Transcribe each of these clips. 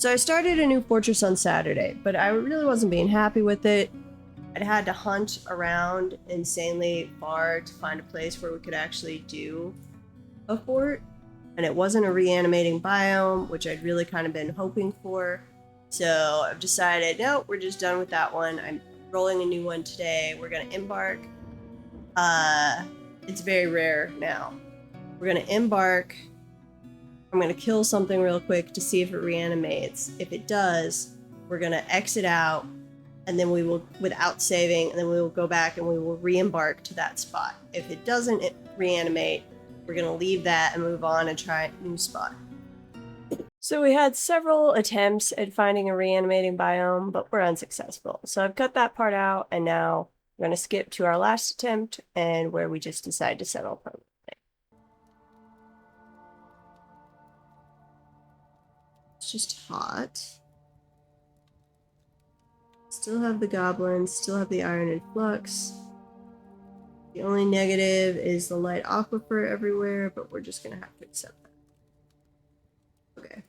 So I started a new fortress on Saturday, but I really wasn't being happy with it. I'd had to hunt around insanely far to find a place where we could actually do a fort, and it wasn't a re-animating biome, which I'd really kind of been hoping for. So I've decided, no, we're just done with that one. I'm rolling a new one today. We're gonna embark. It's very rare now. We're gonna embark. I'm gonna kill something real quick to see if it reanimates. If it does, we're gonna exit out, and then we will, without saving, and then we will go back and we will re-embark to that spot. If it doesn't reanimate, we're gonna leave that and move on and try a new spot. So we had several attempts at finding a reanimating biome, but we're unsuccessful. So I've cut that part out, and now we're gonna skip to our last attempt and where we just decide to settle permanently. It's just hot. Still have the goblins, still have the iron and flux. The only negative is the light aquifer everywhere, but we're just gonna have to accept that. Okay,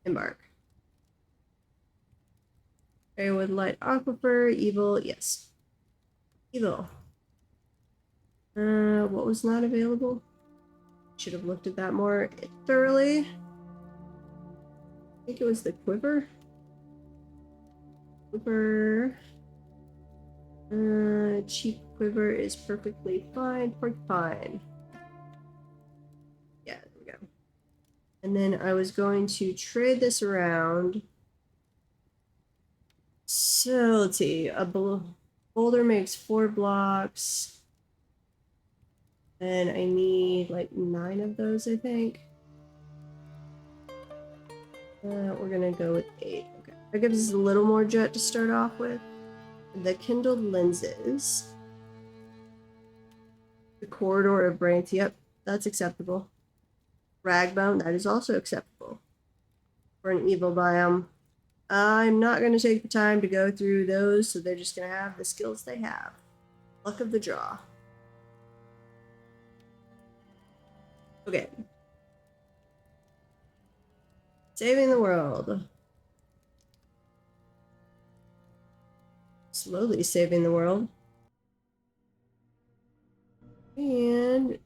embark. Area with light aquifer, evil, yes. Evil. What was not available? Should have looked at that more thoroughly. I think it was the quiver. Quiver. Cheap quiver is perfectly fine. Porcupine. Yeah, there we go. And then I was going to trade this around. So let's see. A boulder makes 4 blocks. And I need like 9 of those, I think. We're gonna go with 8. Okay. That gives us a little more jet to start off with. The kindled lenses. The corridor of brains. Yep, that's acceptable. RagBone, that is also acceptable. For an evil biome. I'm not going to take the time to go through those, so they're just going to have the skills they have. Luck of the draw. Okay. Saving the world. Slowly saving the world. And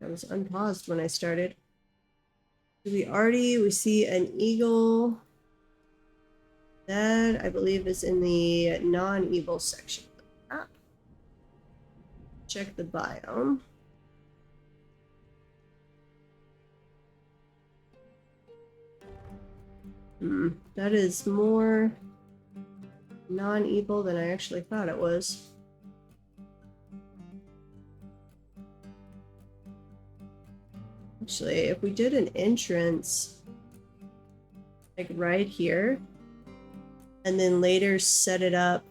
I was unpaused when I started. We see an eagle. That, I believe, is in the non-evil section of the map. Check the biome. That is more non-evil than I actually thought it was. Actually, if we did an entrance, like right here, and then later set it up,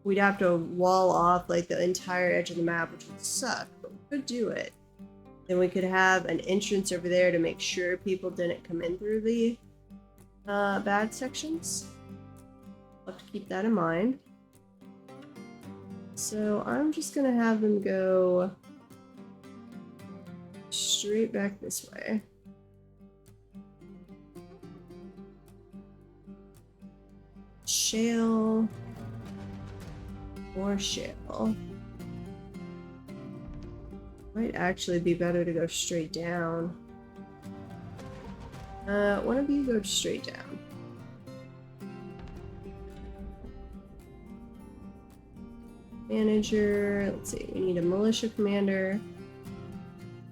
we'd have to wall off like the entire edge of the map, which would suck, but we could do it. Then we could have an entrance over there to make sure people didn't come in through the bad sections. I'll have to keep that in mind. So I'm just gonna have them go straight back this way. Shale. More shale. Might actually be better to go straight down. One of you go straight down. Manager, let's see, we need a militia commander.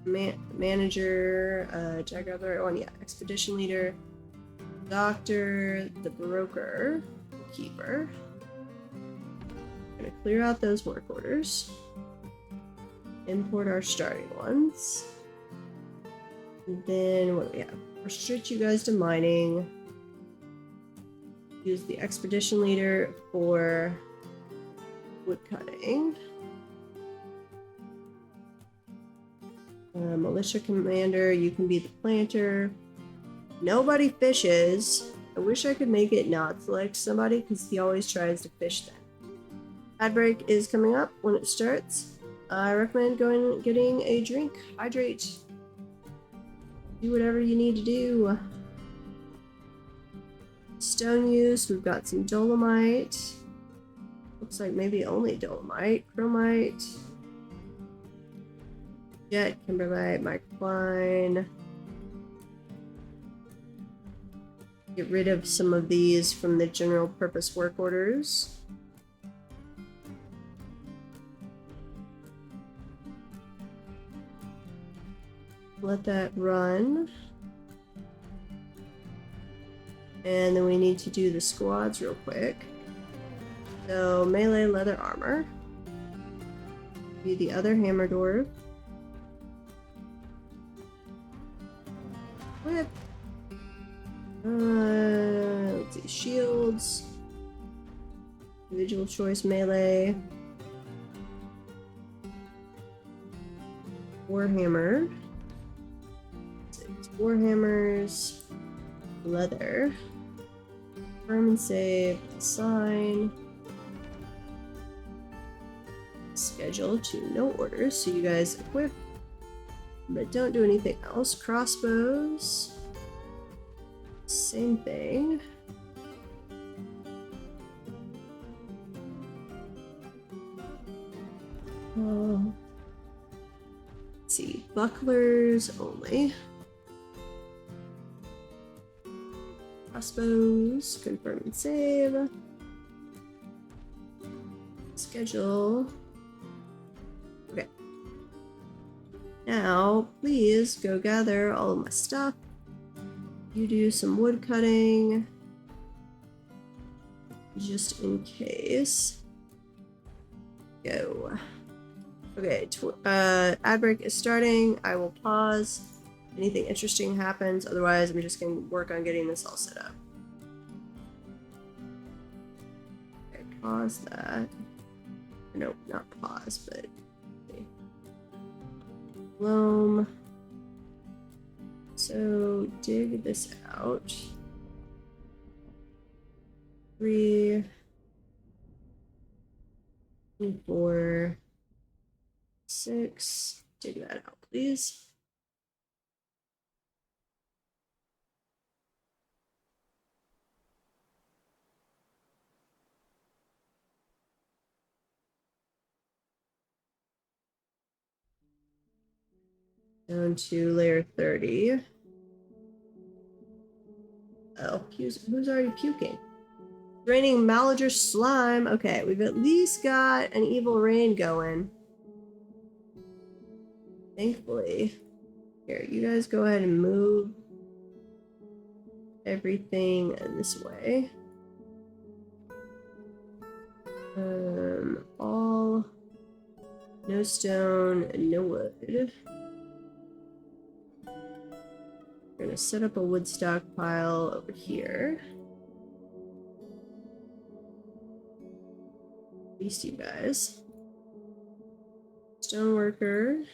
Manager, did I grab the right one? Yeah, expedition leader. Doctor, the broker, keeper. Gonna clear out those work orders. Import our starting ones. And then what do we have? Restrict you guys to mining. Use the expedition leader for wood cutting. Militia commander, you can be the planter. Nobody fishes. I wish I could make it not select somebody because he always tries to fish then. Ad break is coming up when it starts. I recommend getting a drink. Hydrate. Do whatever you need to do. Stone use, we've got some dolomite. Looks like maybe only dolomite, chromite, jet, kimberlite, microcline. Get rid of some of these from the general purpose work orders. Let that run. And then we need to do the squads real quick. So melee leather armor. Be the other hammer dwarf. Whip. Let's see, shields. Individual choice melee. Warhammer. Warhammers. Leather. Confirm and save. Sign. Schedule to no orders, so you guys equip, but don't do anything else. Crossbows. Same thing. Let's see. Bucklers only. Crossbows, confirm and save. Schedule. Okay. Now, please go gather all of my stuff. You do some wood cutting. Just in case. Go. Okay, ad break is starting. I will pause. Anything interesting happens, otherwise I'm just going to work on getting this all set up. Okay, pause that. Nope, not pause, but okay. Loam. So dig this out. 3, 4, 6. Dig that out, please. Down to layer 30. Oh, who's already puking? Raining Malager slime. Okay, we've at least got an evil rain going. Thankfully. Here, you guys go ahead and move everything this way. All no stone and no wood. We're gonna set up a wood stockpile over here. At least you guys. Stoneworker.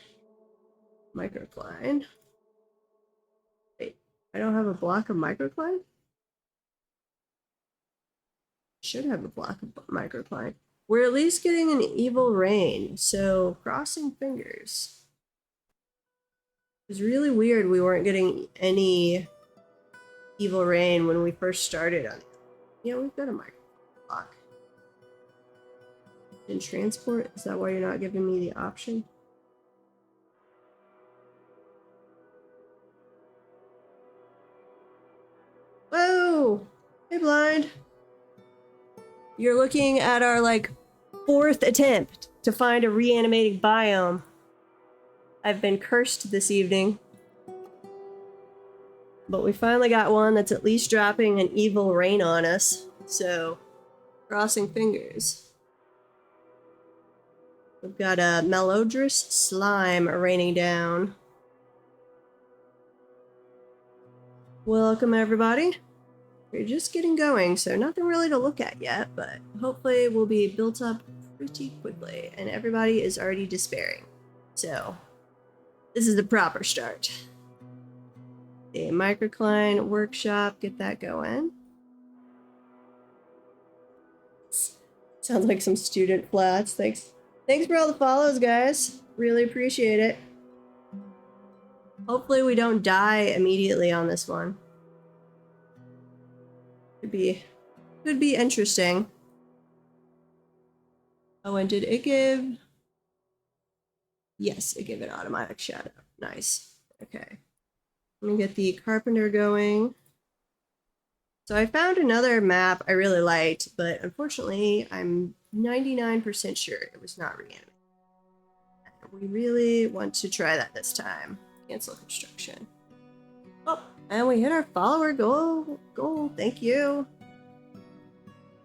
Microcline. Wait, I don't have a block of microcline? Should have a block of microcline. We're at least getting an evil rain, so crossing fingers. It was really weird we weren't getting any evil rain when we first started on it. Yeah, we've got a micro block. And transport, is that why you're not giving me the option? Whoa! Hey, blind. You're looking at our, like, 4th attempt to find a re-animating biome. I've been cursed this evening. But we finally got one that's at least dropping an evil rain on us. So, crossing fingers. We've got a malodorous slime raining down. Welcome, everybody. We're just getting going, so nothing really to look at yet, but hopefully we'll be built up pretty quickly, and everybody is already despairing. So, this is the proper start. The microcline workshop, get that going. Sounds like some student flats. Thanks for all the follows, guys. Really appreciate it. Hopefully we don't die immediately on this one. Could be interesting. Oh, and did it give? Yes, it gave an automatic shadow. Nice. Okay. Let me get the carpenter going. So I found another map I really liked, but unfortunately, I'm 99% sure it was not re-animated. We really want to try that this time. Cancel construction. Oh, and we hit our follower goal. Thank you.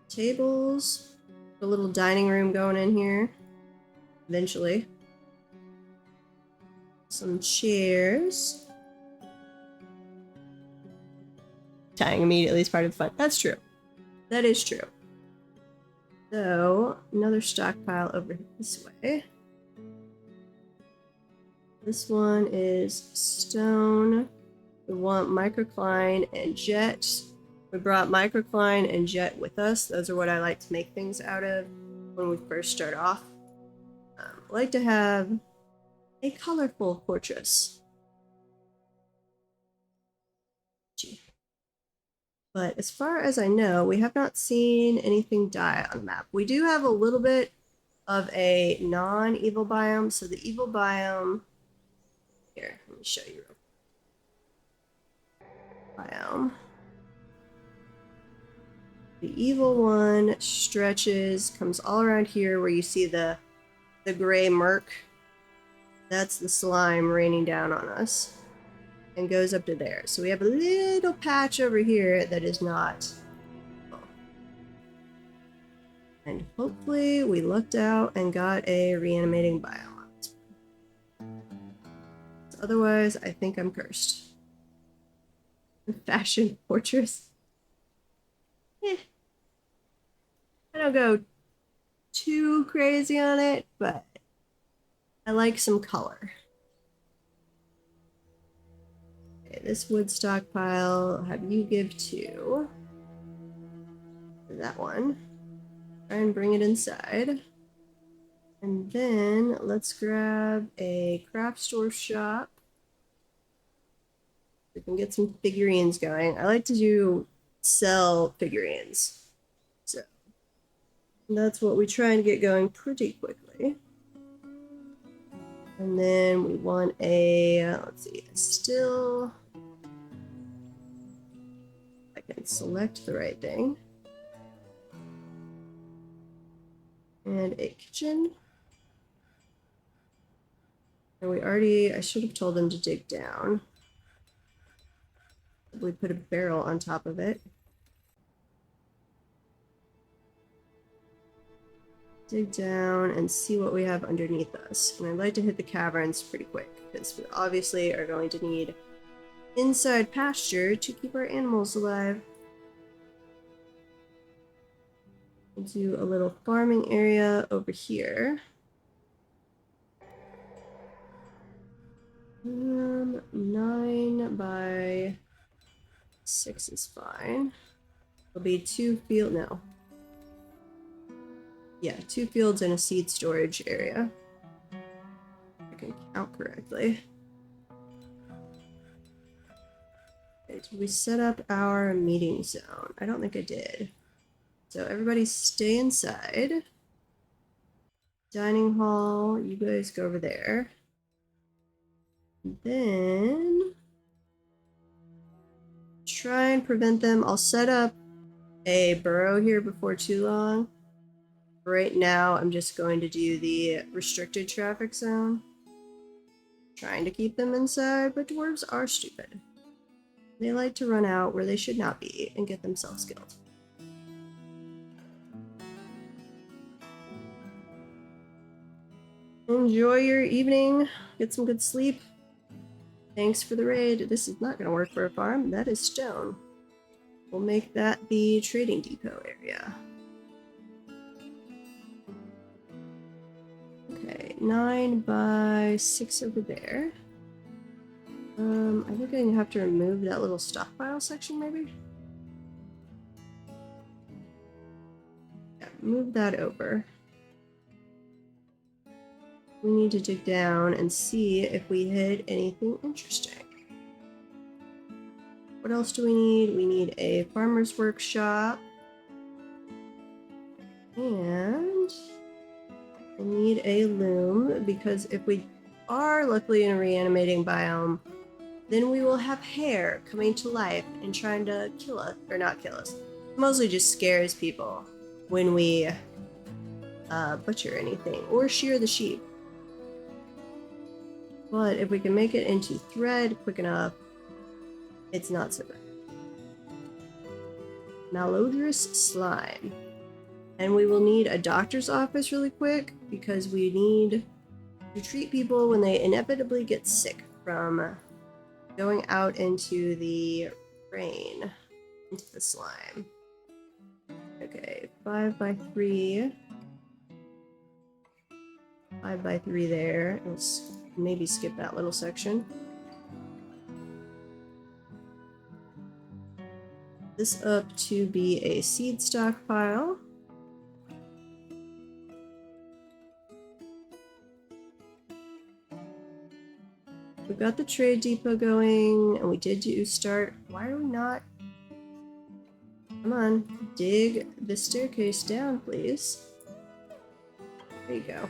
Tables. A little dining room going in here. Eventually. Some chairs. Dying immediately is part of the fun. That's true. That is true. So, another stockpile over this way. This one is stone. We want microcline and jet. We brought microcline and jet with us. Those are what I like to make things out of when we first start off. I like to have a colorful fortress. But as far as I know, we have not seen anything die on the map. We do have a little bit of a non-evil biome. So the evil biome, here, let me show you. Biome. The evil one stretches, comes all around here where you see the gray murk. That's the slime raining down on us. And goes up to there. So we have a little patch over here that is not. And hopefully we lucked out and got a re-animating biome. Otherwise, I think I'm cursed. Fashion fortress. I don't go too crazy on it, but I like some color. Okay, this wood stockpile, have you give to that one. Try and bring it inside. And then let's grab a craft store shop. We can get some figurines going. I like to sell figurines. So that's what we try and get going pretty quickly. And then we want a, let's see, still, I can select the right thing. And a kitchen. And we already, I should have told them to dig down. We put a barrel on top of it. Dig down and see what we have underneath us. And I'd like to hit the caverns pretty quick, because we obviously are going to need inside pasture to keep our animals alive. We'll do a little farming area over here. 9 by 6 is fine. It'll be 2 field, no. Yeah, 2 fields and a seed storage area. I can count correctly. Okay, did we set up our meeting zone? I don't think I did. So everybody stay inside. Dining hall, you guys go over there. And then try and prevent them. I'll set up a burrow here before too long. Right now, I'm just going to do the restricted traffic zone. Trying to keep them inside, but dwarves are stupid. They like to run out where they should not be and get themselves killed. Enjoy your evening. Get some good sleep. Thanks for the raid. This is not going to work for a farm. That is stone. We'll make that the trading depot area. Okay, 9 by 6 over there. I think I'm gonna have to remove that little stockpile section, maybe? Yeah, move that over. We need to dig down and see if we hit anything interesting. What else do we need? We need a farmer's workshop. And we need a loom, because if we are luckily in a reanimating biome, then we will have hair coming to life and trying to kill us, or not kill us. It mostly just scares people when we butcher anything or shear the sheep. But if we can make it into thread quick enough, it's not so bad. Malodorous slime. And we will need a doctor's office really quick, because we need to treat people when they inevitably get sick from going out into the rain, into the slime. Okay, 5 by 3. 5 by 3 there. Let's maybe skip that little section. This up to be a seed stockpile. We've got the trade depot going, and we did start. Why are we not? Come on, dig the staircase down, please. There you go.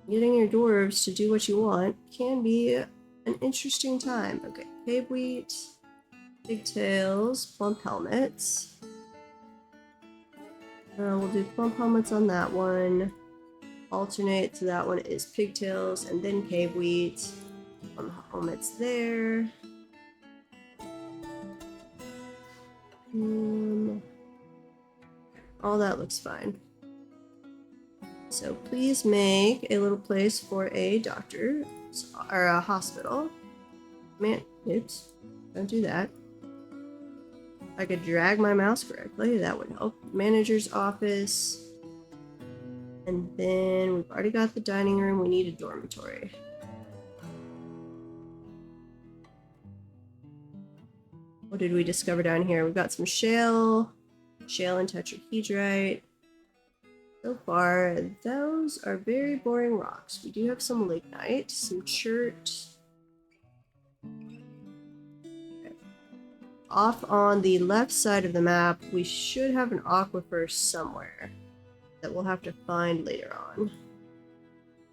Getting your dwarves to do what you want can be an interesting time. Okay, cave wheat, pigtails, plump helmets. We'll do plump helmets on that one. Alternate, so that one is pigtails and then cave wheat. Helmets there. All that looks fine. So please make a little place for a doctor or a hospital. Man, oops, don't do that. If I could drag my mouse correctly, that would help. Manager's office. And then we've already got the dining room. We need a dormitory. What did we discover down here? We've got some shale and tetrahedrite. So far, those are very boring rocks. We do have some lignite, some chert. Okay. Off on the left side of the map, we should have an aquifer somewhere that we'll have to find later on.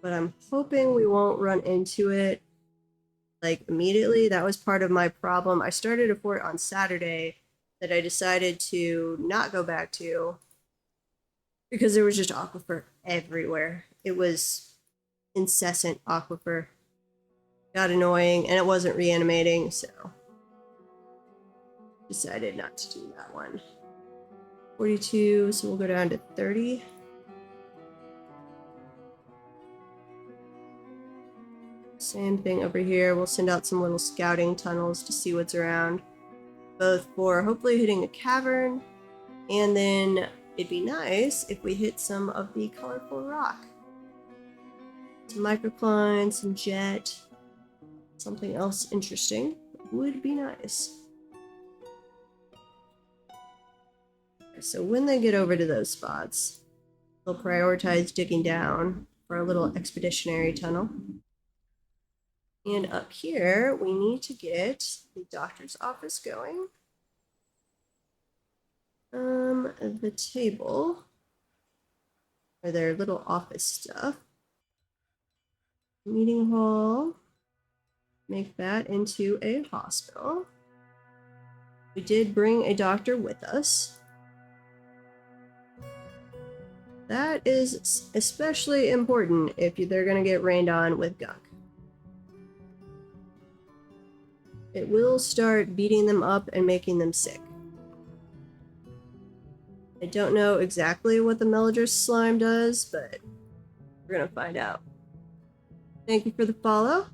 But I'm hoping we won't run into it like immediately. That was part of my problem. I started a fort on Saturday that I decided to not go back to because there was just aquifer everywhere. It was incessant aquifer. Got annoying, and it wasn't reanimating, so decided not to do that one. 42, so we'll go down to 30. Same thing over here. We'll send out some little scouting tunnels to see what's around, both for hopefully hitting a cavern, and then it'd be nice if we hit some of the colorful rock. Some microcline, some jet, something else interesting would be nice. So when they get over to those spots, they'll prioritize digging down for a little expeditionary tunnel. And up here, we need to get the doctor's office going. The table, or their little office stuff. Meeting hall. Make that into a hospital. We did bring a doctor with us. That is especially important if they're going to get rained on with gunk. It will start beating them up and making them sick. I don't know exactly what the Melodrous slime does, but we're going to find out. Thank you for the follow.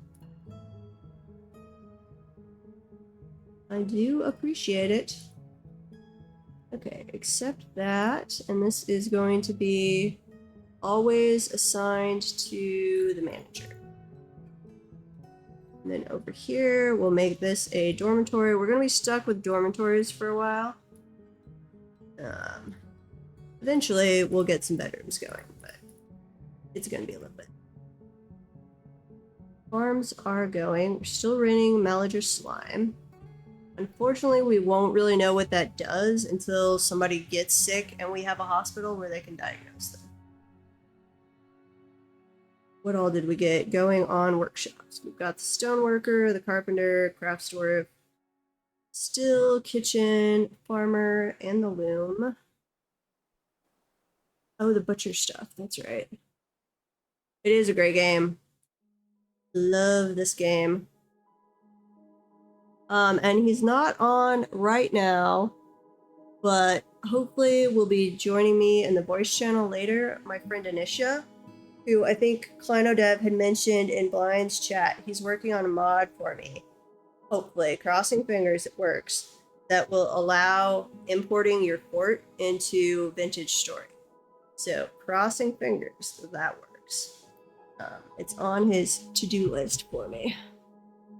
I do appreciate it. Okay, accept that, and this is going to be always assigned to the manager. And then over here, we'll make this a dormitory. We're going to be stuck with dormitories for a while. Eventually, we'll get some bedrooms going, but It's gonna be a little bit. Farms are going. We're still raining Malager slime. Unfortunately, we won't really know what that does until somebody gets sick and we have a hospital where they can diagnose them. What all did we get going on workshops? We've got the stoneworker, the carpenter, craft dwarf, still, kitchen, farmer, and the loom. Oh, the butcher stuff. That's right. It is a great game. Love this game. And he's not on right now, but hopefully will be joining me in the voice channel later. My friend Anisha, who I think Kleinodev had mentioned in Blind's chat, he's working on a mod for me. Hopefully, crossing fingers, it works. That will allow importing your fort into Vintage Story. So, crossing fingers, that works. It's on his to-do list for me.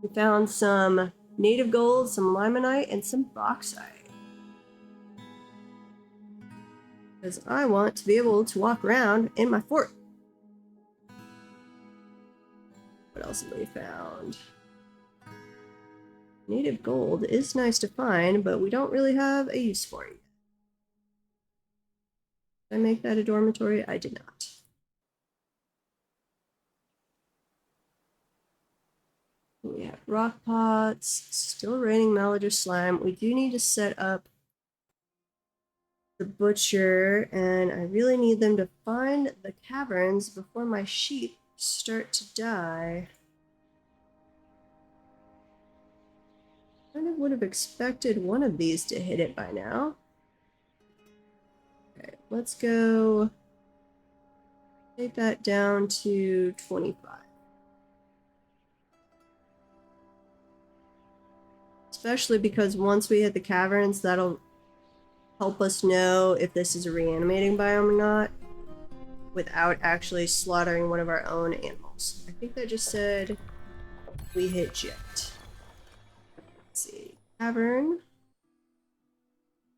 We found some native gold, some limonite, and some bauxite. Because I want to be able to walk around in my fort. What else have we found? Native gold is nice to find, but we don't really have a use for it. Did I make that a dormitory? I did not. We have rock pots, still raining Malager slime. We do need to set up the butcher, and I really need them to find the caverns before my sheep start to die. Kind of would have expected one of these to hit it by now. Okay, let's go take that down to 25. Especially because once we hit the caverns, that'll help us know if this is a re-animating biome or not without actually slaughtering one of our own animals. I think that just said we hit jet. Let's see. Cavern.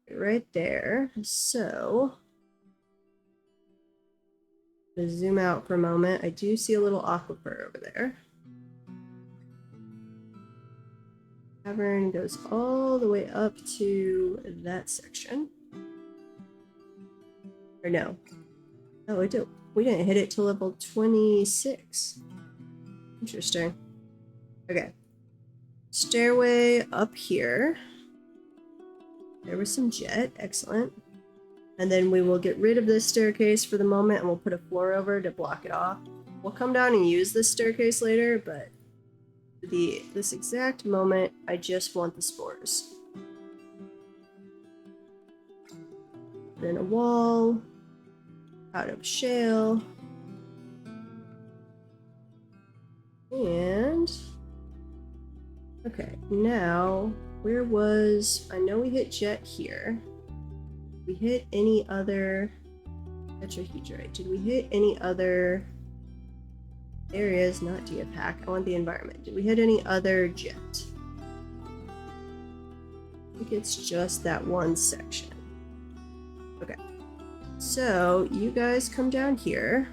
Right there. So, I'm gonna zoom out for a moment. I do see a little aquifer over there. Cavern goes all the way up to that section. Or no. Oh, we didn't hit it till level 26. Interesting. Okay. Stairway up here. There was some jet. Excellent. And then we will get rid of this staircase for the moment and we'll put a floor over to block it off. We'll come down and use this staircase later, but this exact moment, I just want the spores. Then a wall out of shale. And okay, now where was, I know we hit jet here. Did we hit any other tetrahedrite? Did we hit any other areas? Not DFHack, I want the environment. Did we hit any other jet? I think it's just that one section. Okay, so you guys come down here.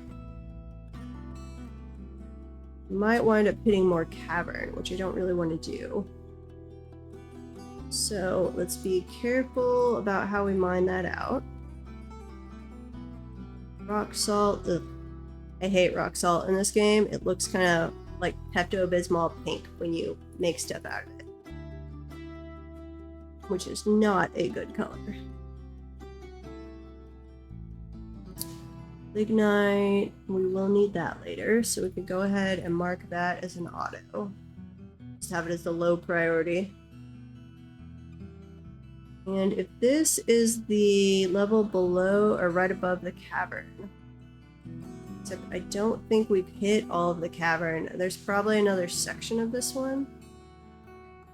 Might wind up hitting more cavern, which I don't really want to do. So let's be careful about how we mine that out. Rock salt. Ugh. I hate rock salt in this game. It looks kind of like Pepto-Bismol pink when you make stuff out of it, which is not a good color. Lignite, we will need that later, so we can go ahead and mark that as an auto. Just have it as the low priority. And if this is the level below or right above the cavern, except I don't think we've hit all of the cavern. There's probably another section of this one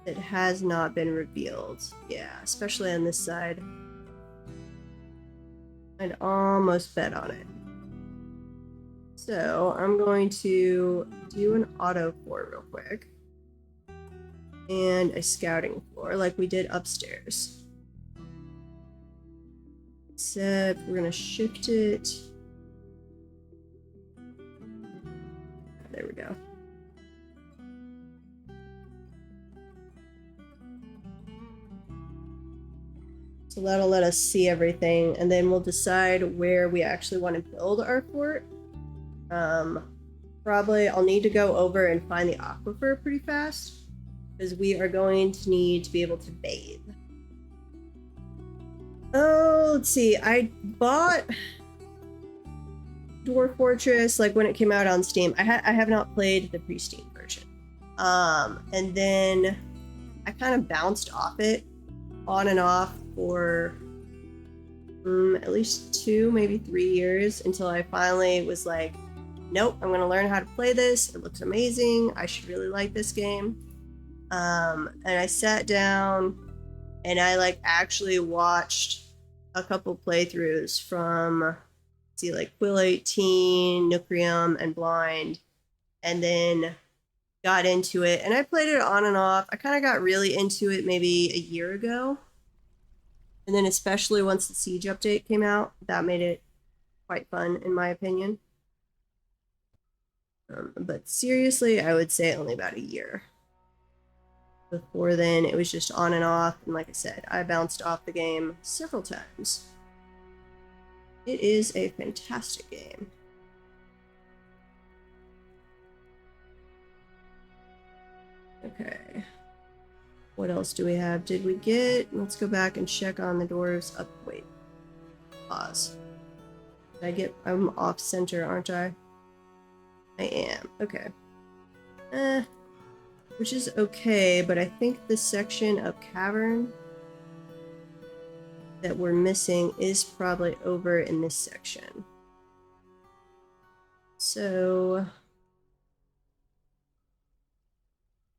that has not been revealed. Yeah, especially on this side. I'd almost bet on it. So I'm going to do an auto floor real quick. And a scouting floor like we did upstairs. Except we're going to shift it So that'll let us see everything, and then we'll decide where we actually want to build our fort. Probably I'll need to go over and find the aquifer pretty fast, because we are going to need to be able to bathe. Oh, let's see. I bought Dwarf Fortress like when it came out on Steam. I have not played the pre-Steam version. And then I kind of bounced off it on and off for at least 2, maybe 3 years until I finally was like, nope, I'm going to learn how to play this. It looks amazing. I should really like this game. And I sat down and I like actually watched a couple playthroughs from, see, like Quill 18, Nucrium, and Blind, and then got into it. And I played it on and off. I kind of got really into it maybe a year ago. And then especially once the Siege update came out, that made it quite fun, in my opinion. But seriously, I would say only about a year. Before then, it was just on and off. And like I said, I bounced off the game several times. It is a fantastic game. Okay. What else do we have? Did we get... Let's go back and check on the dwarves. Up. Wait. Pause. Did I get... I'm off center, aren't I? I am. Okay. Which is okay, but I think the section of cavern that we're missing is probably over in this section. So...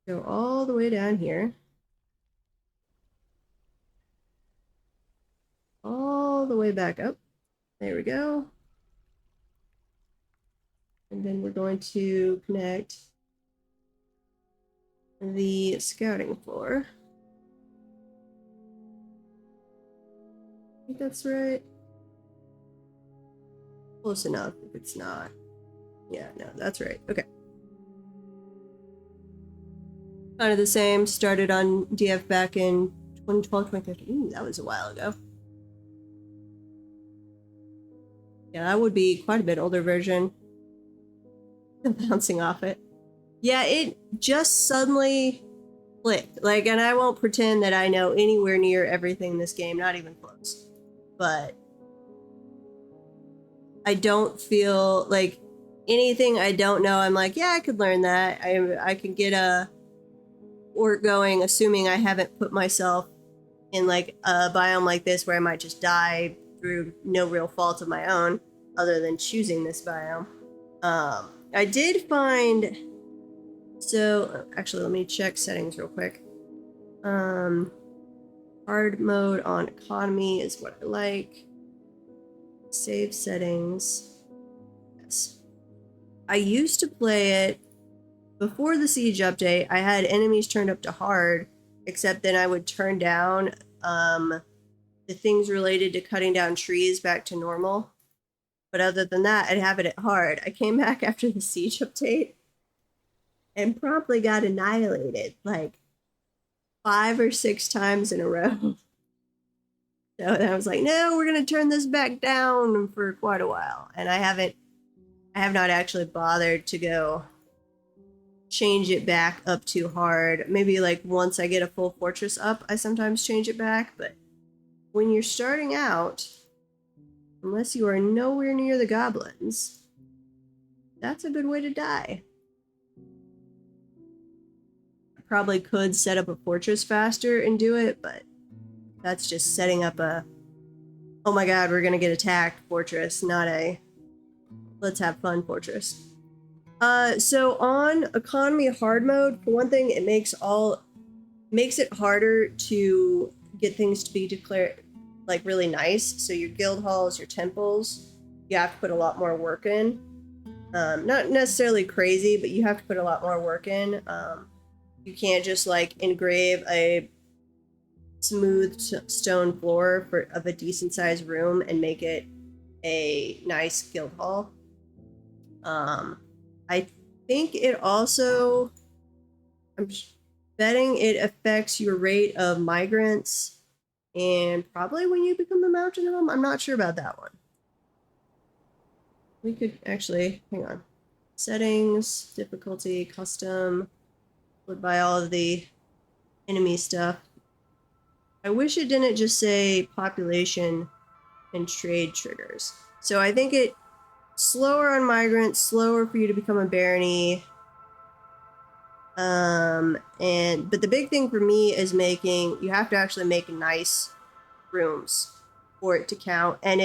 go all the way down here. All the way back up. There we go. And then we're going to connect the scouting floor. I think that's right. Close enough if it's not. Yeah, no, that's right. Okay. Kind of the same. Started on DF back in 2012, 2013. Ooh, that was a while ago. Yeah, that would be quite a bit older version. Bouncing off it. Yeah, it just suddenly clicked. Like, and I won't pretend that I know anywhere near everything in this game, not even close. But I don't feel like anything I don't know, I'm like, yeah, I could learn that. I can get a work going, assuming I haven't put myself in like a biome like this where I might just die through no real fault of my own, other than choosing this biome. I did find, so actually let me check settings real quick. Hard mode on economy is what I like. Save settings. Yes. I used to play it before the Siege update. I had enemies turned up to hard, except then I would turn down the things related to cutting down trees back to normal. But other than that, I'd have it at hard. I came back after the Siege update and promptly got annihilated like 5 or 6 times in a row. So I was like, no, we're going to turn this back down for quite a while. And I have not actually bothered to go change it back up too hard. Maybe like once I get a full fortress up, I sometimes change it back. But when you're starting out, unless you are nowhere near the goblins, that's a good way to die. I probably could set up a fortress faster and do it, but that's just setting up a, oh my god, we're gonna get attacked fortress, not a let's have fun fortress. So on economy hard mode, for one thing, it makes it harder to get things to be declared like really nice. So your guild halls, your temples, you have to put a lot more work in. Not necessarily crazy, but you have to put a lot more work in. You can't just like engrave a smooth stone floor of a decent sized room and make it a nice guild hall. I think it also, I'm betting it affects your rate of migrants And probably when you become a mountain home. I'm not sure about that one. We could actually, hang on. Settings, difficulty, custom. Would buy all of the enemy stuff. I wish it didn't just say population and trade triggers. So I think it slower on migrants, slower for you to become a barony. But the big thing for me is you have to actually make nice rooms for it to count. And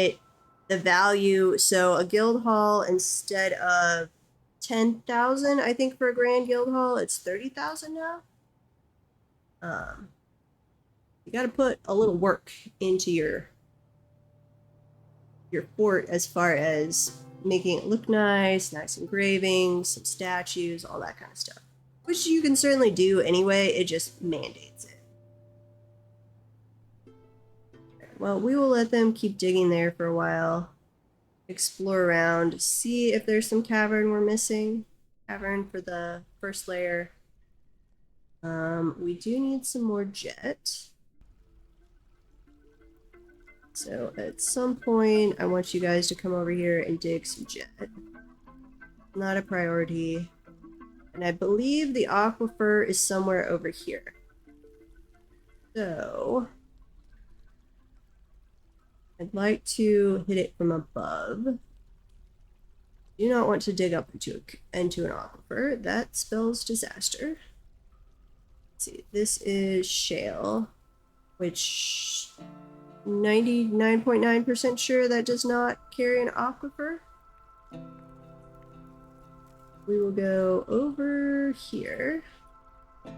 the value, so a guild hall, instead of 10,000, I think for a grand guild hall, it's 30,000 now. You got to put a little work into your fort as far as making it look nice engravings, some statues, all that kind of stuff. Which you can certainly do anyway, it just mandates it. Well, we will let them keep digging there for a while. Explore around, see if there's some cavern we're missing. Cavern for the first layer. We do need some more jet. So at some point, I want you guys to come over here and dig some jet. Not a priority. And I believe the aquifer is somewhere over here. So I'd like to hit it from above. Do not want to dig up into an aquifer. That spells disaster. Let's see, this is shale, which 99.9% sure that does not carry an aquifer. We will go over here. And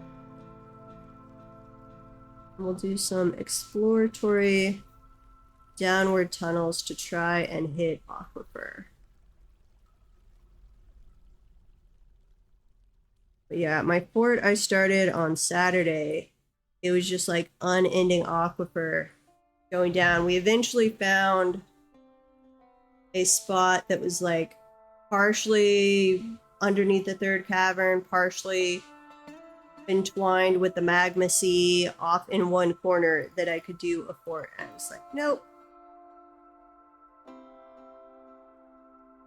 we'll do some exploratory downward tunnels to try and hit aquifer. But yeah, my fort I started on Saturday, it was just like unending aquifer going down. We eventually found a spot that was like partially underneath the third cavern, partially entwined with the magma sea off in one corner that I could do a fort. And I was like, nope.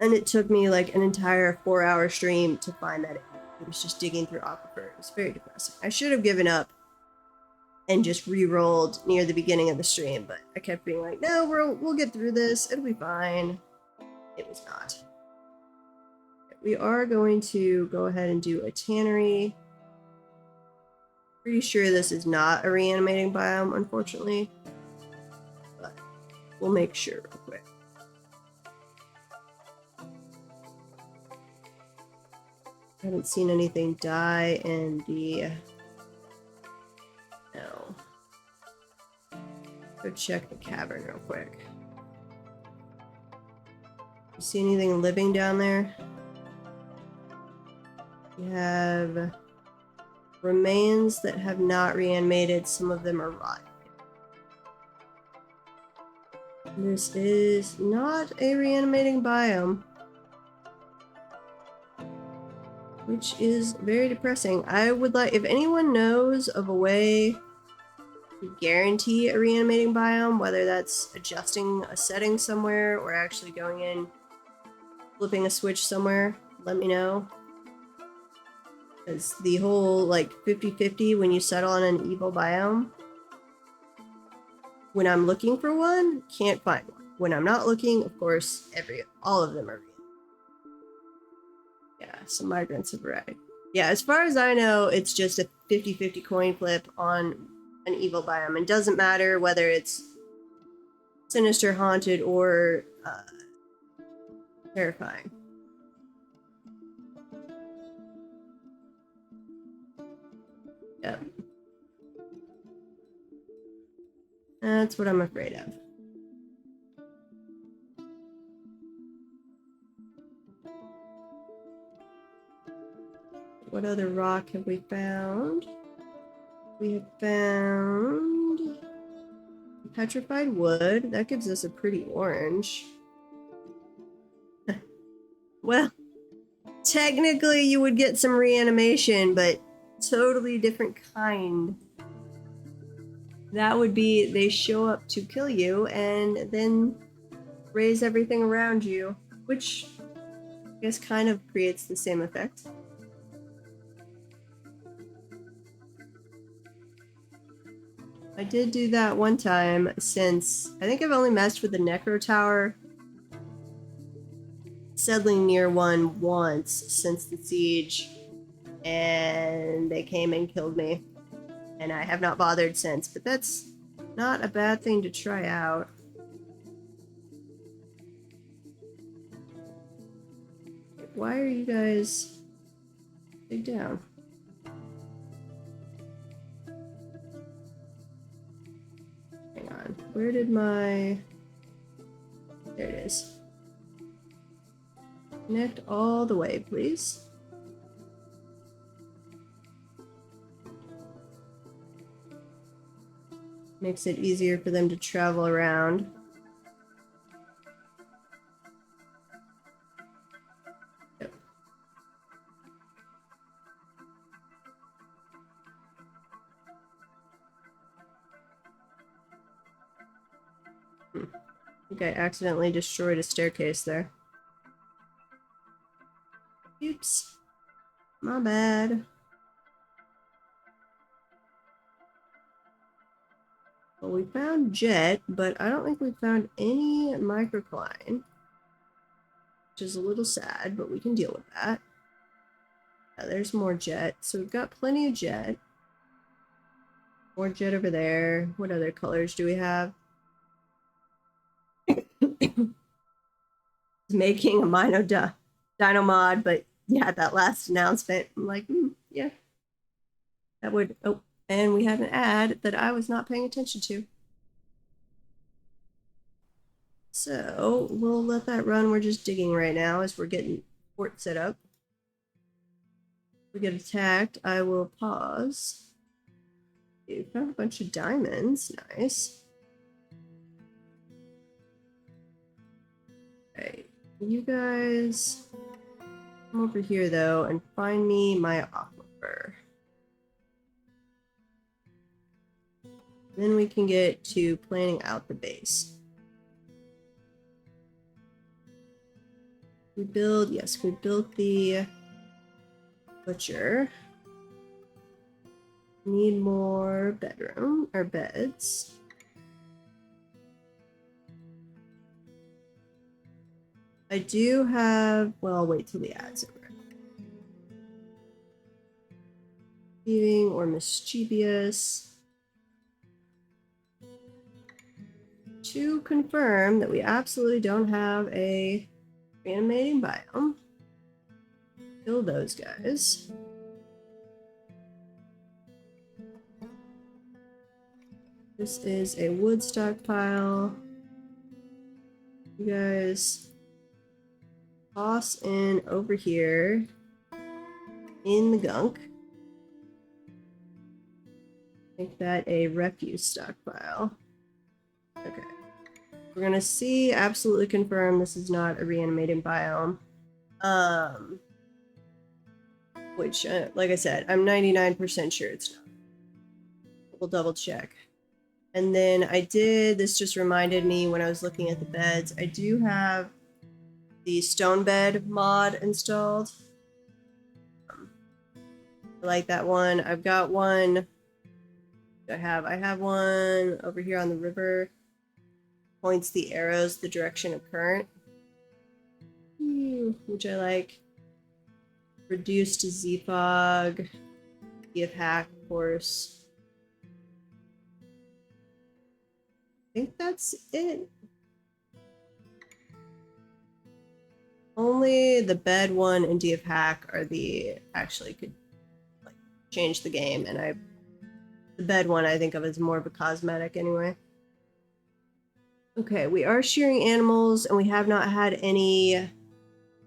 And it took me like an entire 4-hour stream to find that it was just digging through aquifer. It was very depressing. I should have given up and just re-rolled near the beginning of the stream, but I kept being like, no, we'll get through this. It'll be fine. It was not. We are going to go ahead and do a tannery. Pretty sure this is not a re-animating biome, unfortunately. But we'll make sure real quick. I haven't seen anything die in the... No. Go check the cavern real quick. You see anything living down there? We have remains that have not reanimated. Some of them are rotten. This is not a reanimating biome, which is very depressing. I would like, if anyone knows of a way to guarantee a reanimating biome, whether that's adjusting a setting somewhere or actually going in, flipping a switch somewhere, let me know. Because the whole like 50-50 when you settle on an evil biome, when I'm looking for one, can't find one. When I'm not looking, of course, all of them are real. Yeah, some migrants have arrived. Yeah, as far as I know, it's just a 50-50 coin flip on an evil biome. It doesn't matter whether it's sinister, haunted, or terrifying. Yep. That's what I'm afraid of. What other rock have we found? We have found petrified wood. That gives us a pretty orange. Well, technically you would get some reanimation, but totally different kind. That would be they show up to kill you and then raise everything around you, which I guess kind of creates the same effect. I did do that one time since I think I've only messed with the Necro Tower, settling near one once since the siege, and they came and killed me, and I have not bothered since, but that's not a bad thing to try out. Why are you guys dig down? Hang on, where did my... There it is. Connect all the way, please. Makes it easier for them to travel around. Yep. I think I accidentally destroyed a staircase there. Oops. My bad. Well, we found jet, but I don't think we found any microcline, which is a little sad, but we can deal with that. Yeah, there's more jet. So we've got plenty of jet. More jet over there. What other colors do we have? Making a dino mod, but yeah, that last announcement, I'm like, yeah. That would... Oh, and we had an ad that I was not paying attention to. So we'll let that run. We're just digging right now as we're getting fort set up. If we get attacked, I will pause. We found a bunch of diamonds. Nice. Okay, you guys come over here though and find me my aquifer. Then we can get to planning out the base. We build, yes, we built the butcher. Need more bedroom or beds. I do have, well, I'll wait till the ads over. Thieving or mischievous. To confirm that we absolutely don't have a re-animating biome. Kill those guys. This is a wood stockpile. You guys toss in over here in the gunk. Make that a refuse stockpile. Okay. We're gonna see, absolutely confirm this is not a re-animating biome. Which, like I said, I'm 99% sure it's not. We'll double check. And then I did, this just reminded me when I was looking at the beds, I do have the stone bed mod installed. I like that one. I've got one. I have one over here on the river. Points the arrows the direction of current, which I like. Reduced to Z-fog. DF hack, of course. I think that's it. Only the bed one and DF hack are the actually could like change the game, and the bed one I think of as more of a cosmetic anyway. Okay, we are shearing animals, and we have not had any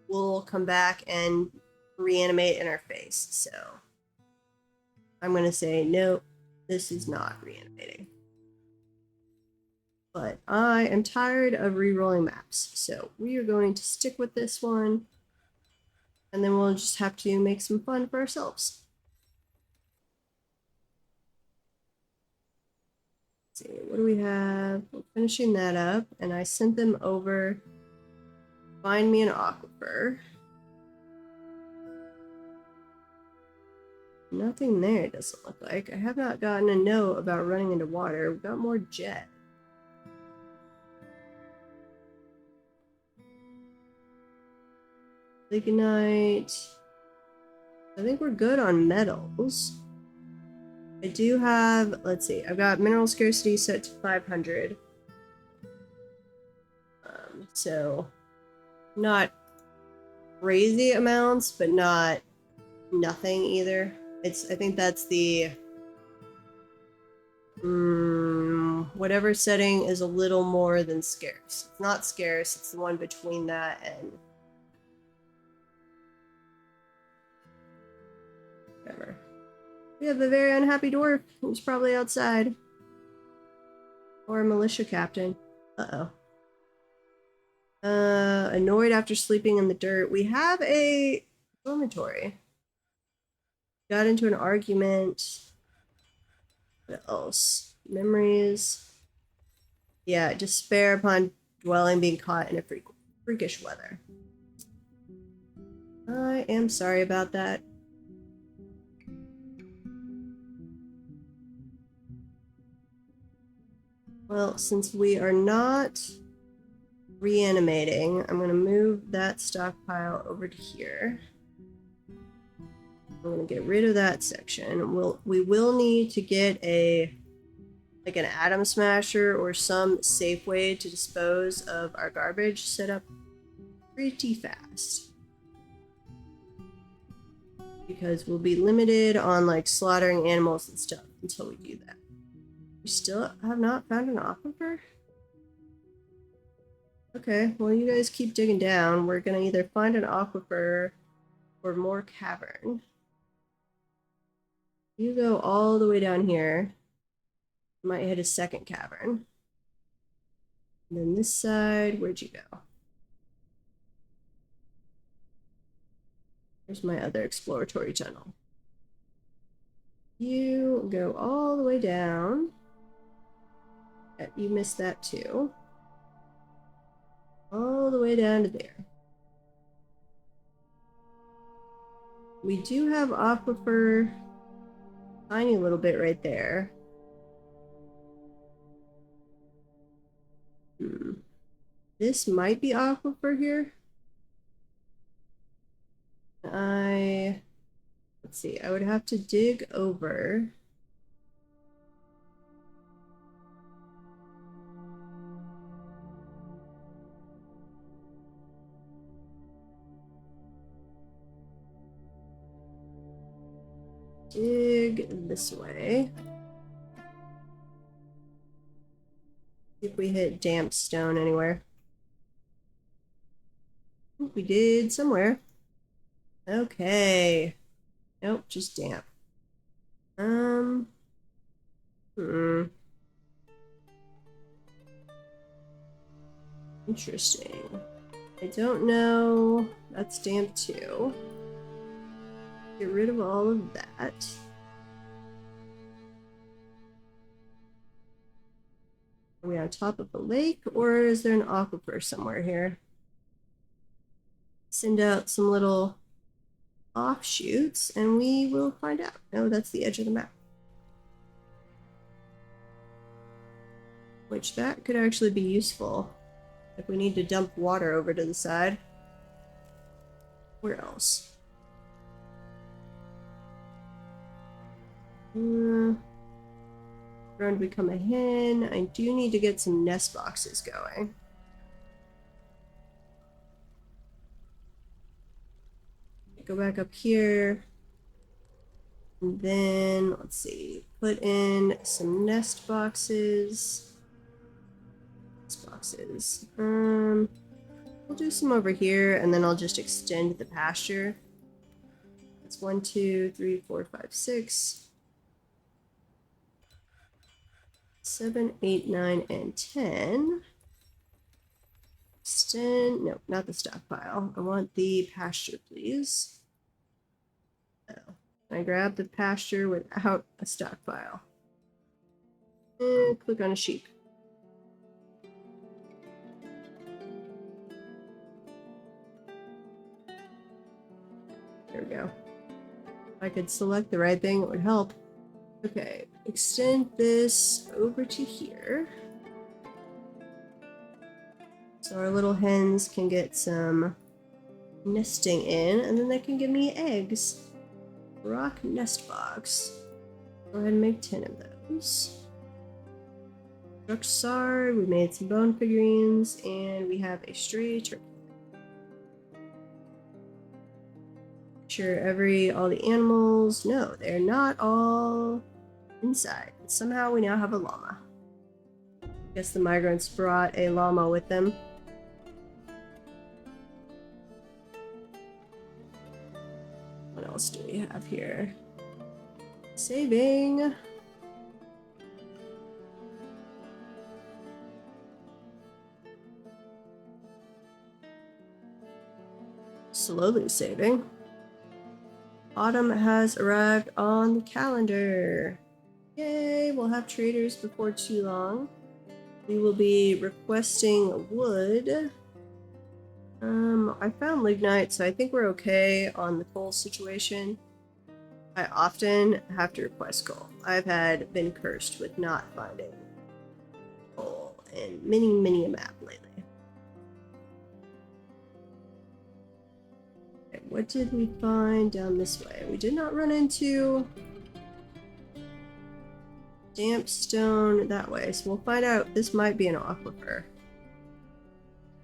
wool come back and reanimate in our face, so I'm gonna say nope, this is not reanimating. But I am tired of re-rolling maps, so we are going to stick with this one, and then we'll just have to make some fun for ourselves. Let's see, what do we have? We're finishing that up, and I sent them over. Find me an aquifer. Nothing there, it doesn't look like. I have not gotten a note about running into water. We've got more jet. Lignite. I think we're good on metals. I do have, let's see, I've got mineral scarcity set to 500. So not crazy amounts, but not nothing either. I think that's the whatever setting is a little more than scarce. It's not scarce, it's the one between that and whatever. We have a very unhappy dwarf who's probably outside. Or a militia captain. Uh-oh. Annoyed after sleeping in the dirt. We have a dormitory. Got into an argument. What else? Memories. Yeah, despair upon dwelling being caught in a freakish weather. I am sorry about that. Well, since we are not re-animating, I'm going to move that stockpile over to here. I'm going to get rid of that section. We will need to get like an atom smasher or some safe way to dispose of our garbage set up pretty fast. Because we'll be limited on like slaughtering animals and stuff until we do that. We still have not found an aquifer? Okay, well you guys keep digging down. We're gonna either find an aquifer or more cavern. You go all the way down here. Might hit a second cavern. And then this side, where'd you go? Here's my other exploratory tunnel. You go all the way down. You missed that too. All the way down to there. We do have aquifer, tiny little bit right there. This might be aquifer here. Let's see, I would have to dig over. Dig this way. See if we hit damp stone anywhere. I think we did somewhere. Okay. Nope, just damp. Interesting. I don't know. That's damp too. Get rid of all of that. Are we on top of a lake, or is there an aquifer somewhere here? Send out some little offshoots and we will find out. No, that's the edge of the map. Which that could actually be useful if we need to dump water over to the side. Where else? Grown to become a hen. I do need to get some nest boxes going. Go back up here. And then, let's see, put in some nest boxes. We'll do some over here, and then I'll just extend the pasture. That's 1, 2, 3, 4, 5, 6, 7, 8, 9, and 10. Extend, no, not the stockpile. I want the pasture, please. Oh, I grabbed the pasture without a stockpile. And click on a sheep. There we go. If I could select the right thing, it would help. Okay, extend this over to here. So our little hens can get some nesting in, and then they can give me eggs. Rock nest box. Go ahead and make 10 of those. Druxar, we made some bone figurines, and we have a stray turkey. Sure, all the animals, no, they're not all inside. Somehow we now have a llama. I guess the migrants brought a llama with them. What else do we have here? Saving. Slowly saving. Autumn has arrived on the calendar. Yay, we'll have traders before too long. We will be requesting wood. I found lignite, so I think we're okay on the coal situation. I often have to request coal. I've been cursed with not finding coal in many a map lately. Okay, what did we find down this way? We did not run into damp stone that way, so we'll find out. This might be an aquifer.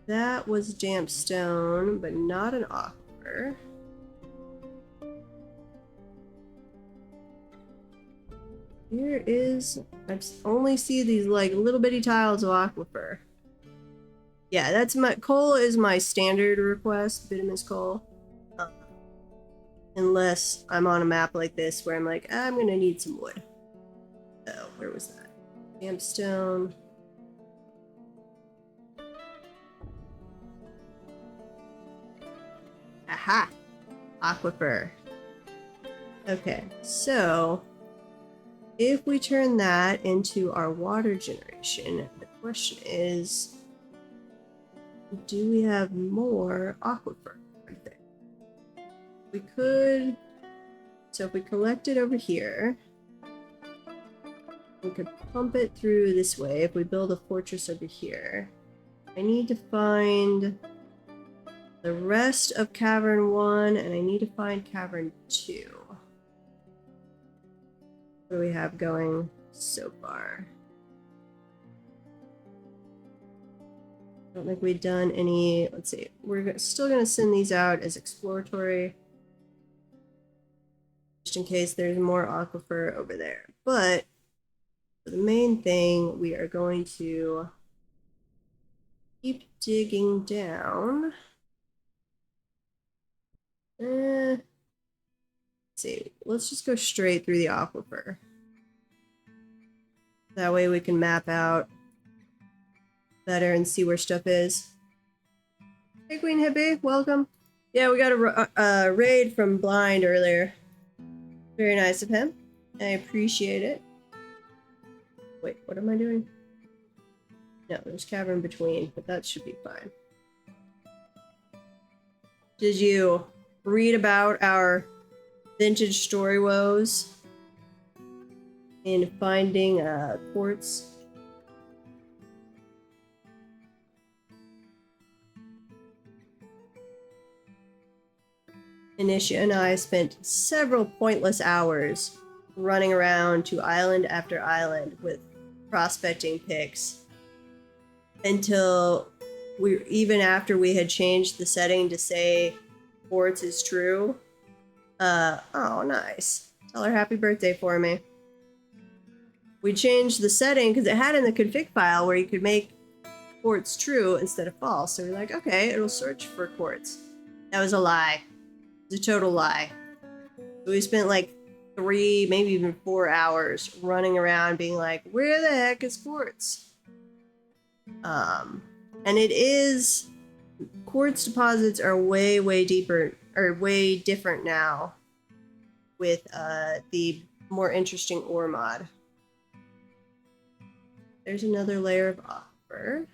That was damp stone, but not an aquifer. Here is, I only see these like little bitty tiles of aquifer. Yeah, that's coal is my standard request, bituminous coal. Unless I'm on a map like this where I'm like, I'm gonna need some wood. Oh, where was that? Damp stone. Aha! Aquifer. Okay, so if we turn that into our water generation, the question is, do we have more aquifer right there? We could, so if we collect it over here, we could pump it through this way. If we build a fortress over here, I need to find the rest of Cavern 1, and I need to find Cavern 2. What do we have going so far? I don't think we've done any. Let's see. We're still going to send these out as exploratory, just in case there's more aquifer over there. But for the main thing, we are going to keep digging down. Let's see. Let's just go straight through the aquifer. That way we can map out better and see where stuff is. Hey, Queen Hippie, welcome. Yeah, we got a raid from Blind earlier. Very nice of him. I appreciate it. Wait, what am I doing? No, there's cavern between, but that should be fine. Did you read about our vintage story woes in finding quartz? Inisha and I spent several pointless hours running around to island after island with prospecting picks until even after we had changed the setting to say quartz is true. Oh, nice. Tell her happy birthday for me. We changed the setting because it had in the config file where you could make quartz true instead of false. So we're like, okay, it'll search for quartz. That was a lie. It was a total lie. So we spent like 3, maybe even 4 hours running around being like, where the heck is quartz? And it is, quartz deposits are way deeper, or way different now with the more interesting ore mod. There's another layer of offer.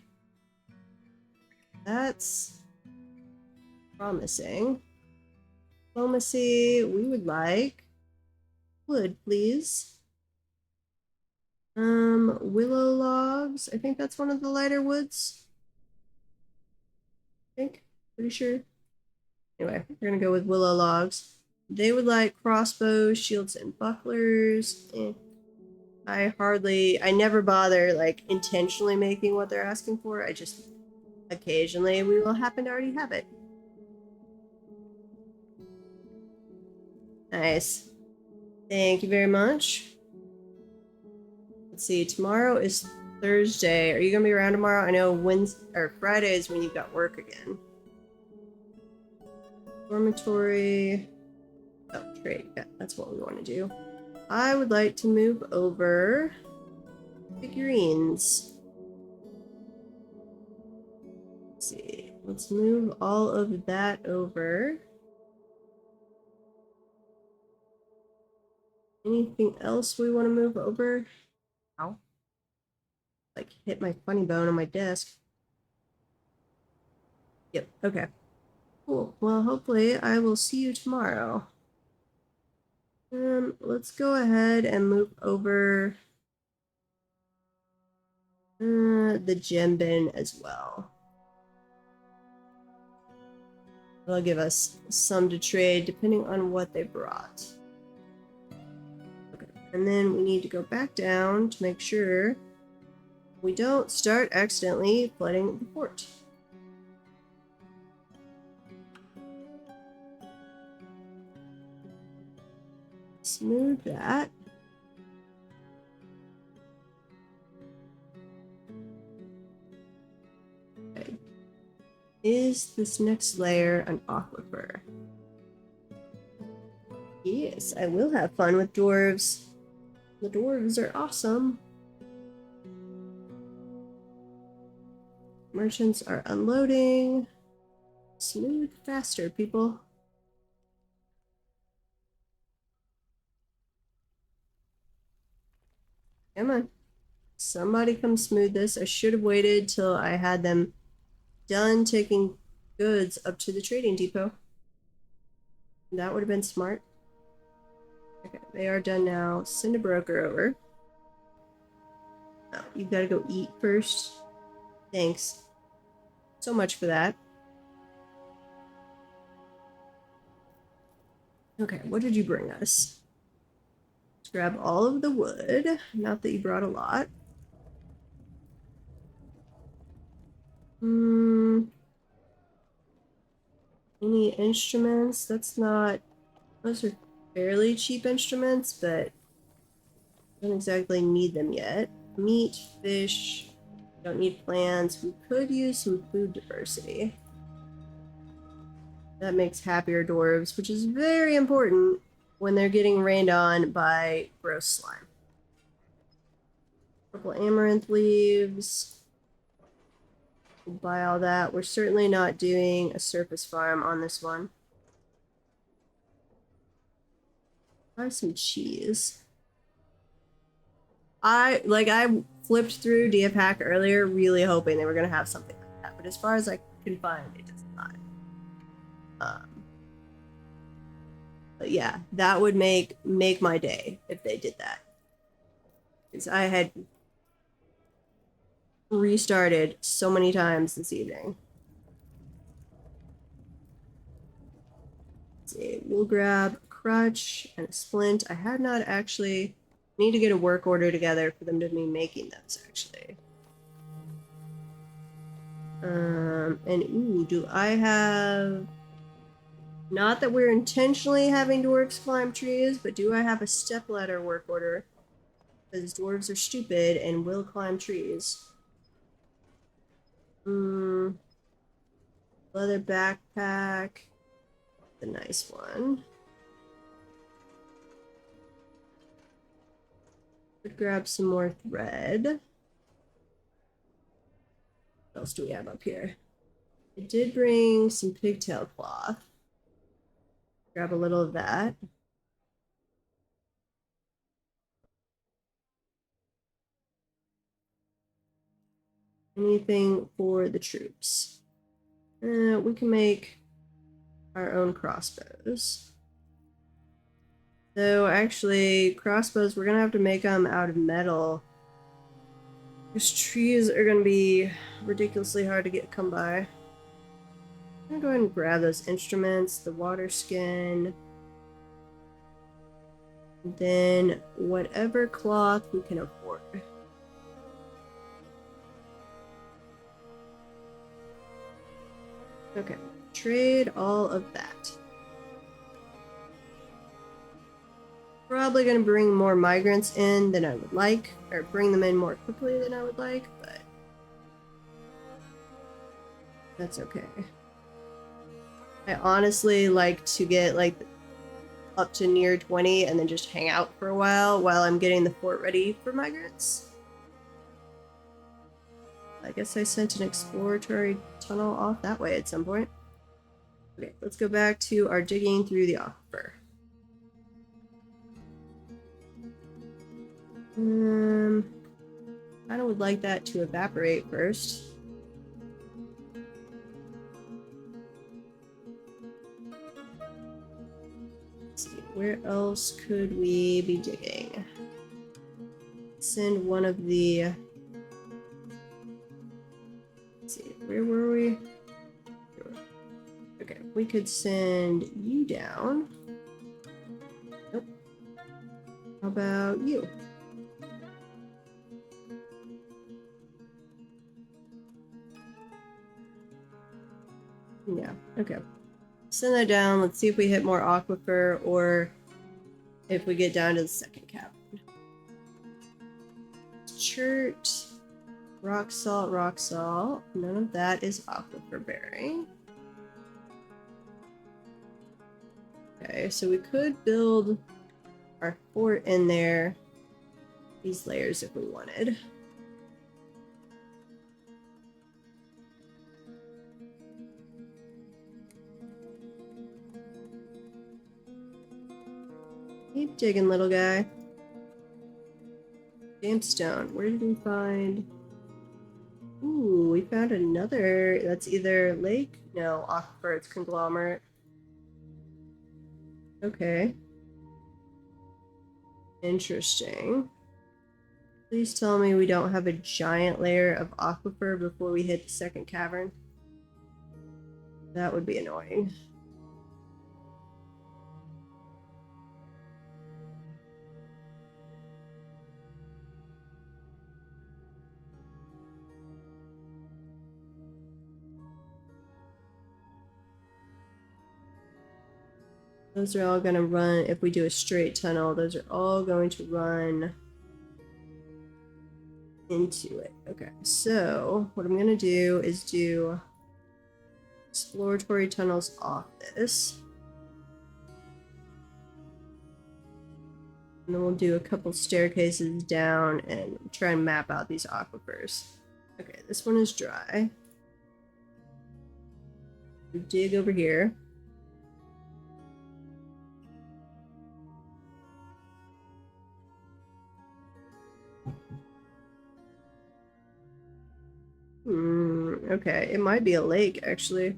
That's promising. Diplomacy, we would like wood, please. Willow logs. I think that's one of the lighter woods. I think. Pretty sure. Anyway, we're gonna go with willow logs. They would like crossbows, shields, and bucklers. I never bother like intentionally making what they're asking for. I just occasionally we will happen to already have it. Nice. Thank you very much. Let's see, tomorrow is Thursday. Are you gonna be around tomorrow? I know Wednesday or Friday is when you've got work again. Dormitory. Oh, trade. Yeah, that's what we want to do. I would like to move over figurines. Let's see. Let's move all of that over. Anything else we want to move over? Ow. Like hit my funny bone on my desk. Yep, okay. Cool. Well, hopefully I will see you tomorrow. Let's go ahead and move over the gem bin as well. They'll give us some to trade depending on what they brought. Okay, and then we need to go back down to make sure we don't start accidentally flooding the fort. Smooth that. Okay. Is this next layer an aquifer? Yes, I will have fun with dwarves. The dwarves are awesome. Merchants are unloading. Smooth faster, people. Come on. Somebody come smooth this. I should have waited till I had them done taking goods up to the trading depot. That would have been smart. Okay, they are done now. Send a broker over. Oh, you've got to go eat first. Thanks so much for that. Okay, what did you bring us? Let's grab all of the wood. Not that you brought a lot. Any instruments? That's not... Those are fairly cheap instruments, but I don't exactly need them yet. Meat, fish, don't need plants. We could use some food diversity. That makes happier dwarves, which is very important when they're getting rained on by gross slime. Purple amaranth leaves. We'll buy all that. We're certainly not doing a surface farm on this one. Buy some cheese. I flipped through DFHack earlier, really hoping they were gonna have something like that, but as far as I can find, it does not. But yeah, that would make my day if they did that. Because I had restarted so many times this evening. Let's see, we'll grab a crutch and a splint. I had not actually need to get a work order together for them to be making those actually. And ooh, do I have... Not that we're intentionally having dwarves climb trees, but do I have a stepladder work order? Because dwarves are stupid and will climb trees. Leather backpack. The nice one. Could grab some more thread. What else do we have up here? I did bring some pigtail cloth. Grab a little of that. Anything for the troops. We can make our own crossbows. So actually, crossbows, we're gonna have to make them out of metal. These trees are gonna be ridiculously hard to come by. I'm gonna go ahead and grab those instruments, the water skin, and then whatever cloth we can afford. Okay, trade all of that. Probably going to bring more migrants in than I would like, or bring them in more quickly than I would like, but that's okay. I honestly like to get like up to near 20 and then just hang out for a while I'm getting the fort ready for migrants. I guess I sent an exploratory tunnel off that way at some point. Okay, let's go back to our digging through the aquifer. I would like that to evaporate first. Let's see, where else could we be digging? Send one of the... Let's see, where were we? Okay, we could send you down. Nope. How about you? Yeah, okay. Send that down. Let's see if we hit more aquifer or if we get down to the second cavern. Chert, rock salt, rock salt. None of that is aquifer bearing. Okay, so we could build our fort in there, these layers if we wanted. Keep digging, little guy. Sandstone. Where did we find? Ooh, we found another. That's either lake? No, aquifer. It's conglomerate. Okay. Interesting. Please tell me we don't have a giant layer of aquifer before we hit the second cavern. That would be annoying. Those are all going to run, if we do a straight tunnel, those are all going to run into it. Okay, so what I'm going to do is do exploratory tunnels off this. And then we'll do a couple staircases down and try and map out these aquifers. Okay, this one is dry. We dig over here. Okay, it might be a lake, actually.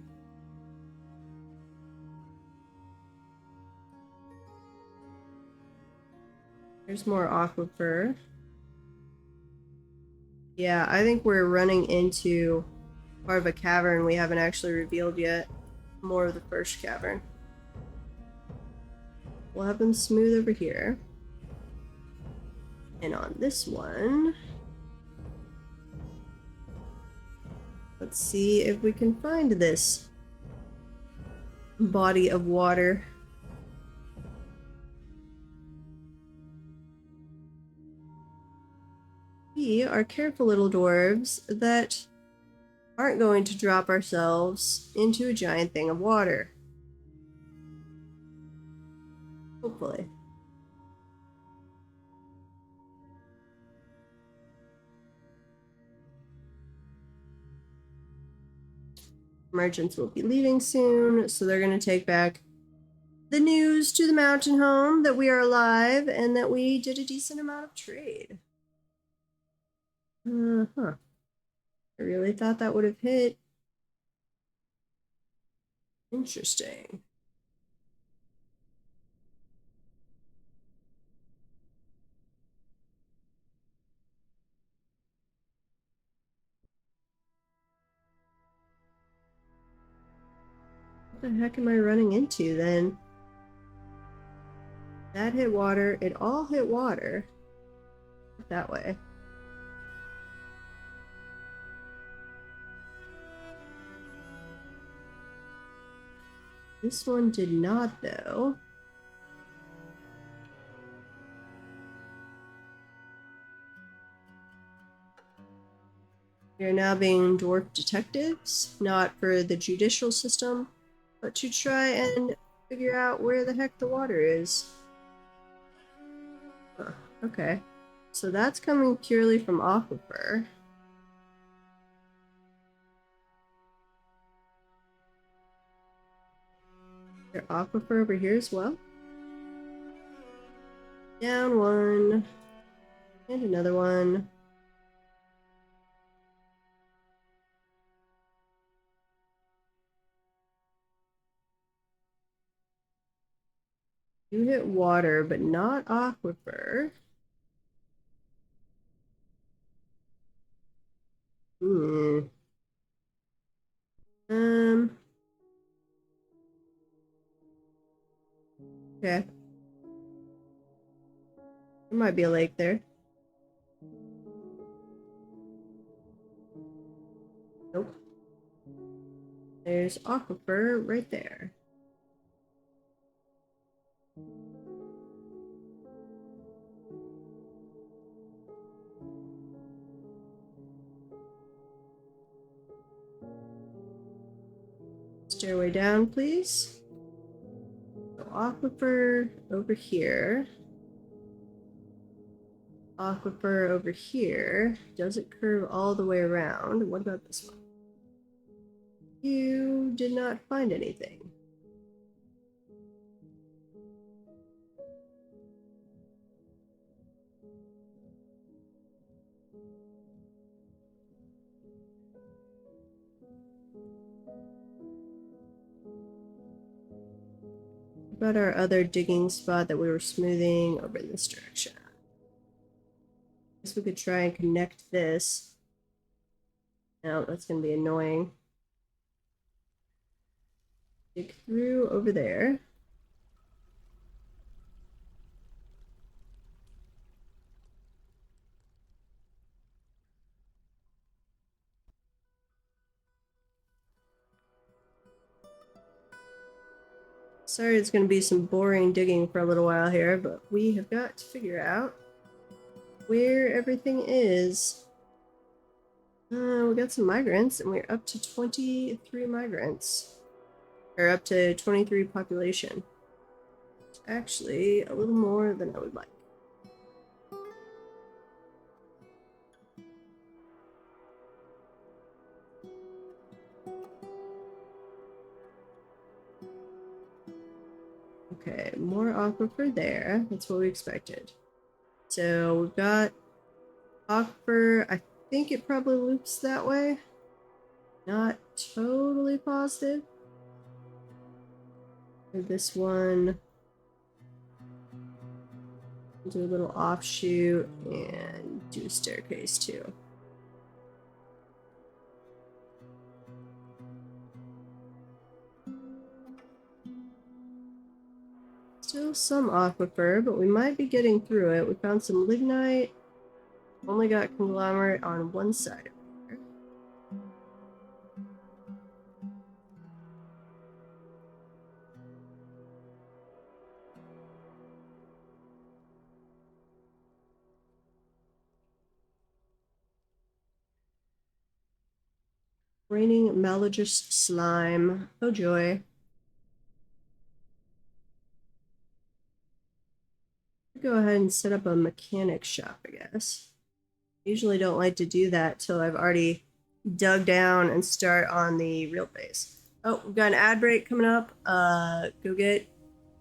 There's more aquifer. Yeah, I think we're running into part of a cavern we haven't actually revealed yet. More of the first cavern. We'll have them smooth over here. And on this one, let's see if we can find this body of water. We are careful little dwarves that aren't going to drop ourselves into a giant thing of water. Hopefully. Merchants will be leaving soon, so they're going to take back the news to the mountain home that we are alive and that we did a decent amount of trade. I really thought that would have hit. Interesting. What the heck am I running into then? That hit water. It all hit water. That way. This one did not, though. We are now being dwarf detectives, not for the judicial system, but to try and figure out where the heck the water is. Huh, okay. So that's coming purely from aquifer. Is there aquifer over here as well? Down one. And another one. You hit water, but not aquifer. Hmm. Okay. There might be a lake there. Nope. There's aquifer right there. Stairway down, please. So aquifer over here. Aquifer over here. Does it curve all the way around? What about this one? You did not find anything. What about our other digging spot that we were smoothing over in this direction? I guess we could try and connect this. No, that's going to be annoying. Dig through over there. Sorry, it's going to be some boring digging for a little while here, but we have got to figure out where everything is. We got some migrants, and we're up to 23 migrants. Or up to 23 population. It's actually a little more than I would like. Okay, more aquifer there. That's what we expected. So we've got aquifer. I think it probably loops that way. Not totally positive. Or this one. Do a little offshoot and do a staircase too. Still some aquifer, but we might be getting through it. We found some lignite. Only got conglomerate on one side of it. Raining malodorous slime. Oh joy. Go ahead and set up a mechanic shop, I guess. Usually don't like to do that till I've already dug down and start on the real base. Oh, we've got an ad break coming up. Go get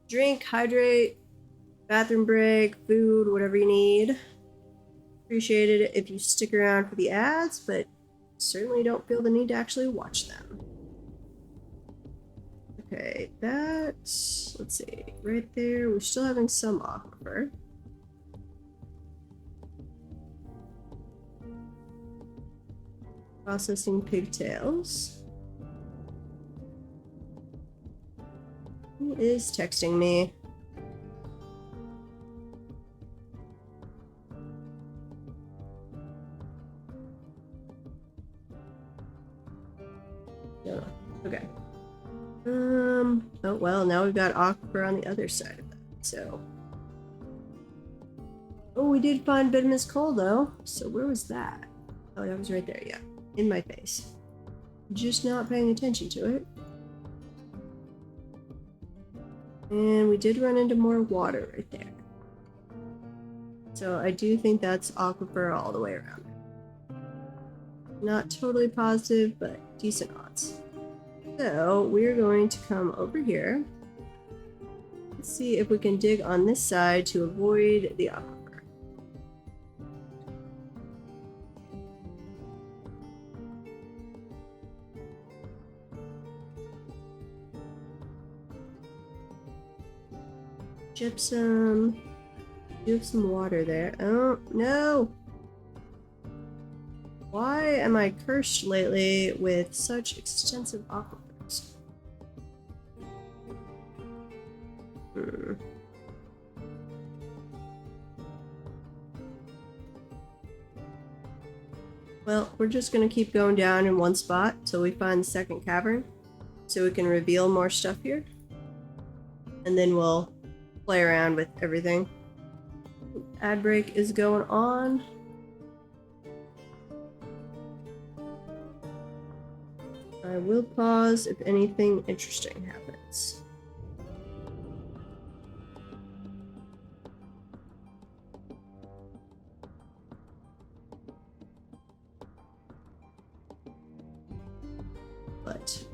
drink, hydrate, bathroom break, food, whatever you need. Appreciate it if you stick around for the ads, but certainly don't feel the need to actually watch them. Okay, that's, let's see, right there, we're still having some aquifer. Processing pigtails. Who is texting me? Yeah. Okay. Oh well, now we've got aquifer on the other side of that, so. Oh, we did find venomous coal though. So where was that? Oh, that was right there, yeah. In my face. Just not paying attention to it. And we did run into more water right there. So I do think that's aquifer all the way around. Not totally positive, but decent odds. So we're going to come over here. Let's see if we can dig on this side to avoid the aquifer. Gypsum. You have some water there. Oh, no! Why am I cursed lately with such extensive aquifers? Well, we're just gonna keep going down in one spot till we find the second cavern, so we can reveal more stuff here. And then we'll play around with everything. Ad break is going on. I will pause if anything interesting happens. But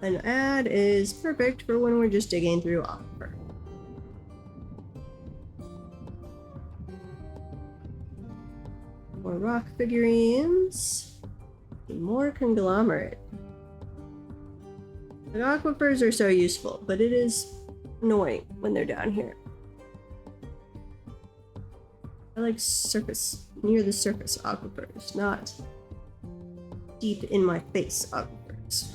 an ad is perfect for when we're just digging through aquifer. More rock figurines. More conglomerate. The aquifers are so useful, but it is annoying when they're down here. I like surface, near the surface aquifers, not deep in my face aquifers.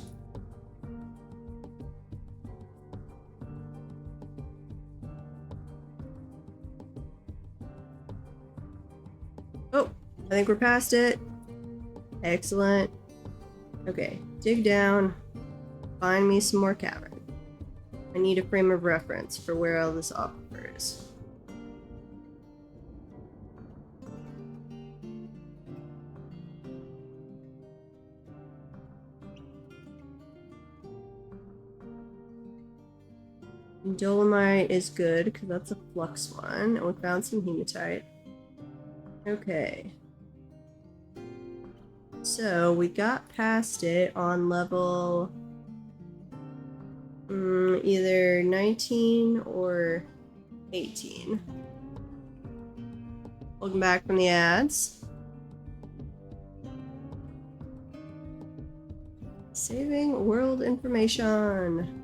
Oh, I think we're past it. Excellent. Okay, dig down. Find me some more cavern. I need a frame of reference for where all this aquifer is. Dolomite is good because that's a flux one, and we found some hematite. Okay. So we got past it on level either 19 or 18. Welcome back from the ads. Saving world information.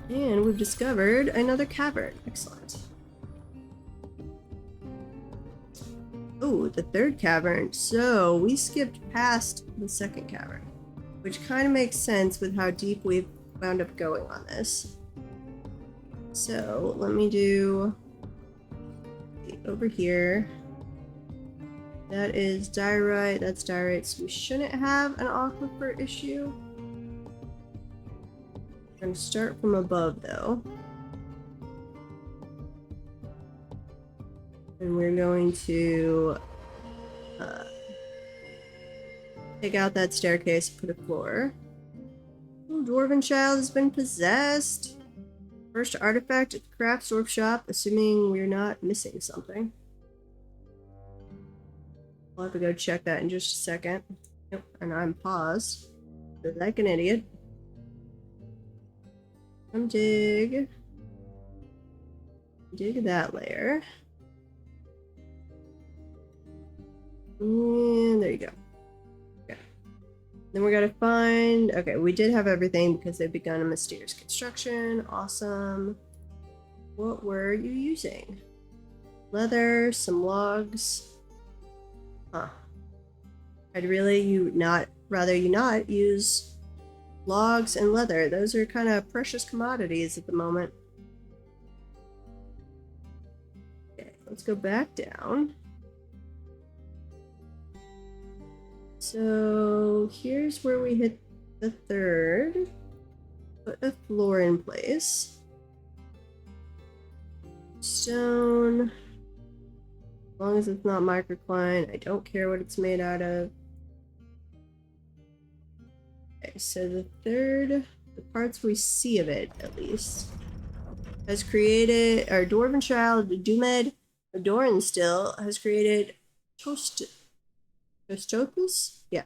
And we've discovered another cavern. Excellent. Oh, the third cavern. So we skipped past the second cavern, which kind of makes sense with how deep we've wound up going on this. So let me do over here. That is diorite. That's diorite. So we shouldn't have an aquifer issue. I'm going to start from above though. And we're going to take out that staircase and put a floor. Oh, Dwarven child has been possessed. First artifact at the craft workshop, assuming we're not missing something. I'll have to go check that in just a second. Yep, and I'm paused. Like an idiot. Come dig. Dig that layer. And there you go. Okay. Then we gotta find... Okay, we did have everything because they've begun a mysterious construction. Awesome. What were you using? Leather, some logs. Huh. I'd really rather you not use logs and leather. Those are kind of precious commodities at the moment. Okay, let's go back down. So here's where we hit the third. Put a floor in place. Stone. As long as it's not microcline, I don't care what it's made out of. Okay, so the third, the parts we see of it at least, has created, our dwarven child, Dumed Doranstill, has created Tostothus? Yeah,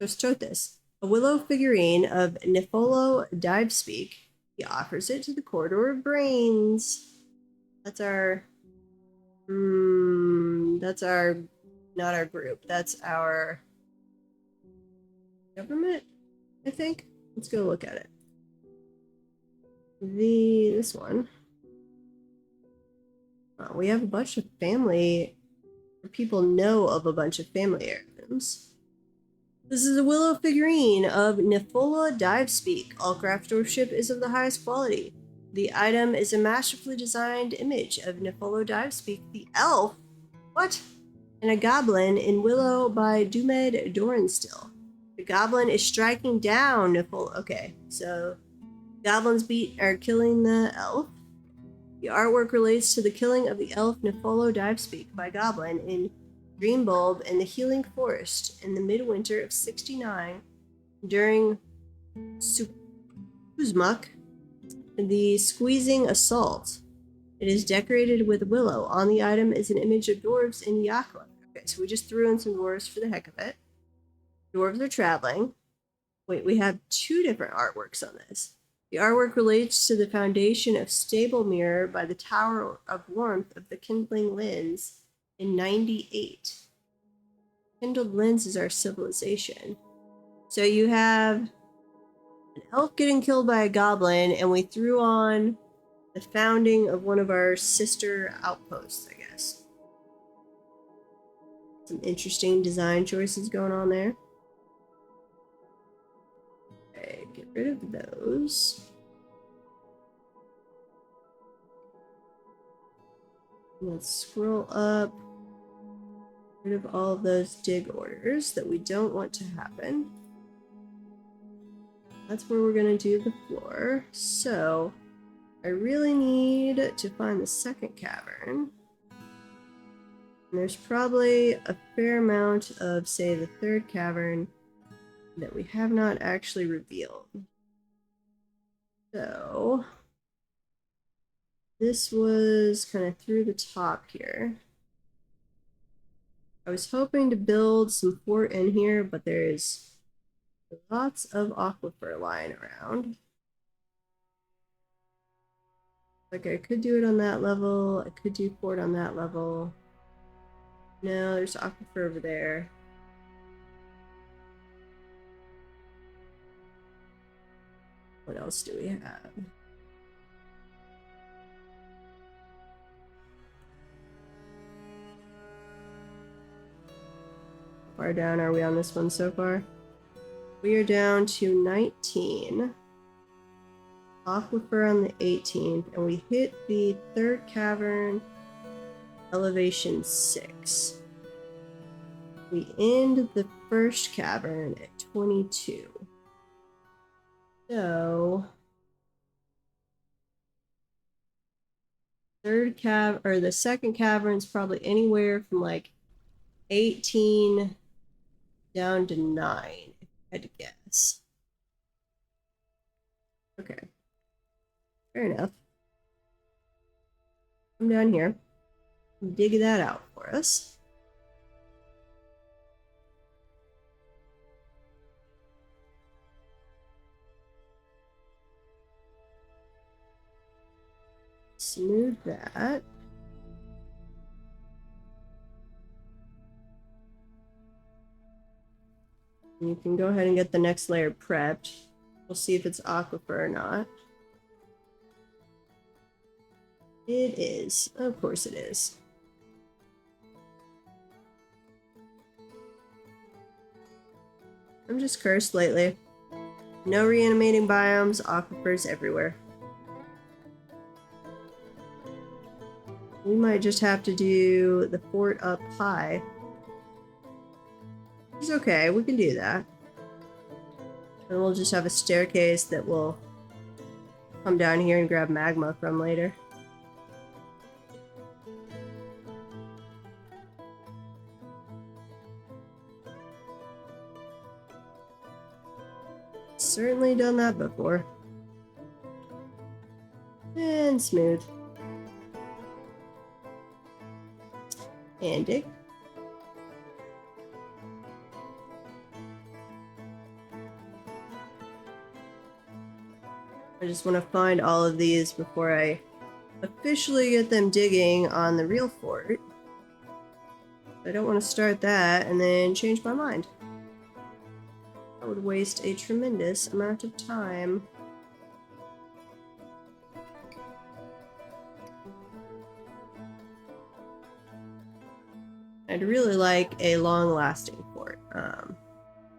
Tostothus, a willow figurine of Nifolo Divespeak. He offers it to the Corridor of Brains. That's our... that's our... not our group. That's our... government, I think. Let's go look at it. This one. We have a bunch of family... people know of a bunch of family heirlooms. This is a willow figurine of Nifola Divespeak. All craft dwarfship is of the highest quality. The item is a masterfully designed image of Nifola Divespeak, the elf. What? And a goblin in willow by Dumed Doranstill. The goblin is striking down Nifola. Okay, so goblins are killing the elf. The artwork relates to the killing of the elf Nifolo Divespeak by Goblin in Dreambulb in the Healing Forest in the midwinter of 69 during Suzmuck, the Squeezing Assault. It is decorated with willow. On the item is an image of dwarves in Yakla. Okay, so we just threw in some dwarves for the heck of it. Dwarves are traveling. Wait, we have two different artworks on this. The artwork relates to the foundation of Stable Mirror by the Tower of Warmth of the Kindling Lens in 98. Kindled Lens is our civilization. So you have an elf getting killed by a goblin, and we threw on the founding of one of our sister outposts, I guess. Some interesting design choices going on there. Okay, get rid of those. Let's scroll up. Get rid of all of those dig orders that we don't want to happen. That's where we're going to do the floor. So I really need to find the second cavern. And there's probably a fair amount of, say, the third cavern that we have not actually revealed. So this was kind of through the top here. I was hoping to build some fort in here, but there's lots of aquifer lying around. Like, I could do it on that level. I could do fort on that level. No, there's aquifer over there. What else do we have? How far down are we on this one so far? We are down to 19. Aquifer on the 18th, and we hit the third cavern, elevation 6. We end the first cavern at 22. So the second cavern is probably anywhere from like 18 down to 9, if I had to guess. Okay. Fair enough. Come down here. Dig that out for us. Smooth that. You can go ahead and get the next layer prepped. We'll see if it's aquifer or not. It is. Of course it is. I'm just cursed lately. No re-animating biomes, aquifers everywhere. We might just have to do the fort up high. It's okay, we can do that. And we'll just have a staircase that will come down here and grab magma from later. Certainly done that before. And smooth. And dig. I just want to find all of these before I officially get them digging on the real fort. I don't want to start that and then change my mind. That would waste a tremendous amount of time. I'd really like a long-lasting fort.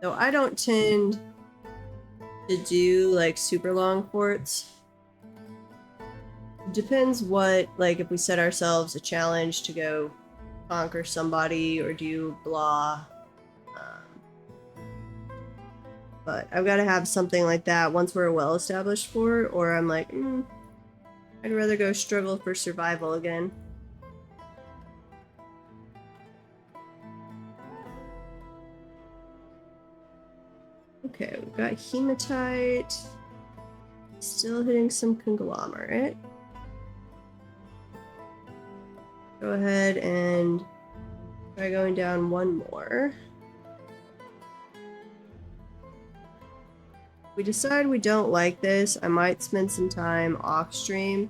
Though I don't tend to do like super long forts. Depends what, like if we set ourselves a challenge to go conquer somebody or do blah. But I've got to have something like that once we're a well-established fort, or I'm like, I'd rather go struggle for survival again. Okay, we've got hematite. Still hitting some conglomerate. Go ahead and try going down one more. If we decide we don't like this, I might spend some time off stream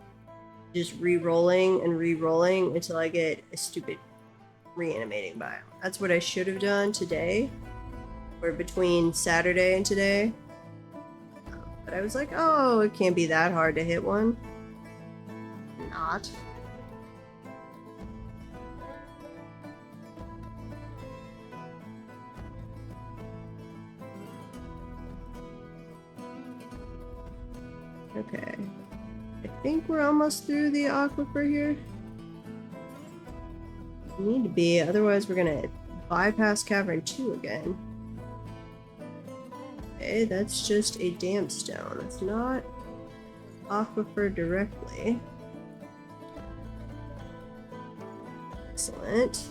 just re-rolling and re-rolling until I get a stupid re-animating biome. That's what I should have done today, or between Saturday and today. But I was like, oh, it can't be that hard to hit one. Not. Okay. I think we're almost through the aquifer here. We need to be, otherwise we're gonna bypass cavern 2 again. Okay, that's just a damp stone. It's not aquifer directly. Excellent.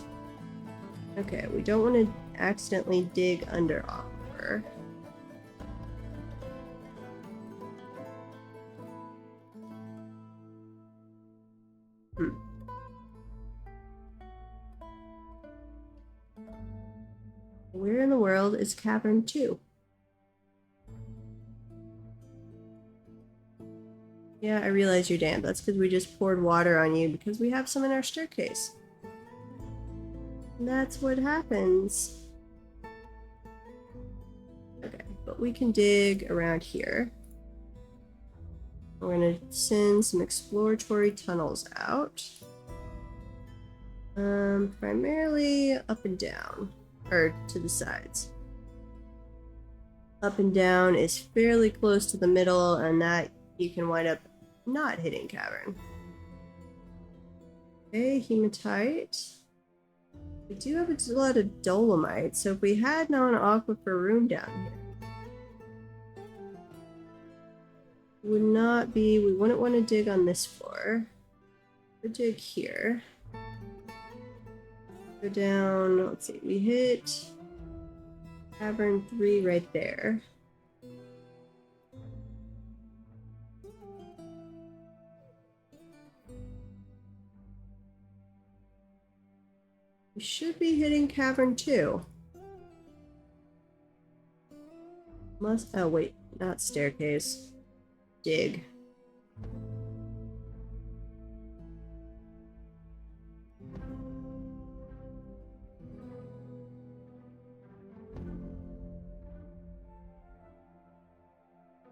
Okay, we don't want to accidentally dig under aquifer. Where in the world is cavern 2? Yeah, I realize you're damp. That's because we just poured water on you because we have some in our staircase. And that's what happens. Okay, but we can dig around here. We're gonna send some exploratory tunnels out. Primarily up and down, or to the sides. Up and down is fairly close to the middle, and that you can wind up not hitting cavern. Okay, hematite. We do have a lot of dolomite, so if we had non-aquifer room down here, would not be, we wouldn't want to dig on this floor. We'll dig here. Go down, let's see, we hit cavern 3 right there. We should be hitting cavern 2. Oh wait, not staircase. Dig.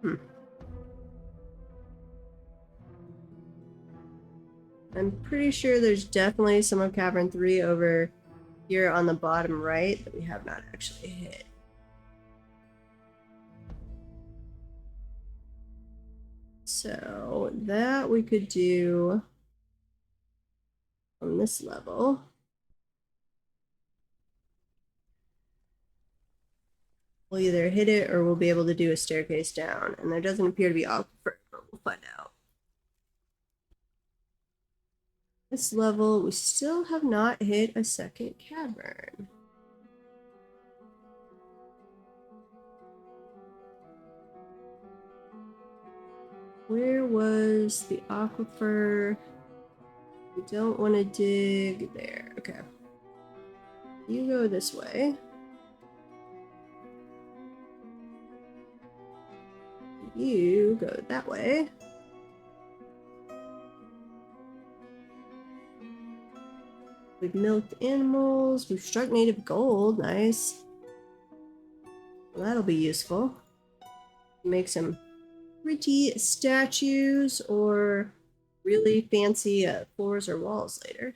Hmm. I'm pretty sure there's definitely some of Cavern 3 over here on the bottom right that we have not actually hit. So that we could do on this level. We'll either hit it or we'll be able to do a staircase down. And there doesn't appear to be aquifer, but we'll find out. This level, we still have not hit a second cavern. Where was the aquifer? We don't want to dig there. Okay. You go this way. You go that way. We've milked animals. We've struck native gold. Nice. Well, that'll be useful. Make some pretty statues or really fancy floors or walls later.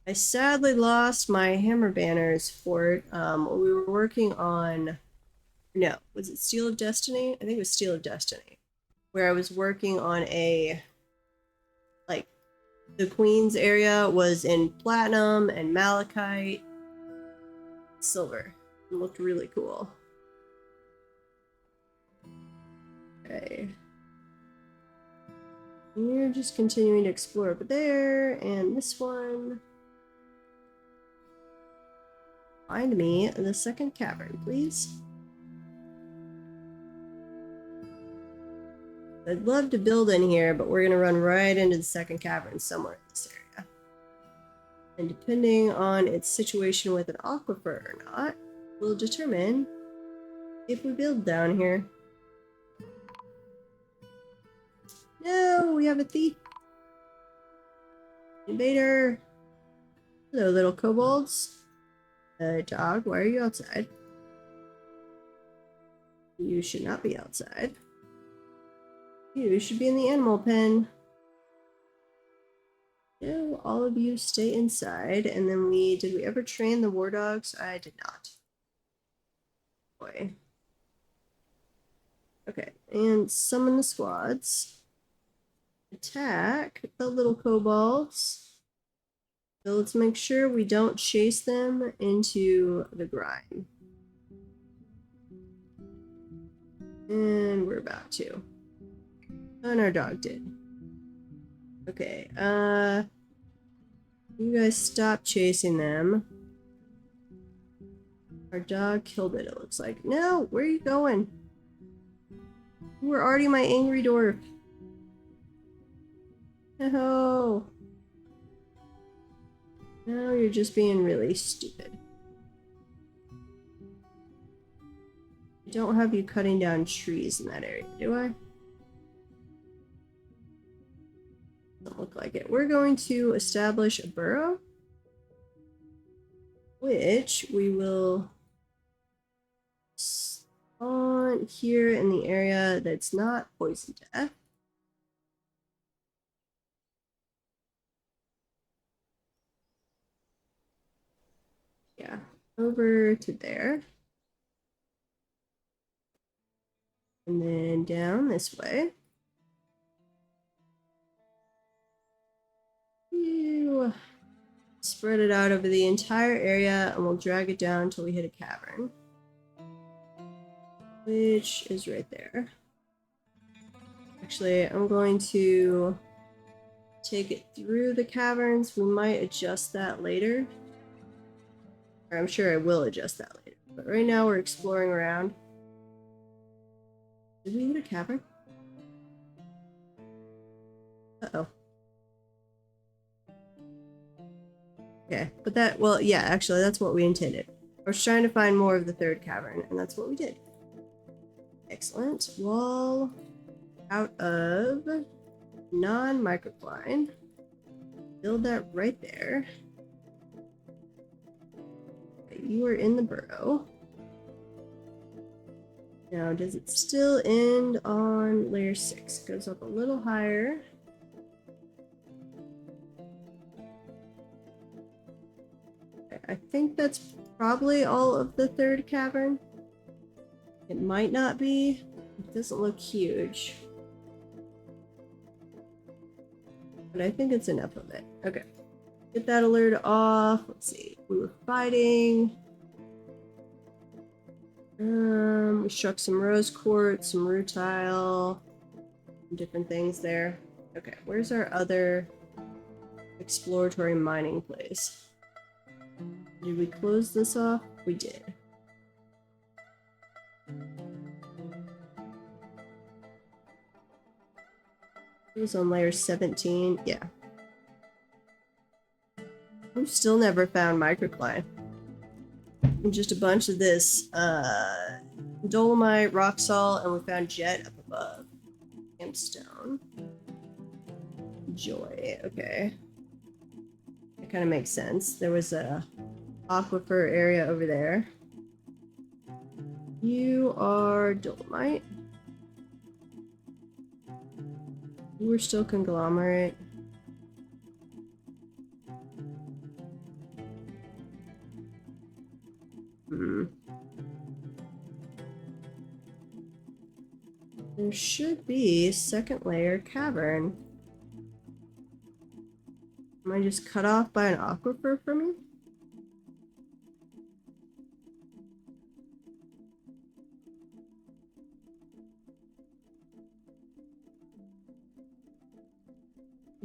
I sadly lost my HammberBanners fort. We were working on... No, was it Steel of Destiny? I think it was Steel of Destiny. Where I was working on a... Like, the Queen's area was in platinum and malachite. Silver. It looked really cool. Okay. We're just continuing to explore over there, and this one. Find me the second cavern, please. I'd love to build in here, but we're gonna run right into the second cavern somewhere in this area. And depending on its situation with an aquifer or not, will determine if we build down here. No, we have a thief. Invader. Hello, little kobolds. Dog, why are you outside? You should not be outside. You should be in the animal pen. No, all of you stay inside. And then did we ever train the war dogs? I did not. Boy. Okay, and summon the squads. Attack the little kobolds. So let's make sure we don't chase them into the grime. And we're about to. And our dog did. Okay, you guys stop chasing them. Our dog killed it, it looks like. No, where are you going? You were already my angry dwarf. No. Now you're just being really stupid. I don't have you cutting down trees in that area, do I? Doesn't look like it. We're going to establish a burrow, which we will spawn here in the area that's not poison death. Yeah, over to there. And then down this way. You spread it out over the entire area and we'll drag it down until we hit a cavern. Which is right there. Actually, I'm going to take it through the caverns. We might adjust that later. Or I'm sure I will adjust that later. But right now we're exploring around. Did we hit a cavern? Uh-oh. Okay, but that, well, yeah, actually, that's what we intended. I was trying to find more of the third cavern, and that's what we did. Excellent. Wall out of non-microcline. Build that right there. Okay, you are in the burrow. Now, does it still end on layer 6? Goes up a little higher. I think that's probably all of the third cavern. It might not be. It doesn't look huge. But I think it's enough of it. Okay. Get that alert off. Let's see. We were fighting. We struck some rose quartz, some rutile, different things there. Okay, where's our other exploratory mining place? Did we close this off? We did. It was on layer 17. Yeah. We've still never found microcline. Just a bunch of this dolomite, rock salt, and we found jet up above. Sandstone. Joy. Okay. That kind of makes sense. There was a aquifer area over there. You are dolomite. You are still conglomerate. There should be a second layer cavern. Am I just cut off by an aquifer for me?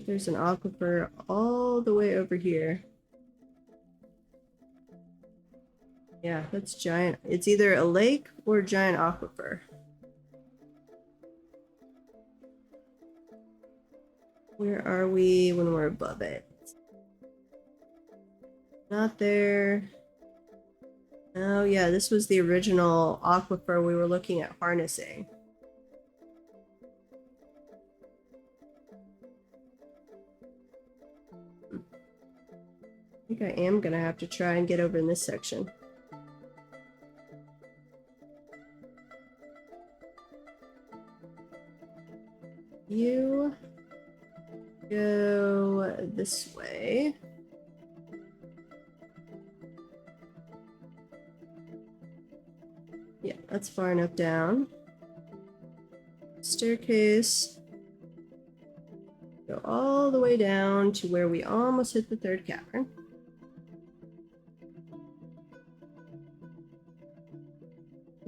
There's an aquifer all the way over here. Yeah, that's giant. It's either a lake or a giant aquifer. Where are we when we're above it? Not there. Oh yeah, this was the original aquifer we were looking at harnessing. I think I am gonna have to try and get over in this section. You go this way. Yeah, that's far enough down. Staircase. Go all the way down to where we almost hit the third cavern.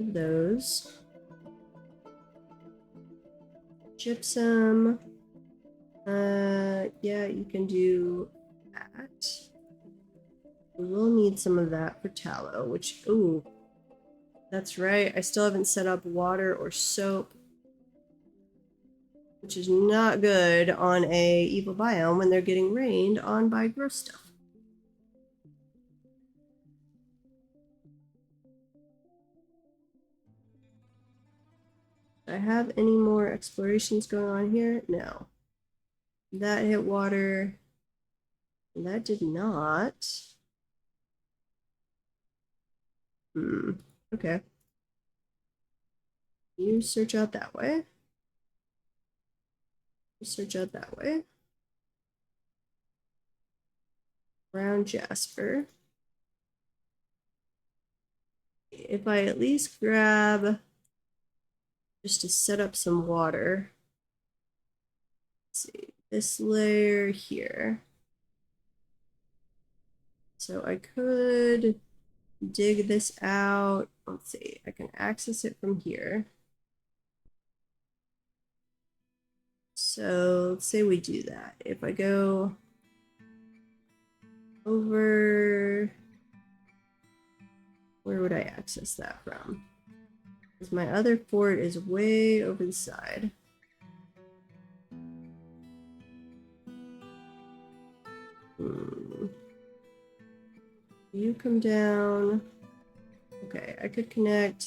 Those. Gypsum. Yeah, you can do that. We will need some of that for tallow, which, ooh, that's right. I still haven't set up water or soap, which is not good on a evil biome when they're getting rained on by gross stuff. Do I have any more explorations going on here? No. That hit water. That did not. Okay. You search out that way. You search out that way. Brown jasper. If I at least grab just to set up some water. Let's see, this layer here. So I could dig this out. Let's see, I can access it from here. So let's say we do that. If I go over, where would I access that from? Because my other fort is way over the side. You come down. Okay, I could connect.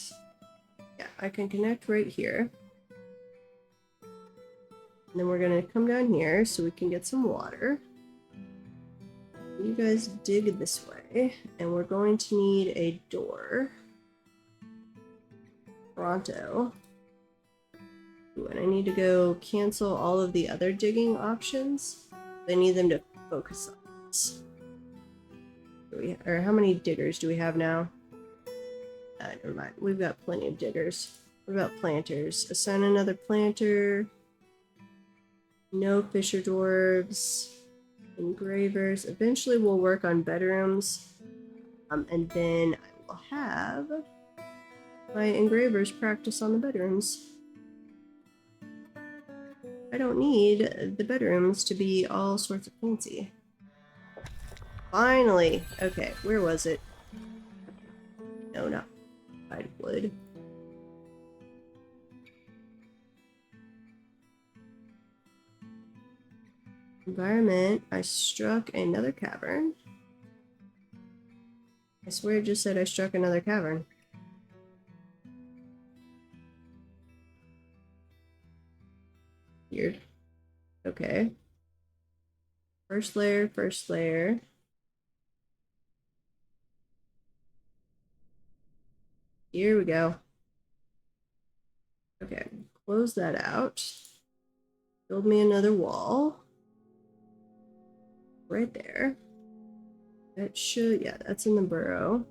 Yeah, I can connect right here. And then we're gonna come down here so we can get some water. You guys dig this way, and we're going to need a door. pronto. Ooh, and I need to go cancel all of the other digging options. I need them to focus on this. Or how many diggers do we have now? Never mind. We've got plenty of diggers. What about planters? Assign another planter. No fisher dwarves. Engravers. Eventually we'll work on bedrooms. And then I will have my engravers practice on the bedrooms. I don't need the bedrooms to be all sorts of fancy. Finally! Okay, where was it? No, not pine wood. Environment. I struck another cavern. I swear it just said I struck another cavern. Weird. Okay. First layer, first layer. Here we go. Okay, close that out. Build me another wall. Right there. That should, yeah, that's in the burrow.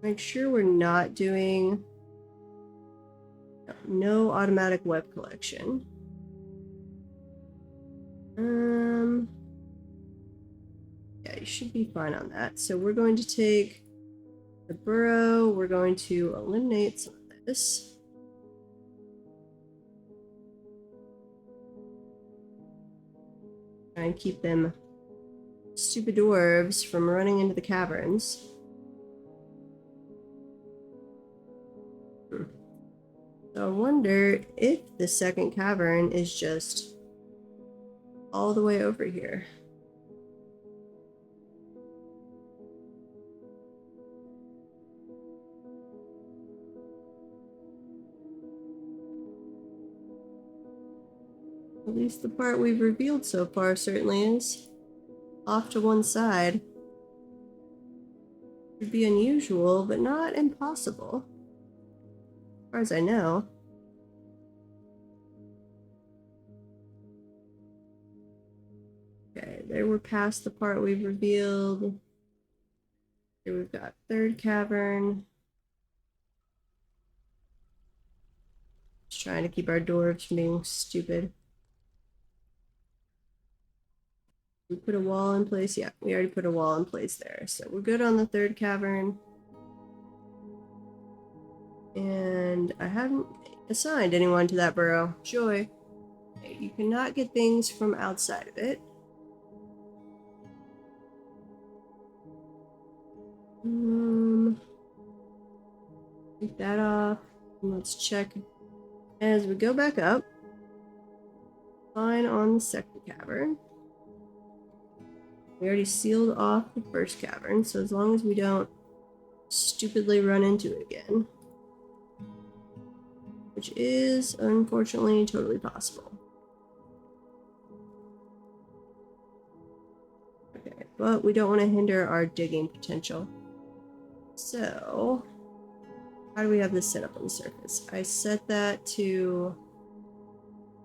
Make sure we're not doing no automatic web collection. Yeah, you should be fine on that. So we're going to take the burrow, we're going to eliminate some of this. Try and keep them stupid dwarves from running into the caverns. So I wonder if the second cavern is just all the way over here. At least the part we've revealed so far certainly is. Off to one side. Would be unusual, but not impossible. As far as I know. Okay, there we're past the part we've revealed. Here we've got third cavern. Just trying to keep our dwarves from being stupid. We put a wall in place. Yeah, we already put a wall in place there. So we're good on the third cavern. And I haven't assigned anyone to that burrow. Joy. Okay, you cannot get things from outside of it. Take that off. And let's check as we go back up. Fine on the second cavern. We already sealed off the first cavern, so as long as we don't stupidly run into it again, which is unfortunately totally possible. Okay, but we don't want to hinder our digging potential. So, how do we have this set up on the surface? I set that to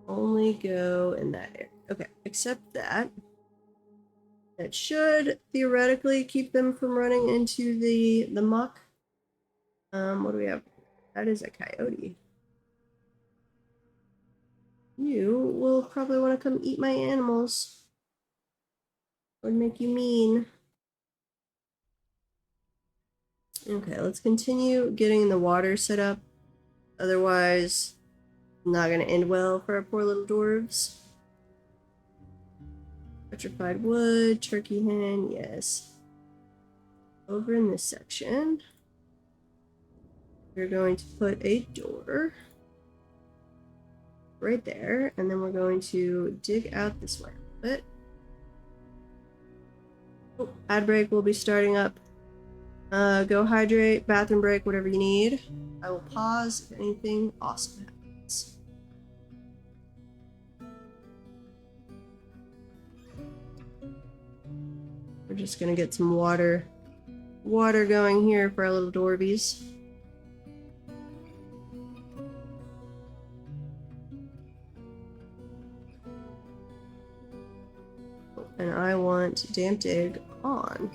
only go in that area. Okay, except that. That should theoretically keep them from running into the muck. What do we have? That is a coyote. You will probably want to come eat my animals. Would make you mean. Okay, let's continue getting the water set up. Otherwise, not going to end well for our poor little dwarves. Petrified wood, turkey hen, yes. Over in this section, we're going to put a door right there, and then we're going to dig out this way a bit. Oh, ad break will be starting up. Go hydrate, bathroom break, whatever you need. I will pause if anything awesome happens. We're just gonna get some water going here for our little dwarvies. and I want damp dig on.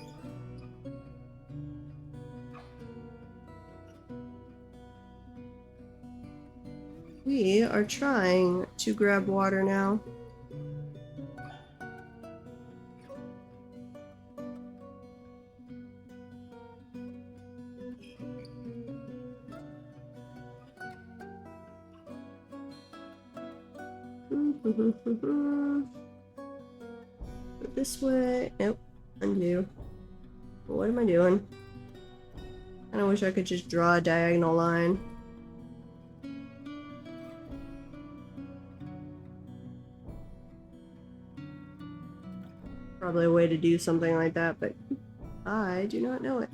We are trying to grab water now. Go this way. Nope. Undo. What am I doing? I kinda wish I could just draw a diagonal line. Probably a way to do something like that, but I do not know it.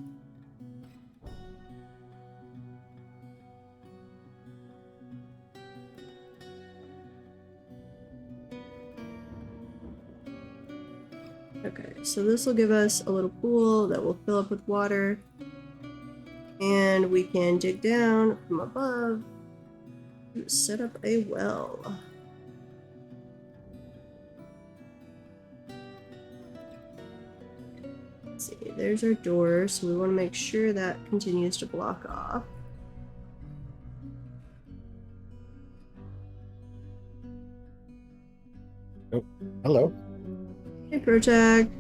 Okay, so this will give us a little pool that will fill up with water, and we can dig down from above to set up a well. Let's see, there's our door, so we want to make sure that continues to block off. Oh, hello. Hey, Protag.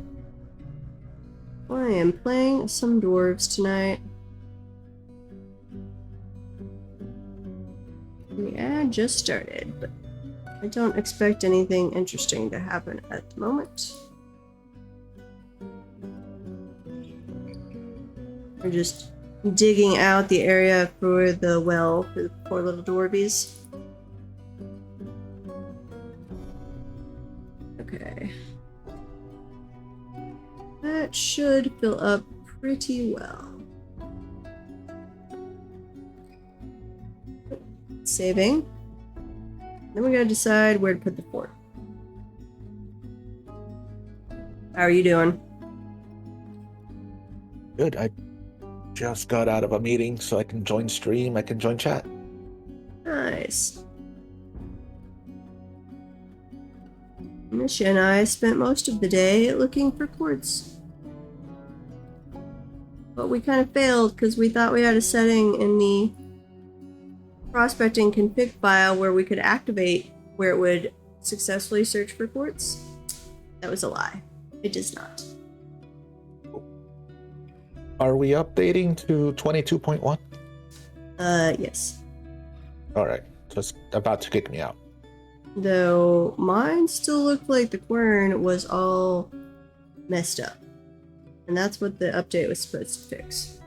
I am playing some dwarves tonight. The ad just started, but I don't expect anything interesting to happen at the moment. We're just digging out the area for the well for the poor little dwarvies. Okay. That should fill up pretty well. Saving. Then we gotta decide where to put the fort. How are you doing? Good. I just got out of a meeting, so I can join stream. I can join chat. Nice. Misha and I spent most of the day looking for quartz. But we kind of failed because we thought we had a setting in the prospecting config file where we could activate where it would successfully search for quartz. That was a lie. It does not. Are we updating to 22.1? Yes. Alright. Just about to kick me out. Though mine still looked like the quern was all messed up. And that's what the update was supposed to fix.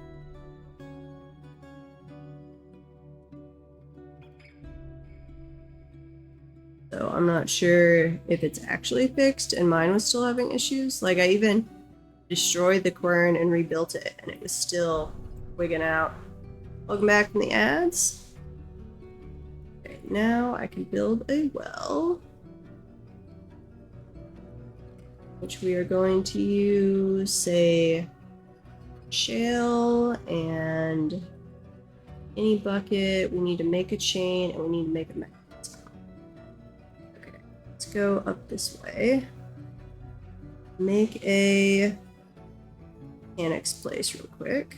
So I'm not sure if it's actually fixed and mine was still having issues. Like I even destroyed the quern and rebuilt it and it was still wigging out. Welcome back from the ads. Okay, now I can build a well, which we are going to use, say, shale and any bucket. We need to make a chain and we need to make a magnet. Okay, let's go up this way. Make a mechanics place real quick.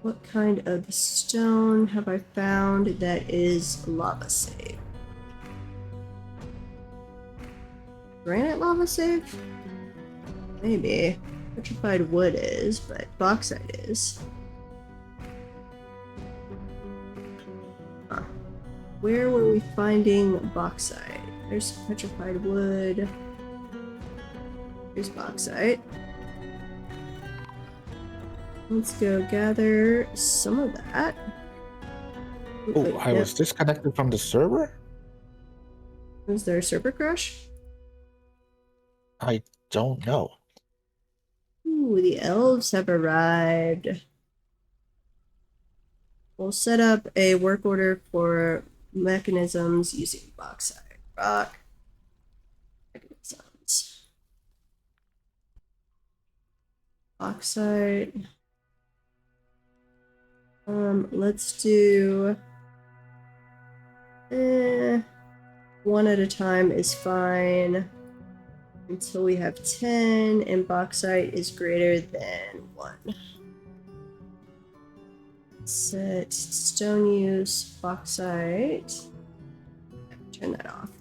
What kind of stone have I found that is lava safe? Granite lava safe? Maybe. Petrified wood is, but bauxite is. Huh. Where were we finding bauxite? There's petrified wood. There's bauxite. Let's go gather some of that. Oh, I was disconnected from the server? Was there a server crash? I don't know. Ooh, the elves have arrived. We'll set up a work order for mechanisms using bauxite. Rock. Mechanisms. Bauxite. Let's do one at a time is fine until we have 10 and bauxite is greater than 1. Set stone use, bauxite. Turn that off.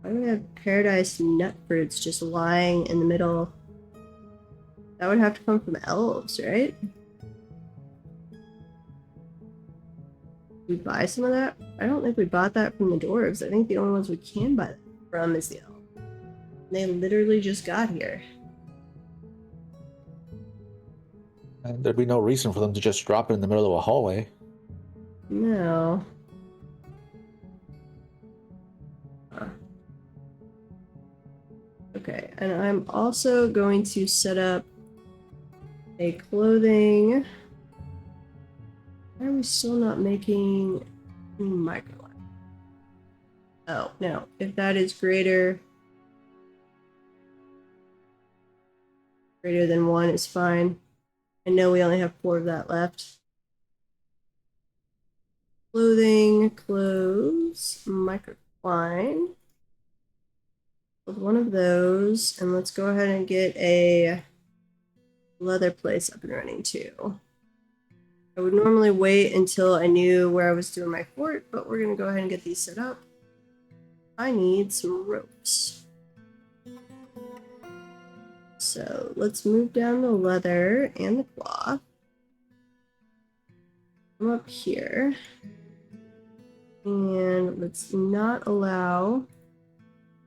Why do we have paradise nut fruits just lying in the middle? That would have to come from elves, right? We buy some of that? I don't think we bought that from the dwarves. I think the only ones we can buy that from is the elves. They literally just got here. And there'd be no reason for them to just drop it in the middle of a hallway. No. Okay, and I'm also going to set up a clothing. Why are we still not making any micro? Oh, no. If that is greater than 1 is fine. I know we only have 4 of that left. Clothing, clothes, microcline. With one of those, and let's go ahead and get a leather place up and running too. I would normally wait until I knew where I was doing my fort, but we're gonna go ahead and get these set up. I need some ropes. So let's move down the leather and the cloth. Come up here. And let's not allow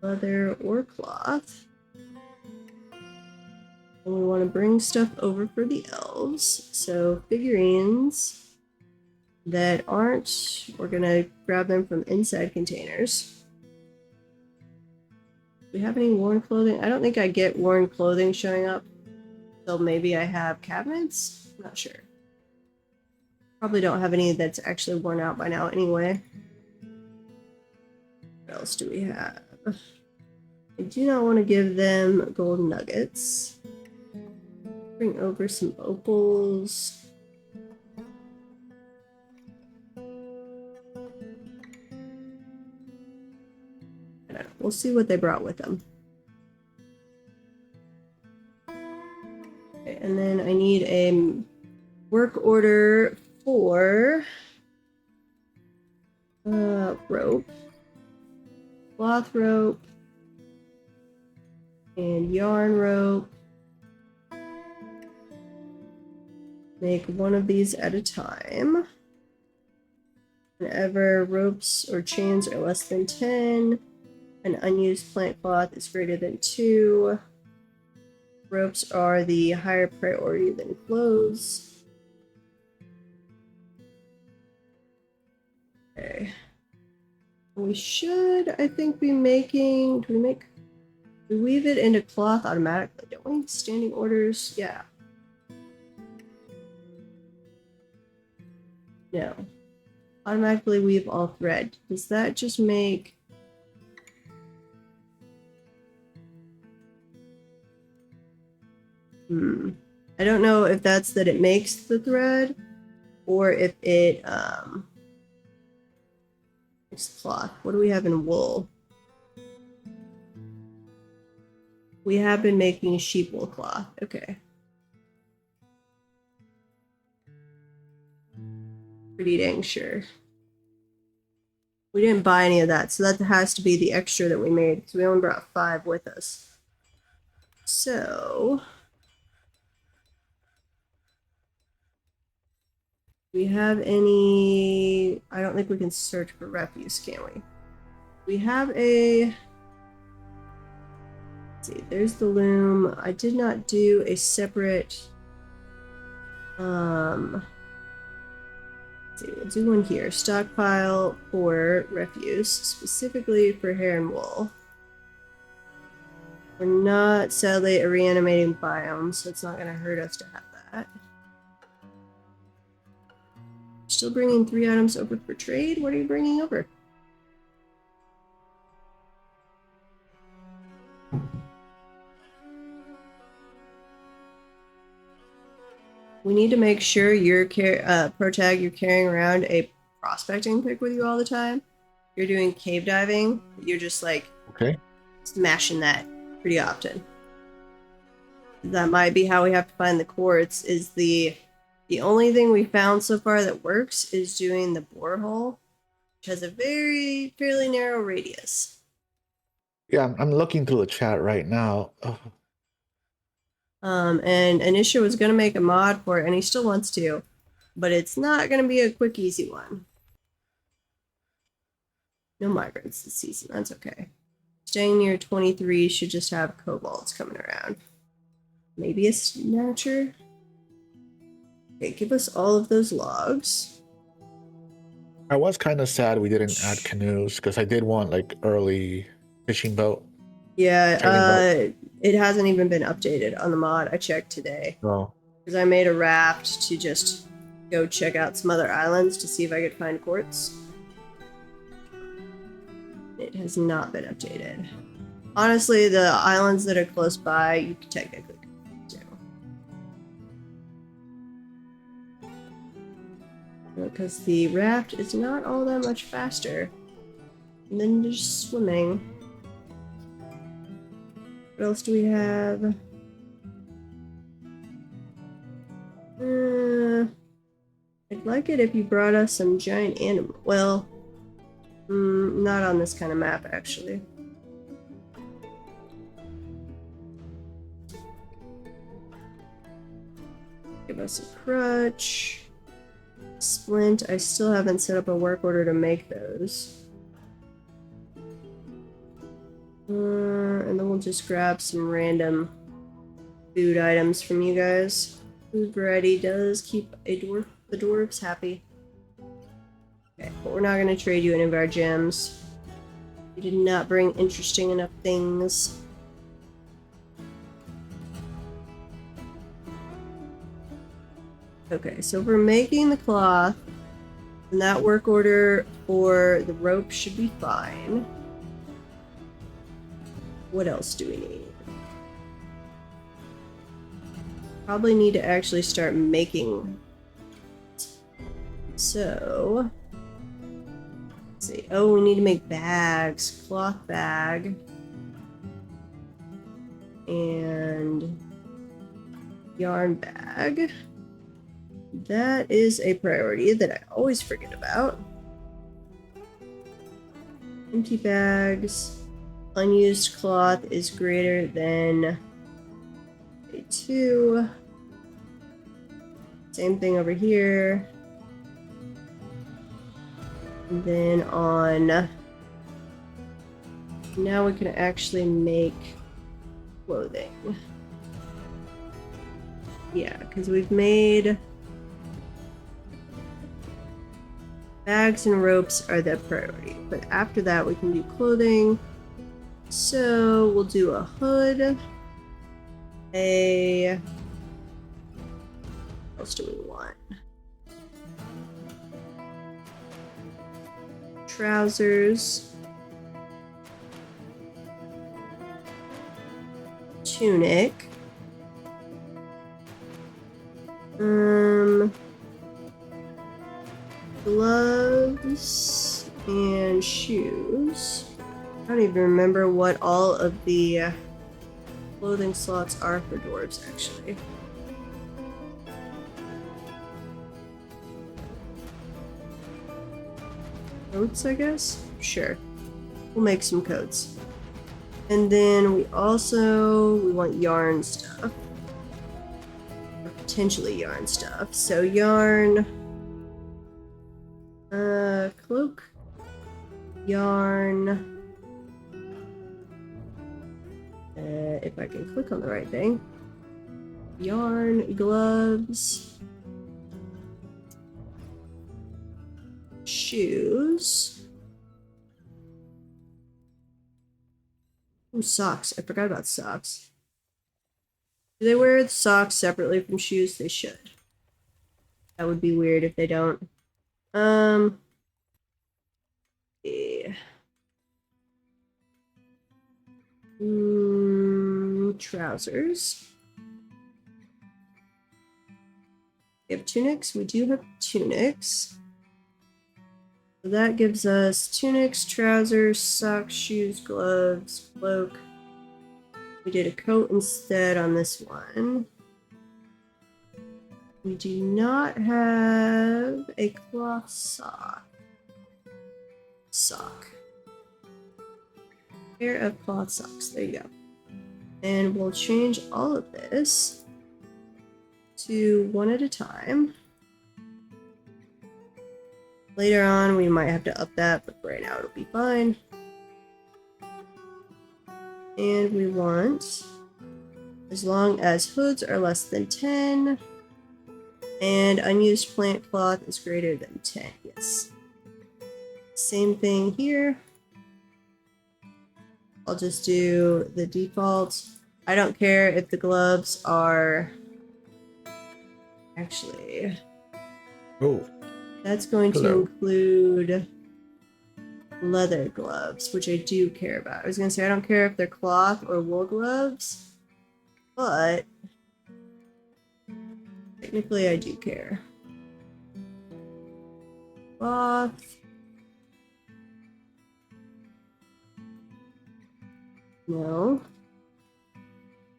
leather or cloth. And we want to bring stuff over for the elves. So figurines that aren't, we're going to grab them from inside containers. Do we have any worn clothing? I don't think I get worn clothing showing up. So maybe I have cabinets? I'm not sure. Probably don't have any that's actually worn out by now anyway. What else do we have? I do not want to give them gold nuggets. Bring over some opals. We'll see what they brought with them. Okay, and then I need a work order for rope, cloth rope, and yarn rope. Make one of these at a time. Whenever ropes or chains are less than 10, an unused plant cloth is greater than 2. Ropes are the higher priority than clothes. Okay. We should, I think, be making, we weave it into cloth automatically, don't we? Standing orders, yeah. No. Automatically weave all thread. Does that just make... I don't know if that's that it makes the thread, or if it, it's cloth. What do we have in wool? We have been making sheep wool cloth. Okay. Pretty dang sure. We didn't buy any of that, so that has to be the extra that we made, because we only brought 5 with us. So... we have any... I don't think we can search for refuse, can we? We have a... let's see, there's the loom. I did not do a separate... let's see, we'll do one here. Stockpile for refuse, specifically for hair and wool. We're not, sadly, a re-animating biome, so it's not going to hurt us to have that. Still bringing 3 items over for trade? What are you bringing over? We need to make sure you're Protag, you're carrying around a prospecting pick with you all the time. You're doing cave diving. You're just like Okay. smashing that pretty often. That might be how we have to find the quartz. Is the only thing we found so far that works is doing the borehole, which has a fairly narrow radius. Yeah, I'm looking through the chat right now. And Anisha was gonna make a mod for it, and he still wants to, but it's not gonna be a quick, easy one. No migrants this season. That's okay. Staying near 23 should just have kobolds coming around. Maybe a snatcher. Okay, give us all of those logs. I was kind of sad we didn't add canoes because I did want like early fishing boat. Yeah, it hasn't even been updated on the mod. I checked today. Oh. Because I made a raft to just go check out some other islands to see if I could find quartz. It has not been updated. Honestly, the islands that are close by, you can technically do. Because the raft is not all that much faster than just swimming. What else do we have? I'd like it if you brought us some giant animal. Well, not on this kind of map, actually. Give us a crutch. Splint. I still haven't set up a work order to make those. And then we'll just grab some random food items from you guys. Food variety does keep the dwarves happy. Okay, but we're not going to trade you any of our gems. You did not bring interesting enough things. Okay, so we're making the cloth, and that work order for the rope should be fine. What else do we need? Probably need to actually start making. So, let's see. Oh, we need to make bags. Cloth bag. And yarn bag. That is a priority that I always forget about. Empty bags. Unused cloth is greater than a 2. Same thing over here. And then on... Now we can actually make clothing. Yeah, because we've made... Bags and ropes are the priority, but after that we can do clothing. So we'll do a hood, what else do we want? Trousers, tunic, gloves, and shoes. I don't even remember what all of the clothing slots are for dwarves, actually. Coats, I guess? Sure. We'll make some coats. And then we want yarn stuff. Or potentially yarn stuff. So yarn... cloak, yarn, if I can click on the right thing, yarn, gloves, shoes, ooh, socks. I forgot about socks. Do they wear socks separately from shoes? They should. That would be weird if they don't. Yeah. Trousers. We have tunics. We do have tunics. So that gives us tunics, trousers, socks, shoes, gloves, cloak. We did a coat instead on this one. We do not have a cloth sock. Pair of cloth socks. There you go. And we'll change all of this to one at a time. Later on, we might have to up that, but right now it'll be fine. And we want, as long as hoods are less than 10, and unused plant cloth is greater than 10. Yes. Same thing here. I'll just do the default. I don't care if the gloves are... Actually... Oh. That's going to include leather gloves, which I do care about. I was going to say I don't care if they're cloth or wool gloves, but technically I do care. Cloth. No.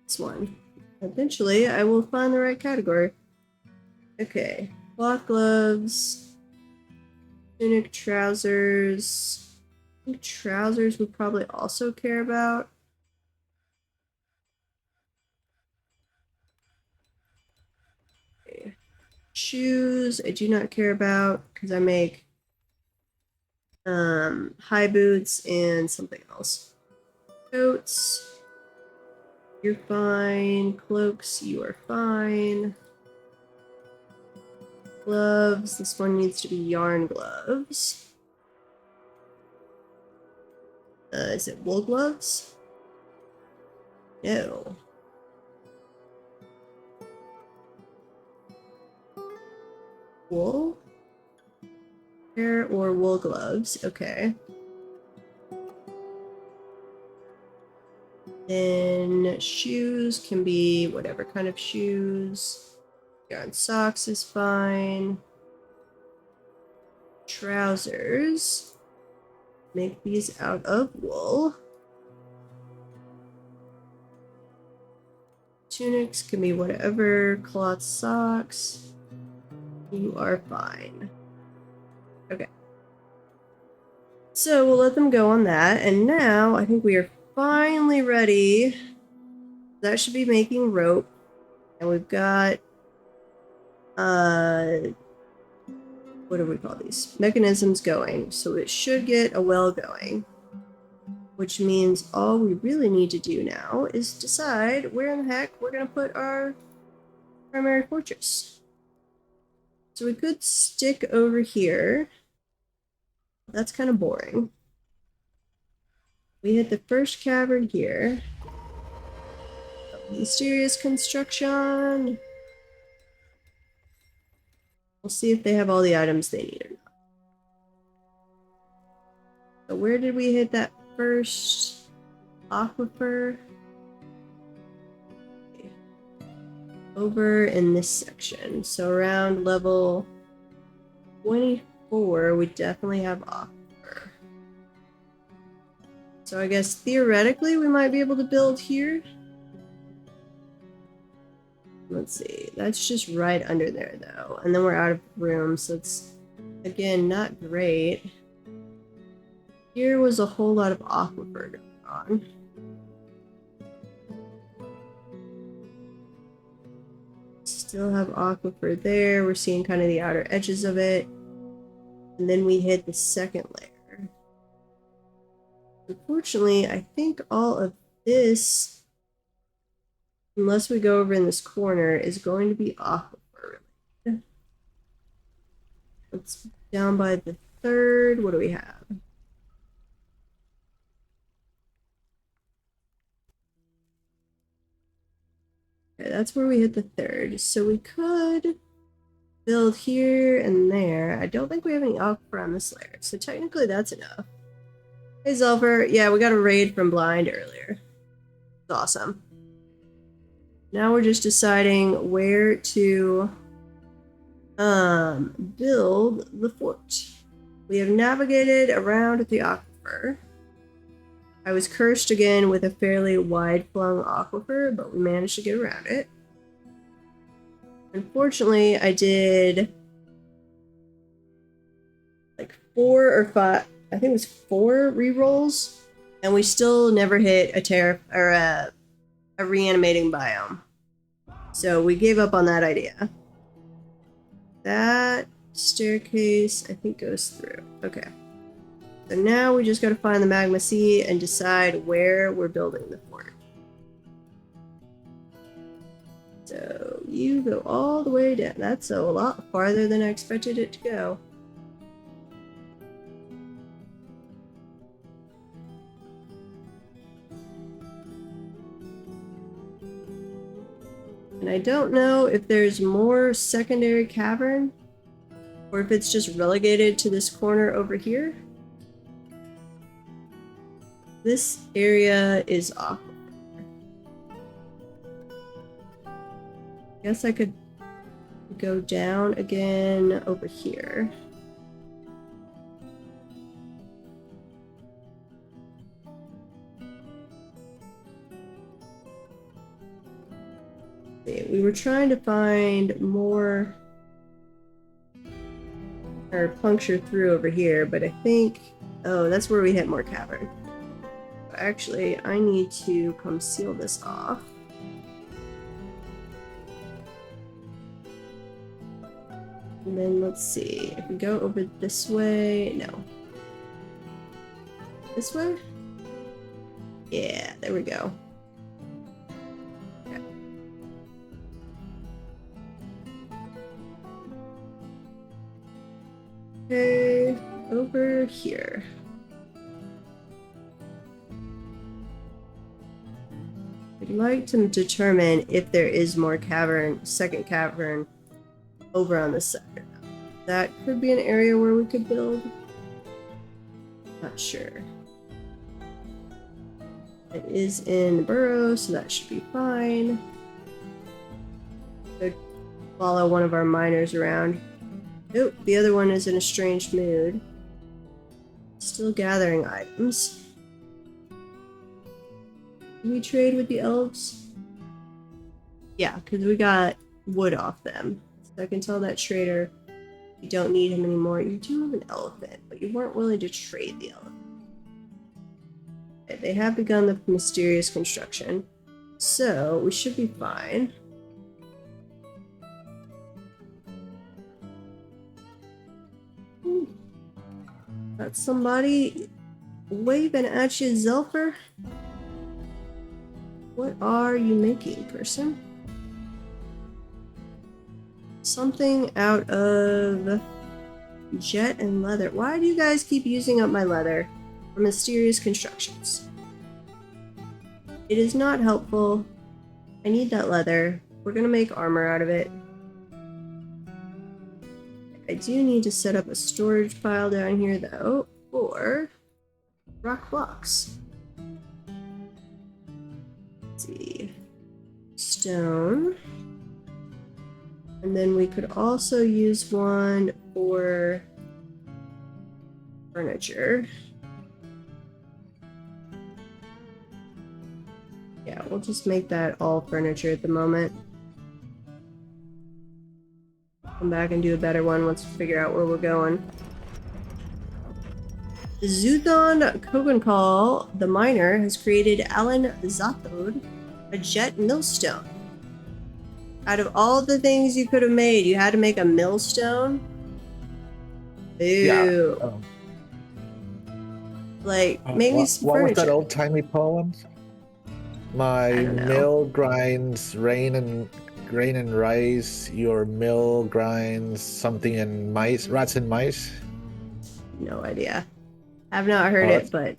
This one. Eventually I will find the right category. Okay. Cloth gloves. Tunic, trousers. I think trousers would probably also care about. Okay. Shoes, I do not care about because I make high boots and something else. Coats, you're fine. Cloaks, you are fine. Gloves, this one needs to be yarn gloves. Is it wool gloves? No. Wool? Hair or wool gloves, okay. Then shoes can be whatever kind of shoes. Yarn socks is fine. Trousers. Make these out of wool. Tunics can be whatever. Cloth socks. You are fine. Okay. So we'll let them go on that. And now I think we are finally ready. That should be making rope. And we've got what do we call these? Mechanisms going. So it should get a well going. Which means all we really need to do now is decide where in the heck we're going to put our primary fortress. So we could stick over here. That's kind of boring. We hit the first cavern here. Mysterious construction. We'll see if they have all the items they need or not. So where did we hit that first aquifer? Okay. Over in this section. So around level 24, we definitely have aquifer. So I guess theoretically we might be able to build here. Let's see, that's just right under there though. And then we're out of room, so it's, again, not great. Here was a whole lot of aquifer going on. Still have aquifer there. We're seeing kind of the outer edges of it. And then we hit the second layer. Unfortunately, I think all of this, unless we go over in this corner, is going to be aquifer related. It's down by the third. What do we have? Okay, that's where we hit the third. So we could build here and there. I don't think we have any aquifer on this layer, so technically that's enough. Hey, Zelfer. Yeah, we got a raid from Blind earlier. It's awesome. Now we're just deciding where to Build the fort. We have navigated around the aquifer. I was cursed again with a fairly wide-flung aquifer, but we managed to get around it. Unfortunately, I did like 4 or 5, I think it was 4 rerolls, and we still never hit a re-animating biome. So we gave up on that idea. That staircase, I think, goes through. Okay. So now we just gotta find the magma sea and decide where we're building the fort. So you go all the way down. That's a lot farther than I expected it to go. And I don't know if there's more secondary cavern or if it's just relegated to this corner over here. This area is awkward. Guess I could go down again over here. We were trying to find more or puncture through over here, but I think, oh, that's where we hit more cavern. Actually, I need to come seal this off. And then let's see, if we go over this way, no. This way? Yeah, there we go. Okay. Okay, over here. I'd like to determine if there is more cavern, second cavern, over on this side. That could be an area where we could build. Not sure. It is in the burrow, so that should be fine. Could follow one of our miners around. Oh, the other one is in a strange mood. Still gathering items. Can we trade with the elves? Yeah, because we got wood off them. So I can tell that trader you don't need him anymore. You do have an elephant, but you weren't willing to trade the elephant. Okay, they have begun the mysterious construction, so we should be fine. Got somebody waving at you, Zelfer. What are you making, person? Something out of jet and leather. Why do you guys keep using up my leather for mysterious constructions? It is not helpful. I need that leather. We're gonna make armor out of it. I do need to set up a storage pile down here, though, for rock blocks. Let's see. Stone. And then we could also use one for furniture. Yeah, we'll just make that all furniture at the moment. Come back and do a better one once we figure out where we're going. Zuthon Kogankal, the miner, has created Alan Zathod, a jet millstone. Out of all the things you could have made, you had to make a millstone? Ew. Yeah. Like, maybe some what furniture. was that old-timey poem? My mill grinds grain and rice. Your mill grinds something in mice, rats and mice. No idea. I've not heard it, but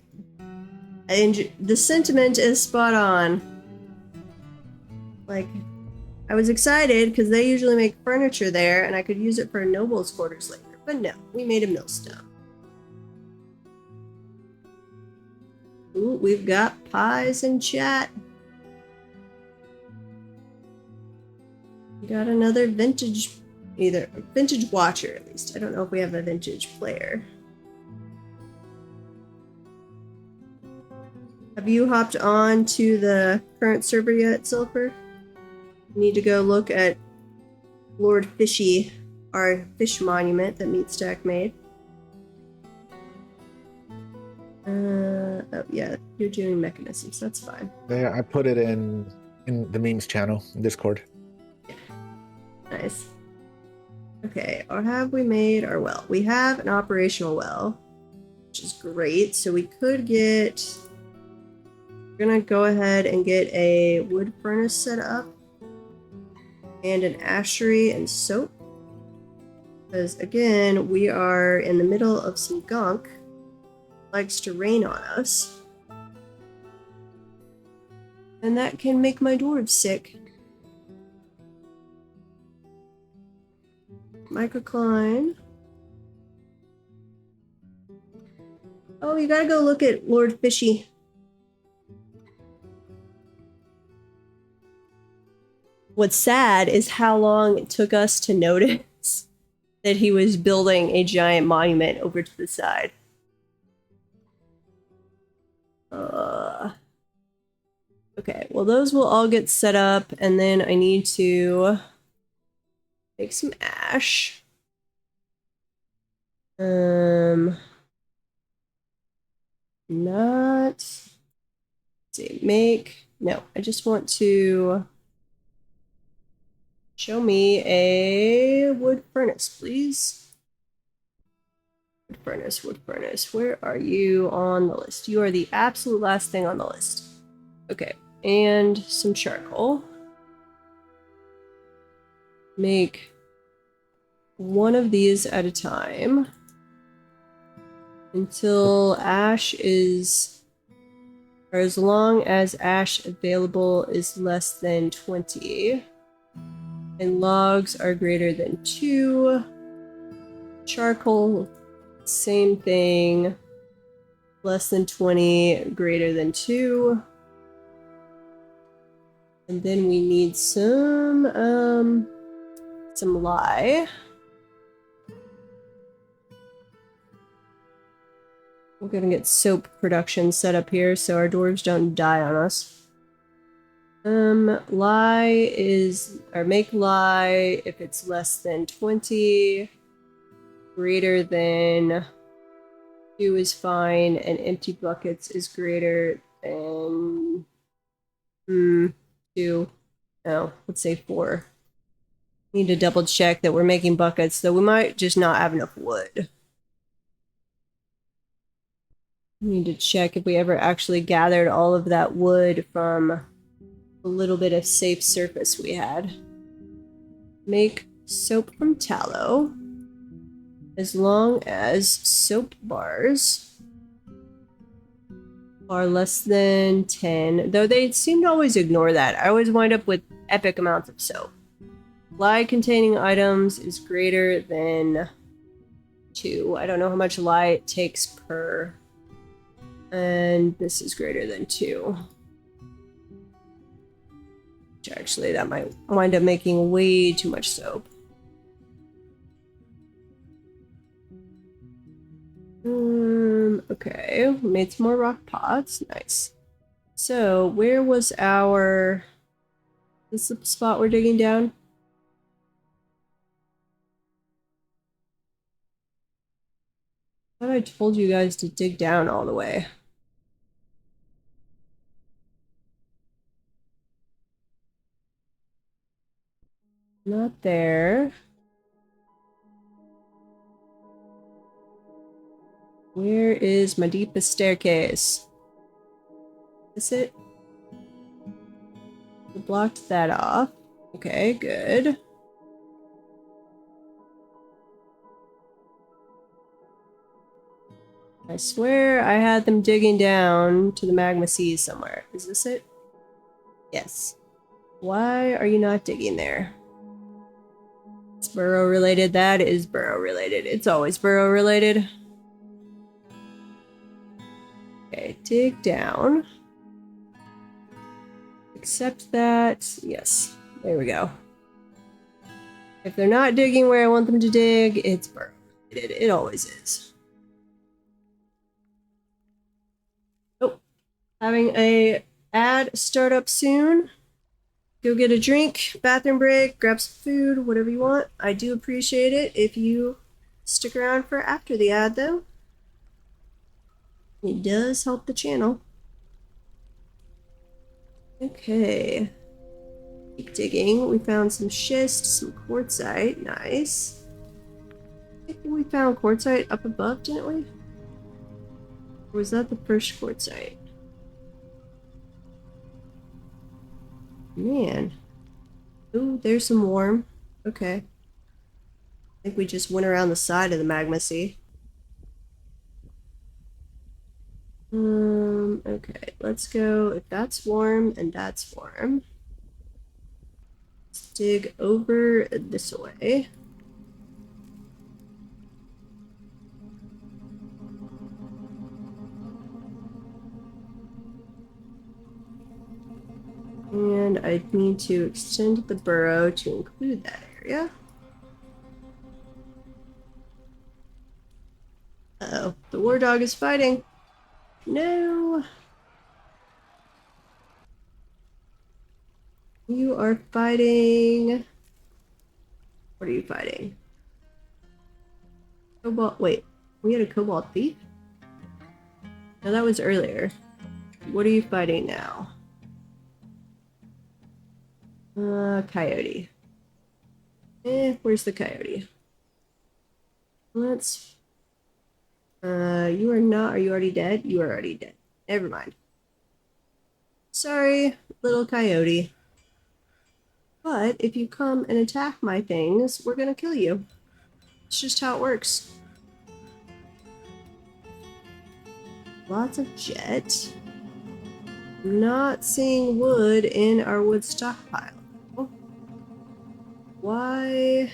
the sentiment is spot on. Like, I was excited because they usually make furniture there, and I could use it for nobles' quarters later. But no, we made a millstone. Ooh, we've got pies in chat. We got another vintage Either a vintage watcher, at least. I don't know if we have a vintage player. Have you hopped on to the current server yet, Silver? You need to go look at Lord Fishy, our fish monument that Meatstack made. Oh yeah, you're doing mechanisms. That's fine. Yeah, I put it in the memes channel in Discord. Nice. Okay, or have we made our well? We have an operational well, which is great. So we could get. We're gonna go ahead and get a wood furnace set up, and an ashery and soap. Because again, we are in the middle of some gunk. Likes to rain on us. And that can make my dwarves sick. Microcline. Oh, you gotta go look at Lord Fishy. What's sad is how long it took us to notice that he was building a giant monument over to the side. Okay, well those will all get set up, and then I need to make some ash. Not. Let's see, make. No, I just want to show me a wood furnace, please. Wood furnace, wood furnace. Where are you on the list? You are the absolute last thing on the list. Okay, and some charcoal. Make one of these at a time until ash is, or as long as ash available is less than 20, and logs are greater than 2. Charcoal, same thing, less than 20, greater than 2. And then we need some lye. We're gonna get soap production set up here so our dwarves don't die on us. Lye is, or make lye if it's less than 20, greater than 2 is fine, and empty buckets is greater than 2. No, let's say 4. Need to double check that we're making buckets, though we might just not have enough wood. Need to check if we ever actually gathered all of that wood from a little bit of safe surface we had. Make soap from tallow. As long as soap bars are less than 10, though they seem to always ignore that. I always wind up with epic amounts of soap. Lye containing items is greater than 2. I don't know how much lye it takes per. And this is greater than 2. Which actually, that might wind up making way too much soap. Okay, we made some more rock pots. Nice. So, where was our... Is this the spot we're digging down? I thought I told you guys to dig down all the way. Not there. Where is my deepest staircase? Is it? We blocked that off. Okay, good. I swear I had them digging down to the magma seas somewhere. Is this it? Yes. Why are you not digging there? It's burrow related. That is burrow related. It's always burrow related. Okay, dig down. Accept that. Yes, there we go. If they're not digging where I want them to dig, it's burrow. It always is. Oh, having a ad start up soon. Go get a drink, bathroom break, grab some food, whatever you want. I do appreciate it if you stick around for after the ad, though. It does help the channel. Okay. Keep digging. We found some schist, some quartzite. Nice. I think we found quartzite up above, didn't we? Or was that the first quartzite? Man. Ooh, there's some worm. Okay. I think we just went around the side of the magma sea. Okay, let's go. If that's warm and that's warm, let's dig over this way. And I need to extend the burrow to include that area. Uh-oh, the war dog is fighting. No. You are fighting. What are you fighting? Cobalt. Wait, we had a cobalt thief? No, that was earlier. What are you fighting now? Coyote. Where's the coyote? Let's. You are not. Are you already dead? You are already dead. Never mind. Sorry, little coyote. But if you come and attack my things, we're gonna kill you. It's just how it works. Lots of jet. Not seeing wood in our wood stockpile. Why?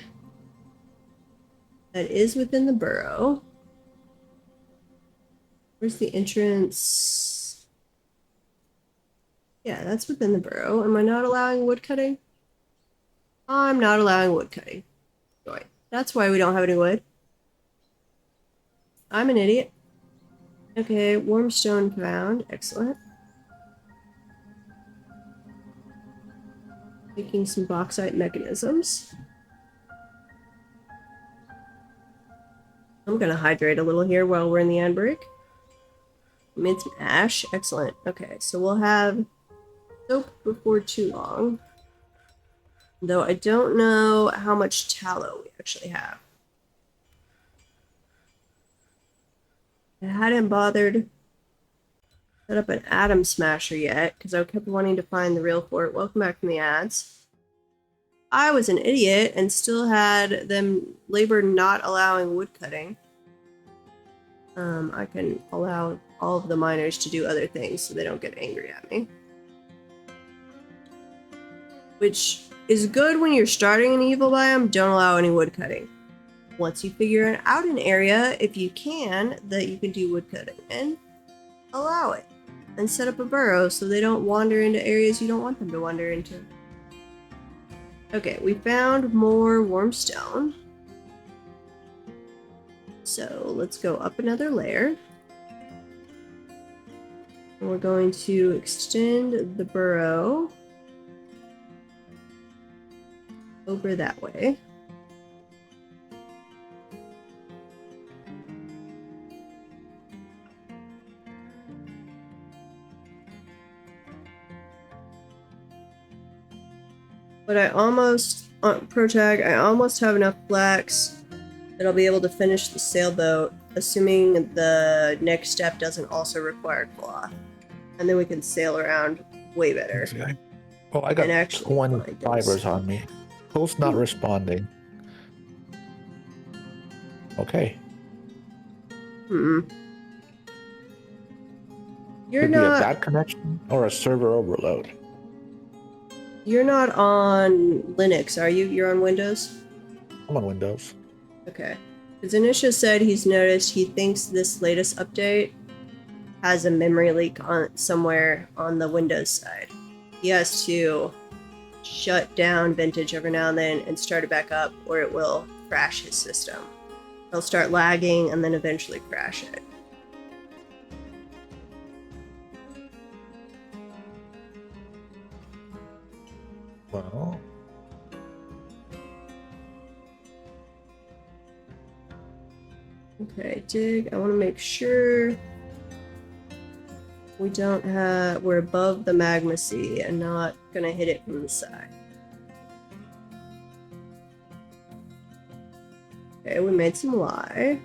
That is within the burrow. Where's the entrance? Yeah, that's within the burrow. Am I not allowing wood cutting? I'm not allowing wood cutting. Boy, that's why we don't have any wood. I'm an idiot. Okay, warm stone found. Excellent. Making some bauxite mechanisms. I'm gonna hydrate a little here while we're in the end break. Made some ash. Excellent. Okay, so we'll have soap before too long. Though I don't know how much tallow we actually have. I hadn't bothered set up an atom smasher yet because I kept wanting to find the real fort. Welcome back from the ads. I was an idiot and still had them labor not allowing wood cutting. I can allow all of the miners to do other things so they don't get angry at me. Which is good when you're starting an evil biome. Don't allow any wood cutting. Once you figure out an area, if you can, that you can do wood cutting in, allow it. And set up a burrow so they don't wander into areas you don't want them to wander into. Okay, we found more warm stone. So let's go up another layer. And we're going to extend the burrow over that way. But I almost, pro tag, I almost have enough flax that I'll be able to finish the sailboat, assuming the next step doesn't also require cloth. And then we can sail around way better. Okay. Oh, I got 20 fibers on me. Who's not responding? Okay. You're Could not be a bad connection or a server overload. You're not on Linux, are you? You're on Windows? I'm on Windows. Okay. Because Anisha said he's noticed he thinks this latest update has a memory leak on somewhere on the Windows side. He has to shut down Vintage every now and then and start it back up, or it will crash his system. It'll start lagging and then eventually crash it. Well. Okay, dig. I want to make sure we don't have, we're above the magma sea and not gonna hit it from the side. Okay, we made some lye.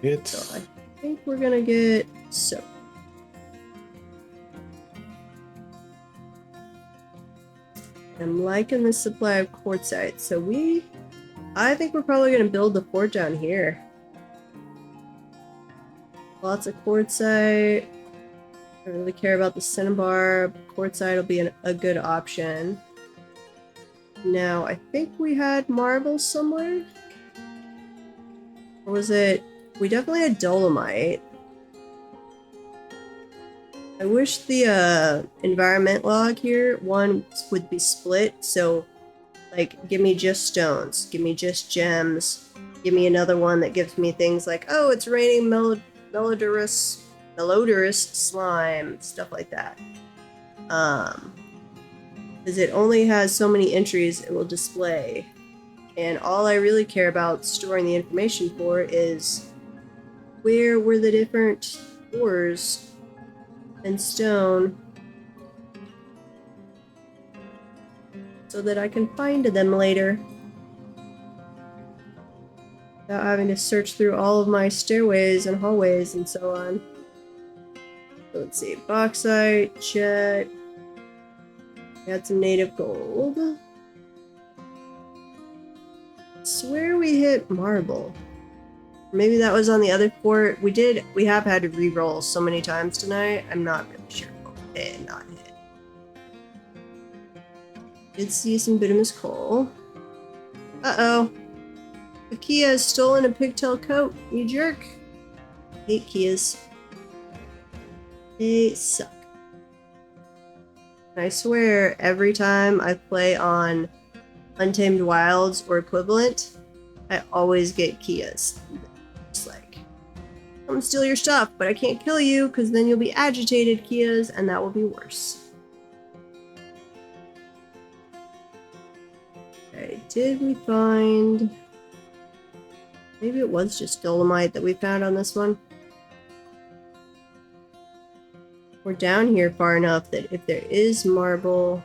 Good. So I think we're gonna get soap. I'm liking the supply of quartzite, so I think we're probably gonna build the fort down here. Lots of quartzite. I don't really care about the cinnabar. Quartzite will be a good option. Now, I think we had marble somewhere. Or was it? We definitely had dolomite. I wish the environment log here, one would be split, so like give me just stones, give me just gems, give me another one that gives me things like, oh, it's raining melodorous slime, stuff like that. Because it only has so many entries it will display, and all I really care about storing the information for is where were the different ores and stone, so that I can find them later without having to search through all of my stairways and hallways and so on. So let's see, bauxite, jet. Got some native gold. I swear we hit marble. Maybe that was on the other fort. We have had to re-roll so many times tonight. I'm not really sure what we hit and not hit. Did see some bituminous coal. Uh-oh. The Kia has stolen a pigtail coat, you jerk. I hate Kias. They suck. And I swear, every time I play on Untamed Wilds or equivalent, I always get Kias. Just like, I'm gonna steal your stuff, but I can't kill you, because then you'll be agitated, Kias, and that will be worse. Okay, did we find... Maybe it was just dolomite that we found on this one. We're down here far enough that if there is marble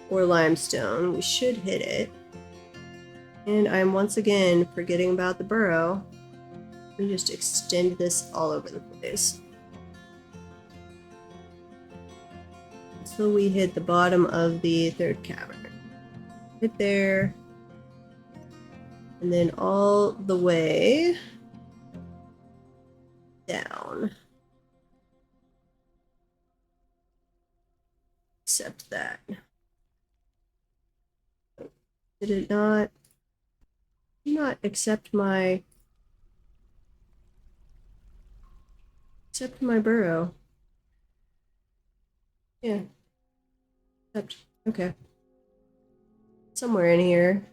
or limestone, we should hit it. And I'm once again forgetting about the burrow. Let me just extend this all over the place. So we hit the bottom of the third cavern. Hit there. And then all the way down. Except that. Did it not? Accept my burrow. Yeah. Accept. Okay. Somewhere in here.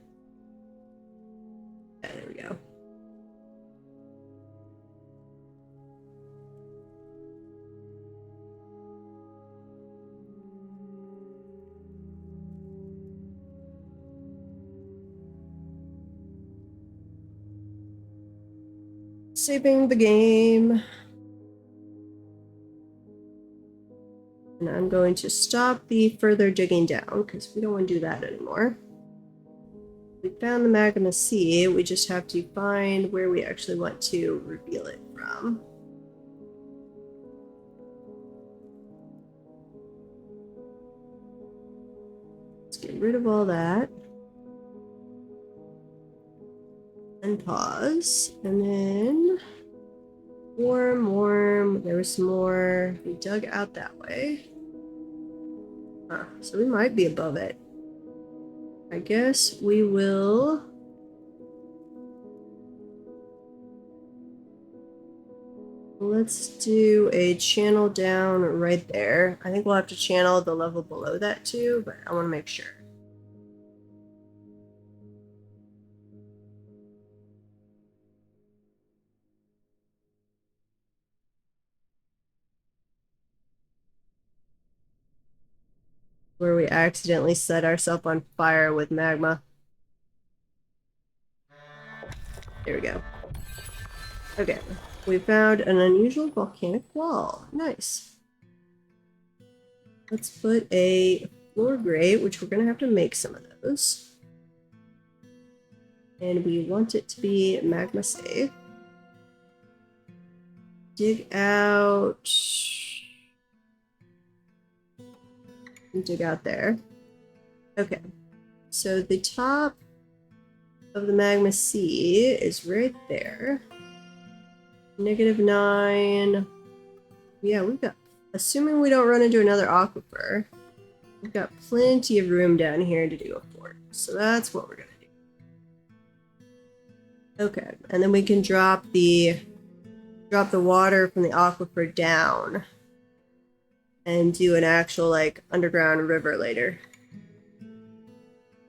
Yeah, there we go. Saving the game. And I'm going to stop the further digging down because we don't want to do that anymore. We found the magma sea. We just have to find where we actually want to reveal it from. Let's get rid of all that. And pause. And then warm. There was some more. We dug out that way. Huh, so we might be above it. I guess we will Let's do a channel down right there. I think we'll have to channel the level below that too, but I want to make sure. Where we accidentally set ourselves on fire with magma. There we go. Okay, we found an unusual volcanic wall. Nice. Let's put a floor grate, which we're going to have to make some of those. And we want it to be magma safe. Dig out. Dig out there. Okay, so the top of the magma sea is right there. -9. Yeah, we've got, assuming we don't run into another aquifer, we've got plenty of room down here to do a fort. So that's what we're gonna do. Okay, and then we can drop the water from the aquifer down and do an actual like underground river later.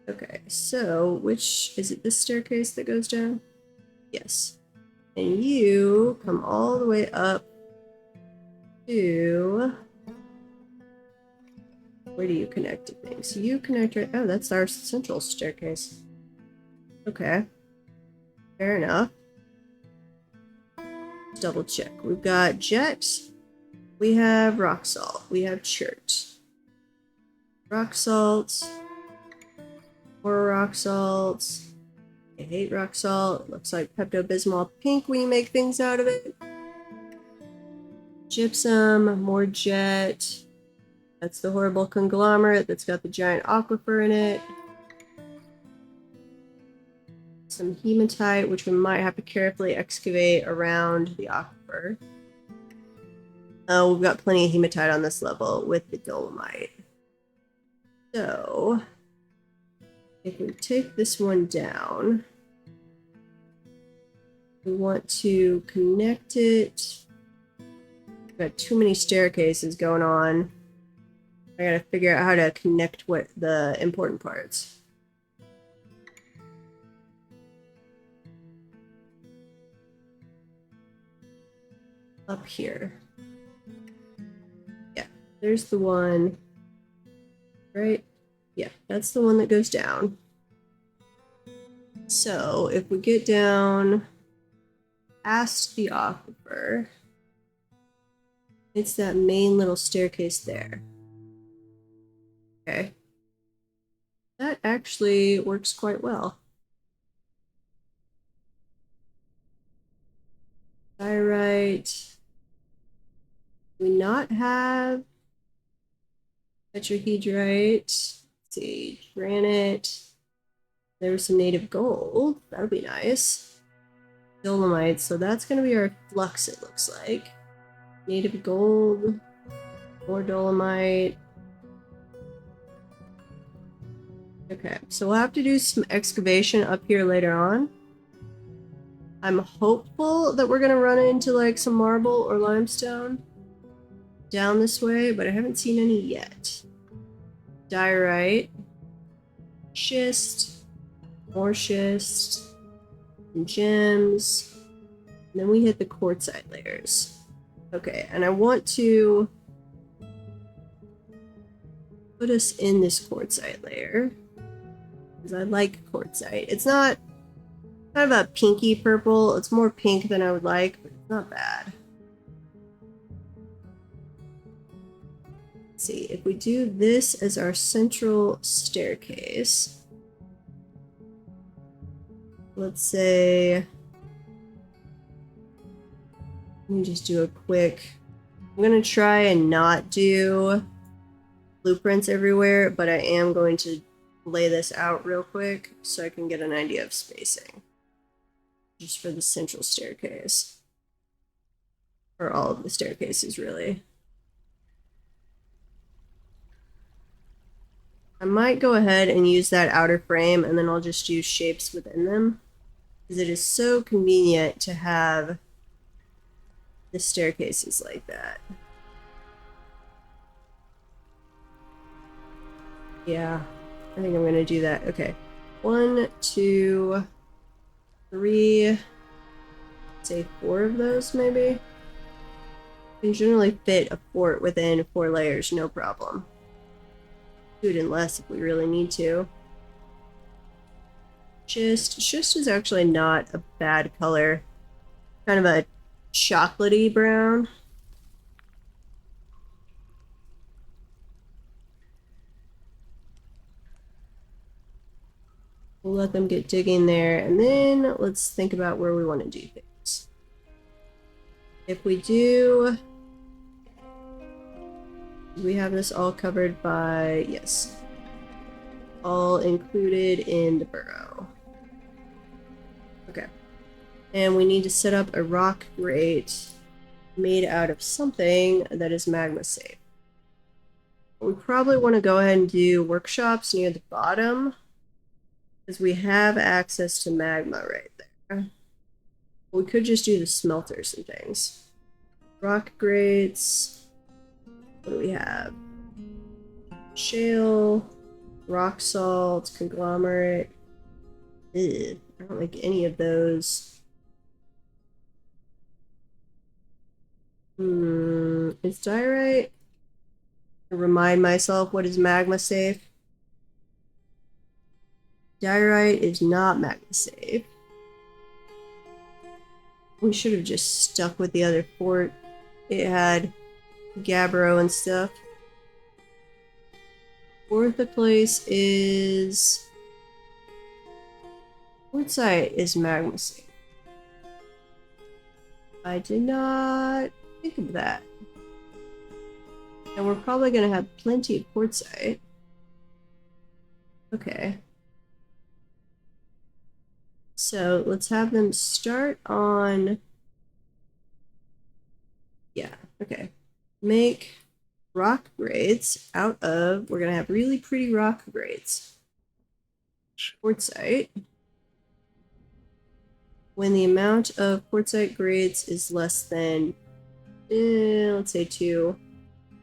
Okay, so which is it, this staircase that goes down? Yes. And you come all the way up to, where do you connect to things? You connect right, oh, that's our central staircase. Okay, fair enough. Let's double check. We've got jet, we have rock salt, we have chert. Rock salt, more rock salt. I hate rock salt. It looks like Pepto-Bismol pink when you make things out of it. Gypsum, more jet. That's the horrible conglomerate that's got the giant aquifer in it. Some hematite, which we might have to carefully excavate around the aquifer. Oh, we've got plenty of hematite on this level with the dolomite. So, if we take this one down, we want to connect it. We've got too many staircases going on. I gotta figure out how to connect what the important parts. Up here. Yeah, there's the one. Right? Yeah, that's the one that goes down. So if we get down past the aquifer, it's that main little staircase there. Okay. That actually works quite well. Diorite. Do we not have tetrahedrite? Let's see, granite. There was some native gold. That would be nice. Dolomite, so that's going to be our flux, it looks like. Native gold, more dolomite. Okay, so we'll have to do some excavation up here later on. I'm hopeful that we're going to run into like some marble or limestone down this way, but I haven't seen any yet. Diorite, schist, more schist, and gems, and then we hit the quartzite layers. Okay, and I want to put us in this quartzite layer because I like quartzite. It's not kind of a pinky purple. It's more pink than I would like, but it's not bad. Let's see, if we do this as our central staircase, let's say, let me just do a quick, I'm going to try and not do blueprints everywhere, but I am going to lay this out real quick so I can get an idea of spacing. Just for the central staircase. Or all of the staircases, really. I might go ahead and use that outer frame, and then I'll just use shapes within them. Because it is so convenient to have the staircase is like that. Yeah, I think I'm gonna do that. Okay. 1, 2, 3, say 4 of those maybe. You can generally fit a fort within 4 layers, no problem. Do it in less if we really need to. Schist is actually not a bad color. Kind of a chocolatey brown. We'll let them get digging there, and then let's think about where we want to do things. If we do we have this all covered by, yes, all included in the burrow. Okay. And we need to set up a rock grate made out of something that is magma safe. We probably want to go ahead and do workshops near the bottom, because we have access to magma right there. We could just do the smelters and things. Rock grates. What do we have? Shale, rock salt, conglomerate. Ew, I don't like any of those. Is diorite? Remind myself what is magma safe. Diorite is not magma safe. We should have just stuck with the other fort. It had gabbro and stuff. Fourth place is... quartzite is magma safe. I did not think of that. And we're probably going to have plenty of quartzite. Okay. So let's have them start on... yeah, okay. Make rock grates out of... we're going to have really pretty rock grates. Quartzite. When the amount of quartzite grates is less than, let's say 2,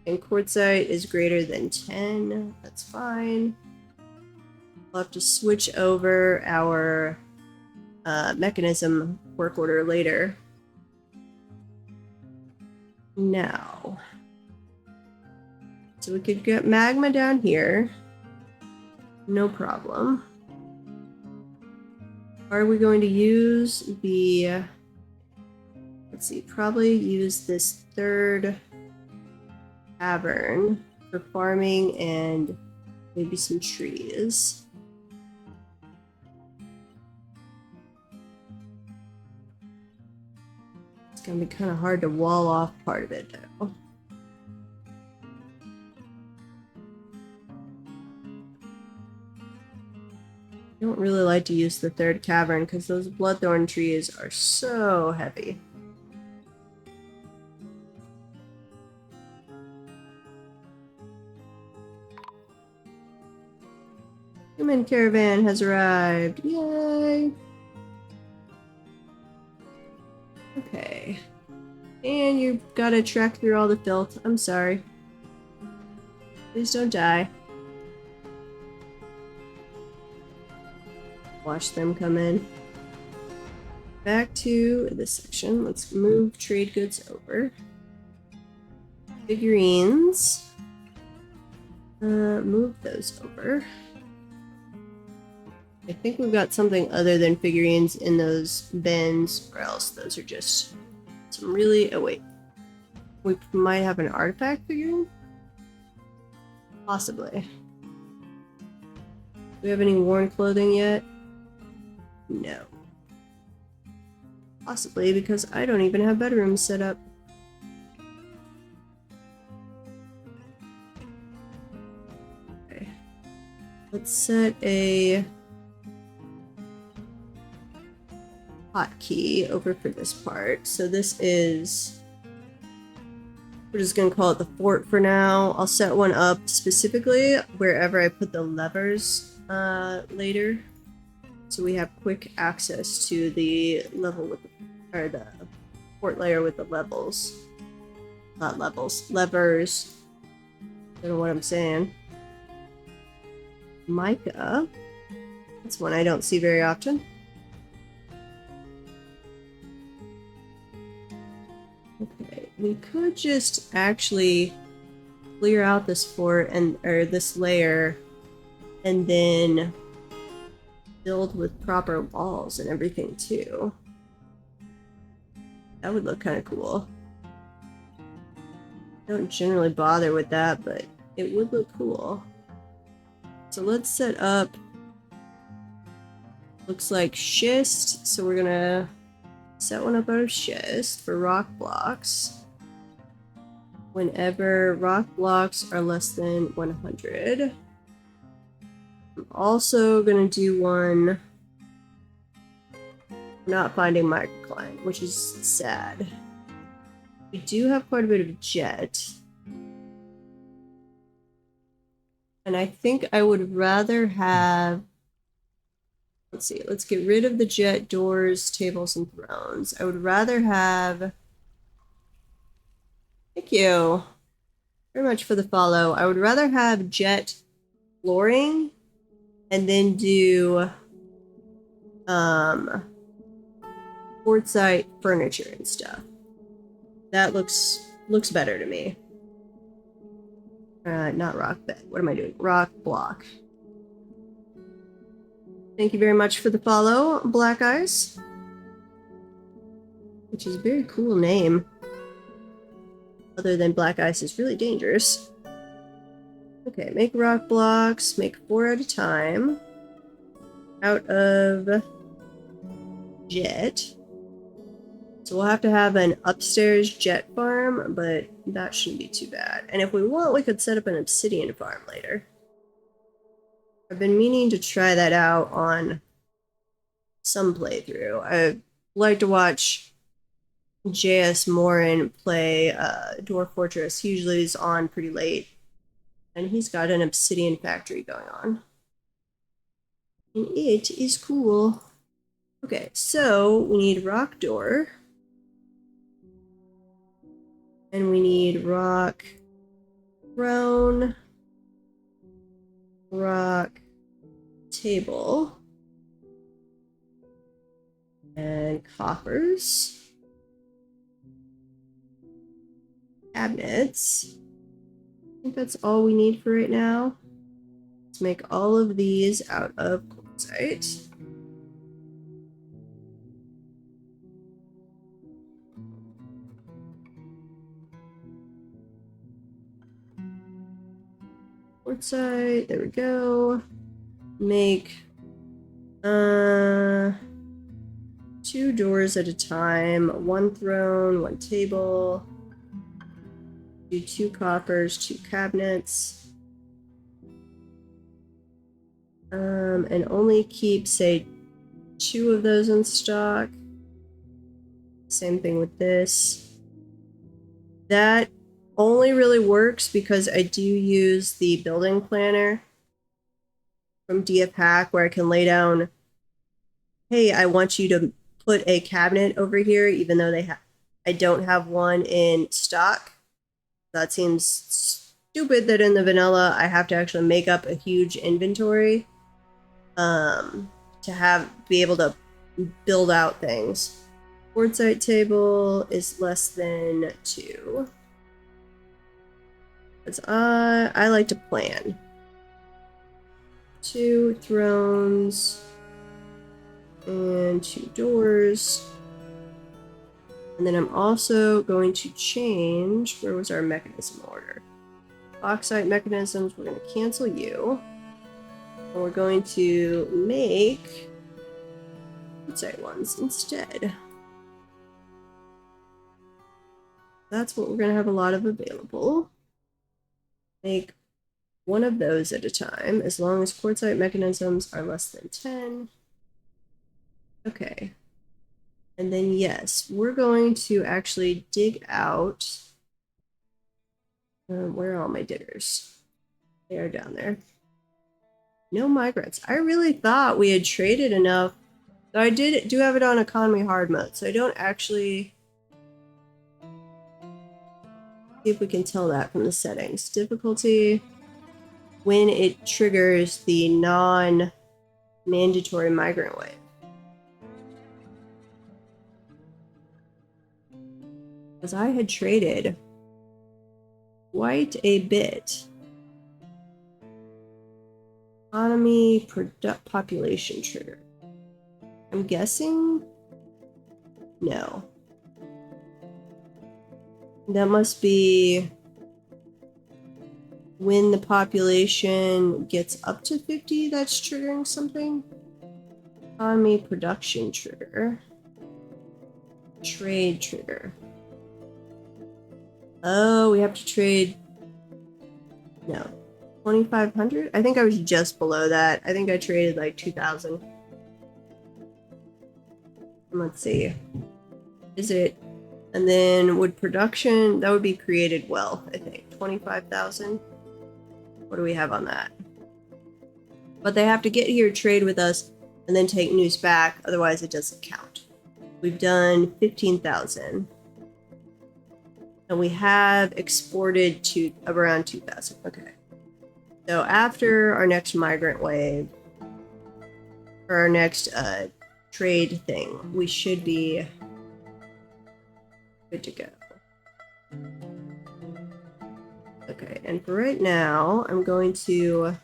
and quartzite is greater than 10, that's fine. We'll have to switch over our mechanism work order later. Now, so we could get magma down here, no problem. Are we going to use the, let's see, probably use this third cavern for farming and maybe some trees. It's gonna be kind of hard to wall off part of it though. I don't really like to use the third cavern because those bloodthorn trees are so heavy. Human caravan has arrived. Yay! Okay. And you've got to trek through all the filth. I'm sorry. Please don't die. Watch them come in. Back to this section. Let's move trade goods over. Figurines. Move those over. I think we've got something other than figurines in those bins, or else those are just some really... oh wait. We might have an artifact figurine? Possibly. Do we have any worn clothing yet? No. Possibly because I don't even have bedrooms set up. Okay. Let's set a hotkey over for this part. So this is... we're just gonna call it the fort for now. I'll set one up specifically wherever I put the levers later. So we have quick access to the level with the, or the support layer with the levels. Not levels, levers. Don't know what I'm saying. Mica. That's one I don't see very often. Okay, we could just actually clear out this fort or this layer and then build with proper walls and everything too. That would look kind of cool. I don't generally bother with that, but it would look cool. So let's set up, looks like schist, so we're gonna set one up out of schist for rock blocks. Whenever rock blocks are less than 100. I'm also gonna do one not finding microcline, which is sad. We do have quite a bit of jet. And I think I would rather have, let's see, let's get rid of the jet, doors, tables, and thrones. I would rather have, thank you very much for the follow. I would rather have jet flooring and then do quartzite furniture and stuff. That looks better to me. Not rock bed. What am I doing? Rock block. Thank you very much for the follow, Black Eyes. Which is a very cool name. Other than Black Ice is really dangerous. Okay, make rock blocks. Make 4 at a time. Out of jet. So we'll have to have an upstairs jet farm, but that shouldn't be too bad. And if we want, we could set up an obsidian farm later. I've been meaning to try that out on some playthrough. I like to watch J.S. Morin play Dwarf Fortress. He usually is on pretty late. And he's got an obsidian factory going on. And it is cool. Okay, so we need rock door. And we need rock throne. Rock table. And coffers. Cabinets. I think that's all we need for right now. Let's make all of these out of quartzite. Quartzite, there we go. Make 2 doors at a time, 1 throne, 1 table. Do 2 coffers, 2 cabinets. And only keep, say, 2 of those in stock. Same thing with this. That only really works because I do use the building planner from DF Hack where I can lay down, hey, I want you to put a cabinet over here, even though I don't have one in stock. That seems stupid that in the vanilla I have to actually make up a huge inventory to be able to build out things. Quartzite table is less than 2. Because I like to plan. 2 thrones and 2 doors. And then I'm also going to change, where was our mechanism order? Bauxite mechanisms, we're going to cancel you. And we're going to make quartzite ones instead. That's what we're going to have a lot of available. Make 1 of those at a time, as long as quartzite mechanisms are less than 10. Okay. And then, yes, we're going to actually dig out. Where are all my diggers? They are down there. No migrants. I really thought we had traded enough. So I do have it on economy hard mode, so I don't actually See if we can tell that from the settings. Difficulty, when it triggers the non-mandatory migrant wave. Because I had traded quite a bit. Economy, population trigger. I'm guessing no. That must be when the population gets up to 50 that's triggering something. Economy, production trigger. Trade trigger. Oh, we have to trade. No. 2,500? I think I was just below that. I think I traded like 2,000. Let's see. Is it? And then would production, that would be created wealth, I think. 25,000. What do we have on that? But they have to get here, trade with us, and then take news back. Otherwise, it doesn't count. We've done 15,000. And we have exported to around 2,000. Okay. So after our next migrant wave, or our next trade thing, we should be good to go. Okay, and for right now, I'm going to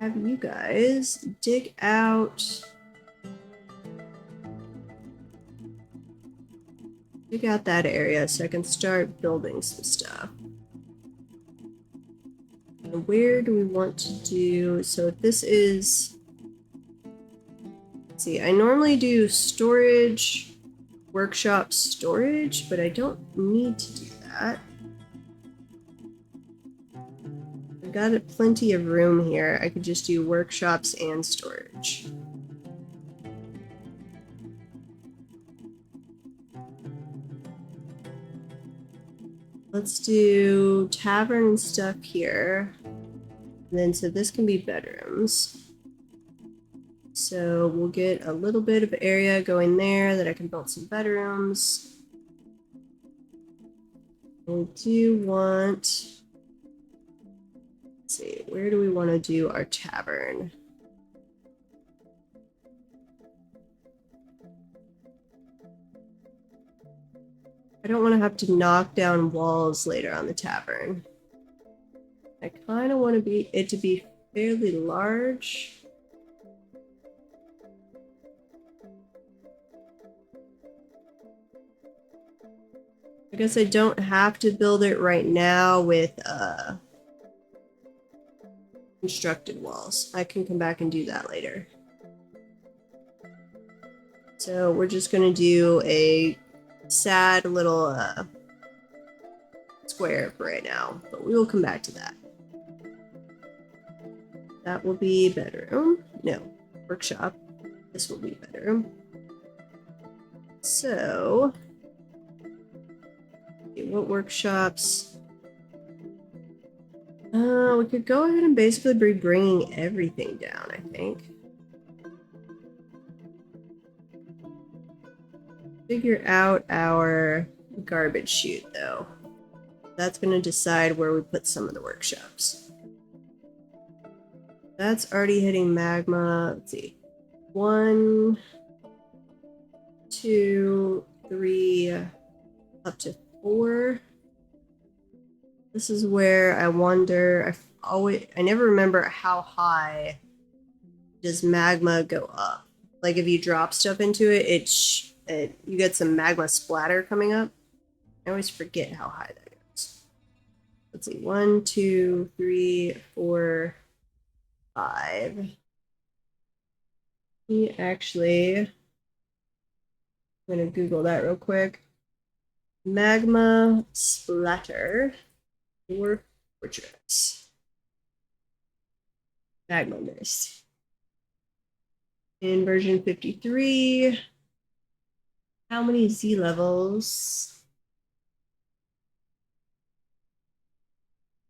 have you guys dig out that area so I can start building some stuff. And where do we want to do? So if this is, let's see, I normally do storage, workshop storage, but I don't need to do that. I've got plenty of room here. I could just do workshops and storage. Let's do tavern and stuff here. And then, so this can be bedrooms. So we'll get a little bit of area going there that I can build some bedrooms. We do want, let's see, where do we want to do our tavern? I don't want to have to knock down walls later on the tavern. I kind of want it to be fairly large. I guess I don't have to build it right now with constructed walls. I can come back and do that later. So we're just going to do a sad little square for right now, but we will come back to that. That will be bedroom. No, workshop. This will be bedroom. So, what workshops? We could go ahead and basically be bringing everything down, I think. Figure out our garbage chute, though. That's going to decide where we put some of the workshops. That's already hitting magma. Let's see. 1, 2, 3, up to 4. This is where I wonder. I never remember how high does magma go up. Like if you drop stuff into it, you get some magma splatter coming up. I always forget how high that goes. Let's see. 1, 2, 3, 4, 5. Actually, I'm going to Google that real quick. Magma splatter dwarf fortress. Magma mist. In version 53, how many Z levels?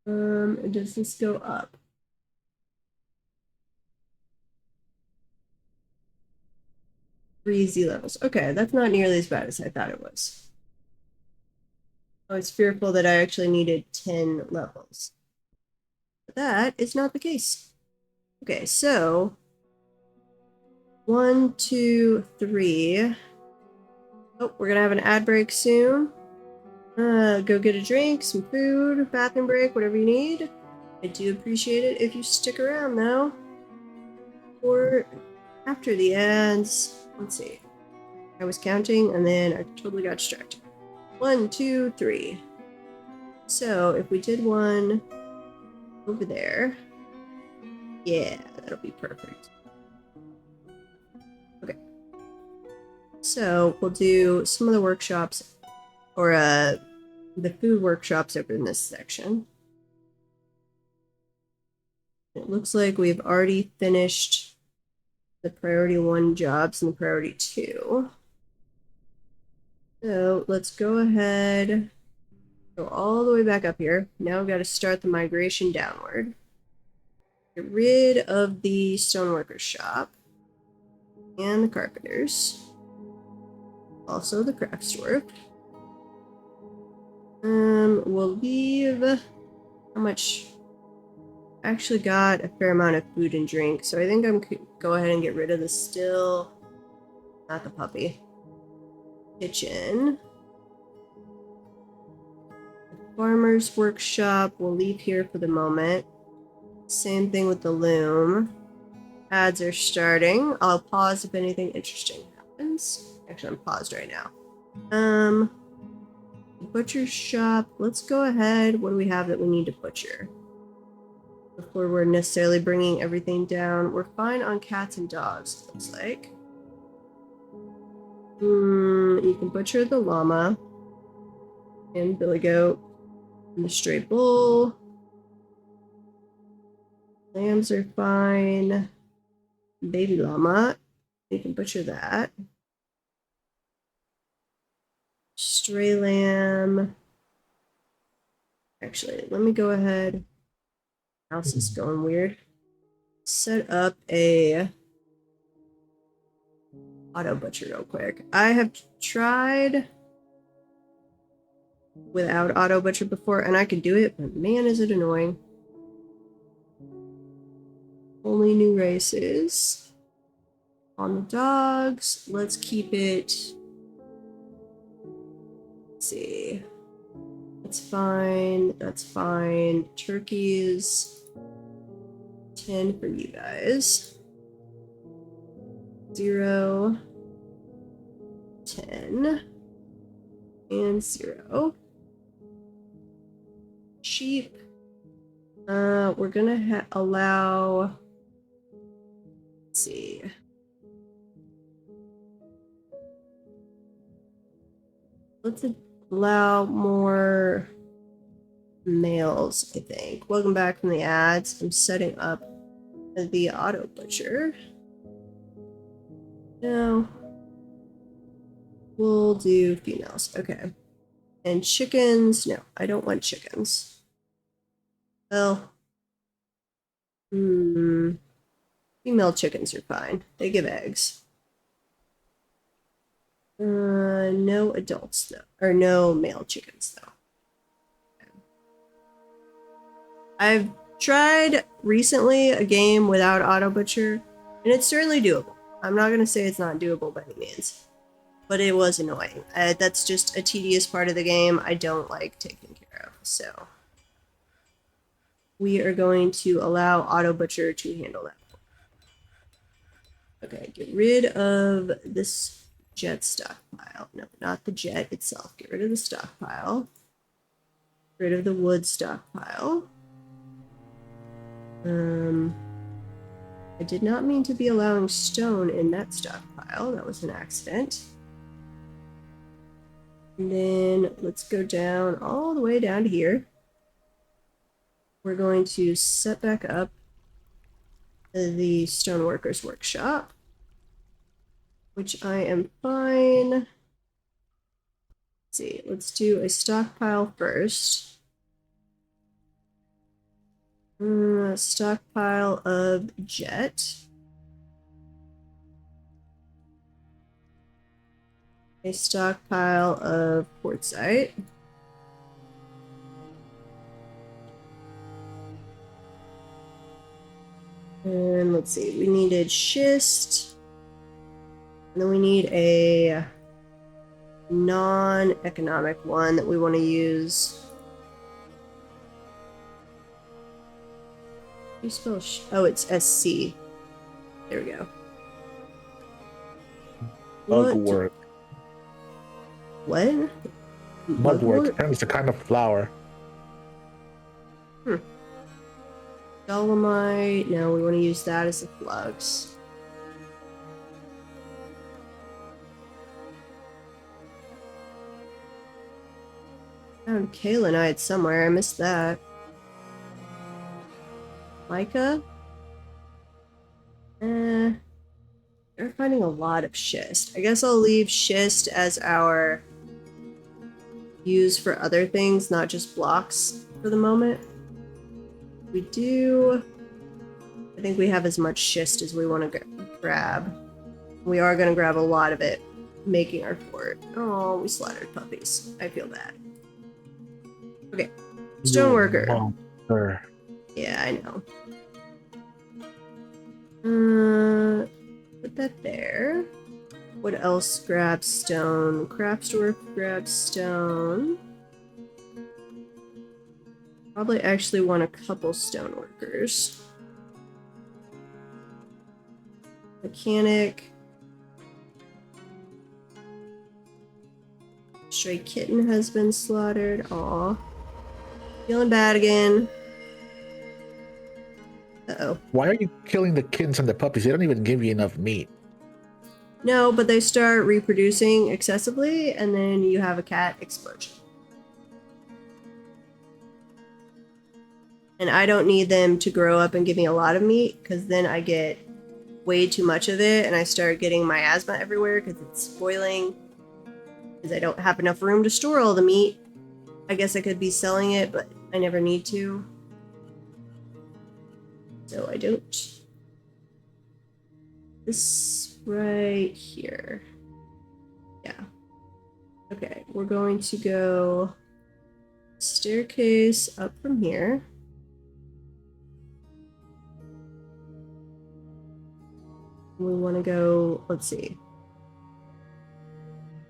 Does this go up? Three Z levels. Okay, that's not nearly as bad as I thought it was. I was fearful that I actually needed 10 levels. But that is not the case. Okay, so 1, 2, 3. Oh, we're gonna have an ad break soon. Go get a drink, some food, bathroom break, whatever you need. I do appreciate it if you stick around though. Or after the ads. Let's see. I was counting and then I totally got distracted. 1, 2, 3. So if we did one over there, yeah, that'll be perfect. Okay. So we'll do some of the workshops, or the food workshops over in this section. It looks like we've already finished the priority 1 jobs and the priority 2. So let's go ahead, go all the way back up here. Now we've got to start the migration downward. Get rid of the stoneworkers shop and the carpenters. Also the craft store. We'll leave how much? I actually got a fair amount of food and drink, so I think I'm gonna go ahead and get rid of the still, not the puppy. Kitchen. The farmer's workshop we'll leave here for the moment. Same thing with the loom. Ads are starting. I'll pause if anything interesting happens. Actually, I'm paused right now. Butcher shop. Let's go ahead. What do we have that we need to butcher? Before we're necessarily bringing everything down. We're fine on cats and dogs, it looks like. You can butcher the llama and billy goat and the stray bull. Lambs are fine. Baby llama. You can butcher that. Stray lamb. Actually, let me go ahead. House is going weird. Set up a auto butcher real quick. I have tried without auto butcher before, and I can do it, but man, is it annoying. Only new races. On the dogs, let's keep it. Let's see. That's fine. That's fine. Turkeys. 10 for you guys. 0. 10. And 0. Sheep. We're gonna allow. Let's see. Let's allow more males, I think. Welcome back from the ads. I'm setting up the auto butcher. No. We'll do females. Okay. And chickens. No, I don't want chickens. Well. Female chickens are fine. They give eggs. No adults though, or no male chickens though. Okay. I've tried recently a game without auto butcher, and it's certainly doable. I'm not gonna say it's not doable by any means, but it was annoying. That's just a tedious part of the game I don't like taking care of. So we are going to allow auto butcher to handle that. Okay, get rid of this jet stockpile. No, not the jet itself. Get rid of the stockpile. Get rid of the wood stockpile. I did not mean to be allowing stone in that stockpile. That was an accident. And then let's go down all the way down to here. We're going to set back up the stoneworkers workshop, which I am fine. Let's see, let's do a stockpile first. Stockpile of jet. A stockpile of quartzite. And let's see, we needed schist. And then we need a non-economic one that we want to use. How do you spell oh, it's SC. There we go. Mugwort. What? Mugwort. Apparently it's a kind of flower. Dolomite. No, we want to use that as a flux. I found kaolinite somewhere. I missed that. Mica? We're finding a lot of schist. I guess I'll leave schist as our use for other things, not just blocks for the moment. We do. I think we have as much schist as we want to grab. We are going to grab a lot of it, making our fort. Oh, we slaughtered puppies. I feel bad. Okay. Stoneworker. Yeah, I know. Put that there. What else grabs stone? Craftsdwarf grabs stone. Probably actually want a couple stoneworkers. Mechanic. Stray kitten has been slaughtered. Aw. Feeling bad again. Uh-oh. Why are you killing the kittens and the puppies? They don't even give you enough meat. No, but they start reproducing excessively, and then you have a cat explosion. And I don't need them to grow up and give me a lot of meat, because then I get way too much of it, and I start getting miasma everywhere because it's spoiling. Because I don't have enough room to store all the meat. I guess I could be selling it, but I never need to. So I don't. This right here. Yeah. Okay, we're going to go staircase up from here. We want to go, let's see.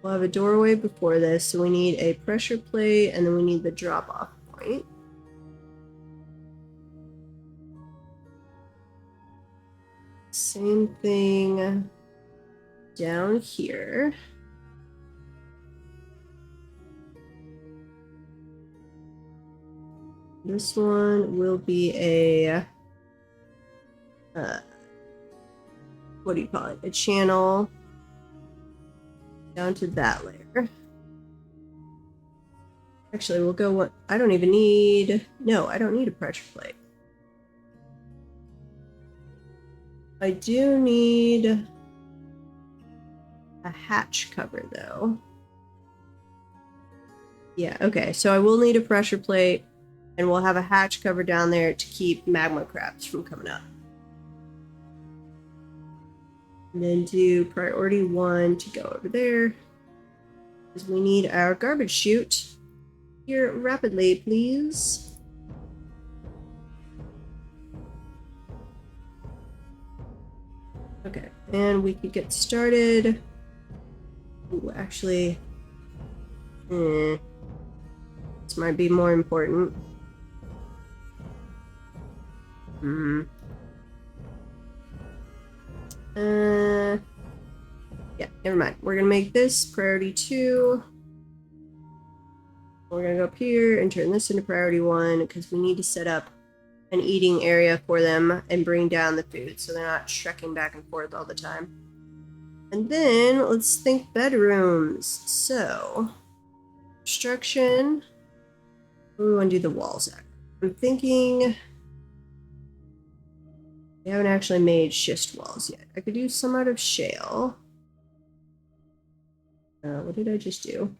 We'll have a doorway before this, so we need a pressure plate, and then we need the drop-off point. Same thing down here. This one will be a, what do you call it? A channel down to that layer. Actually, we'll go what I don't even need. No, I don't need a pressure plate. I do need a hatch cover though. Yeah, okay, so I will need a pressure plate, and we'll have a hatch cover down there to keep magma crabs from coming up. And then do priority 1 to go over there, because we need our garbage chute here rapidly, please. Okay, and we could get started. Ooh, actually, this might be more important. Yeah, never mind. We're gonna make this priority 2. We're gonna go up here and turn this into priority 1 because we need to set up an eating area for them and bring down the food so they're not trekking back and forth all the time. And then let's think bedrooms. So, construction. We want to do the walls at. I'm thinking we haven't actually made schist walls yet. I could do some out of shale. What did I just do?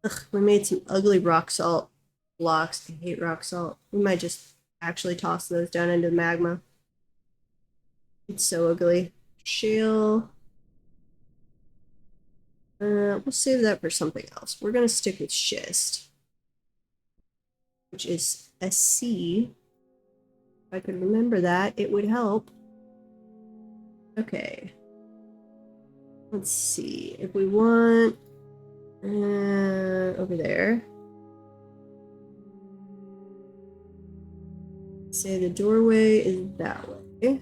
Ugh, we made some ugly rock salt blocks. I hate rock salt. We might just actually toss those down into the magma. It's so ugly. Shale. We'll save that for something else. We're going to stick with schist, which is SC. If I could remember that, it would help. Okay. Let's see. If we want over there. Say the doorway is that way.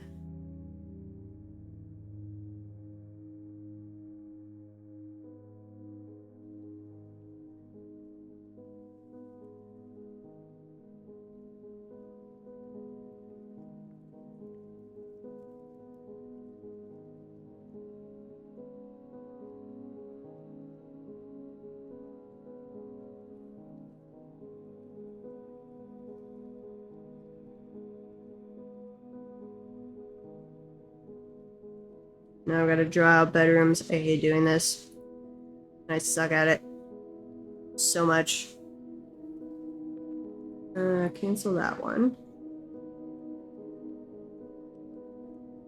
Now I've got to draw out bedrooms. I hate doing this. I suck at it so much. Cancel that one.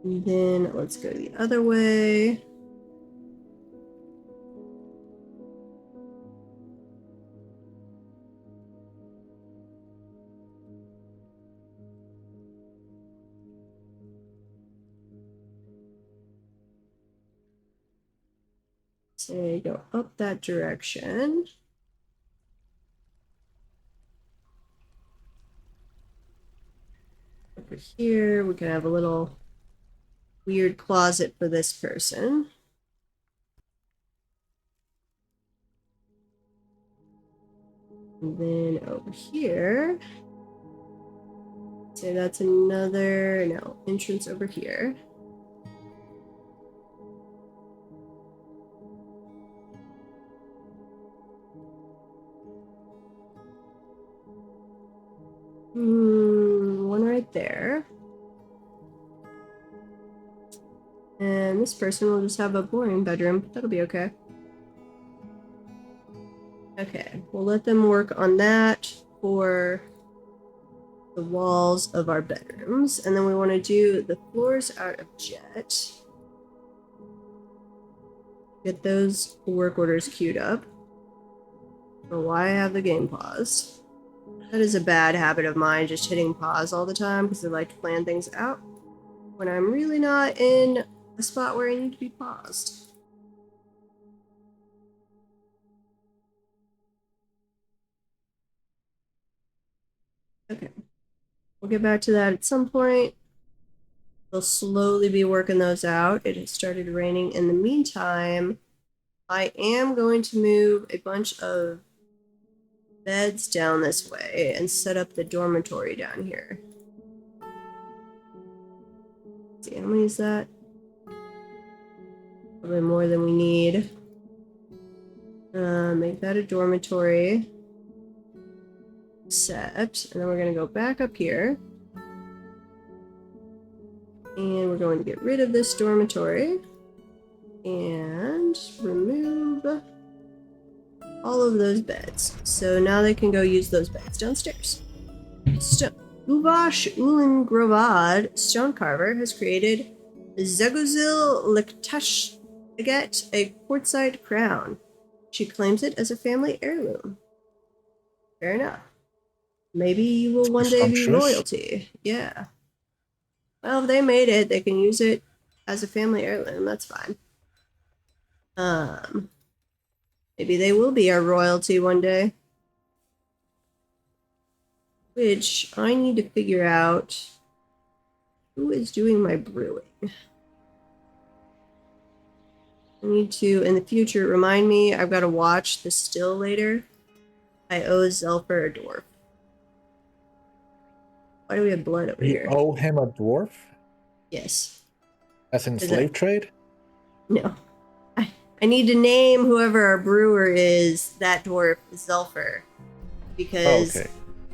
And then let's go the other way. Say go up that direction. Over here, we can have a little weird closet for this person. And then over here, say that's another, no, entrance over here. One right there. And this person will just have a boring bedroom. That'll be okay. Okay, we'll let them work on that for the walls of our bedrooms. And then we want to do the floors out of jet. Get those work orders queued up. Or why I have the game paused. That is a bad habit of mine, just hitting pause all the time because I like to plan things out when I'm really not in a spot where I need to be paused. Okay, we'll get back to that at some point. We'll slowly be working those out. It has started raining. In the meantime, I am going to move a bunch of beds down this way and set up the dormitory down here. Let's see, how many is that? Probably more than we need. Make that a dormitory. Accept. And then we're going to go back up here. And we're going to get rid of this dormitory. And remove all of those beds. So now they can go use those beds downstairs. Uvash Ulin Grovad, stone carver, has created Zeguzil Liktashget, a quartzite crown. She claims it as a family heirloom. Fair enough. Maybe you will one day be royalty. Yeah. Well, if they made it, they can use it as a family heirloom. That's fine. Maybe they will be our royalty one day. Which I need to figure out who is doing my brewing. I need to, in the future, remind me I've got to watch the still later. I owe Zelfer a dwarf. Why do we have blood over here? You owe him a dwarf? Yes. As in slave trade? No. I need to name whoever our brewer is that dwarf Zelfer. Because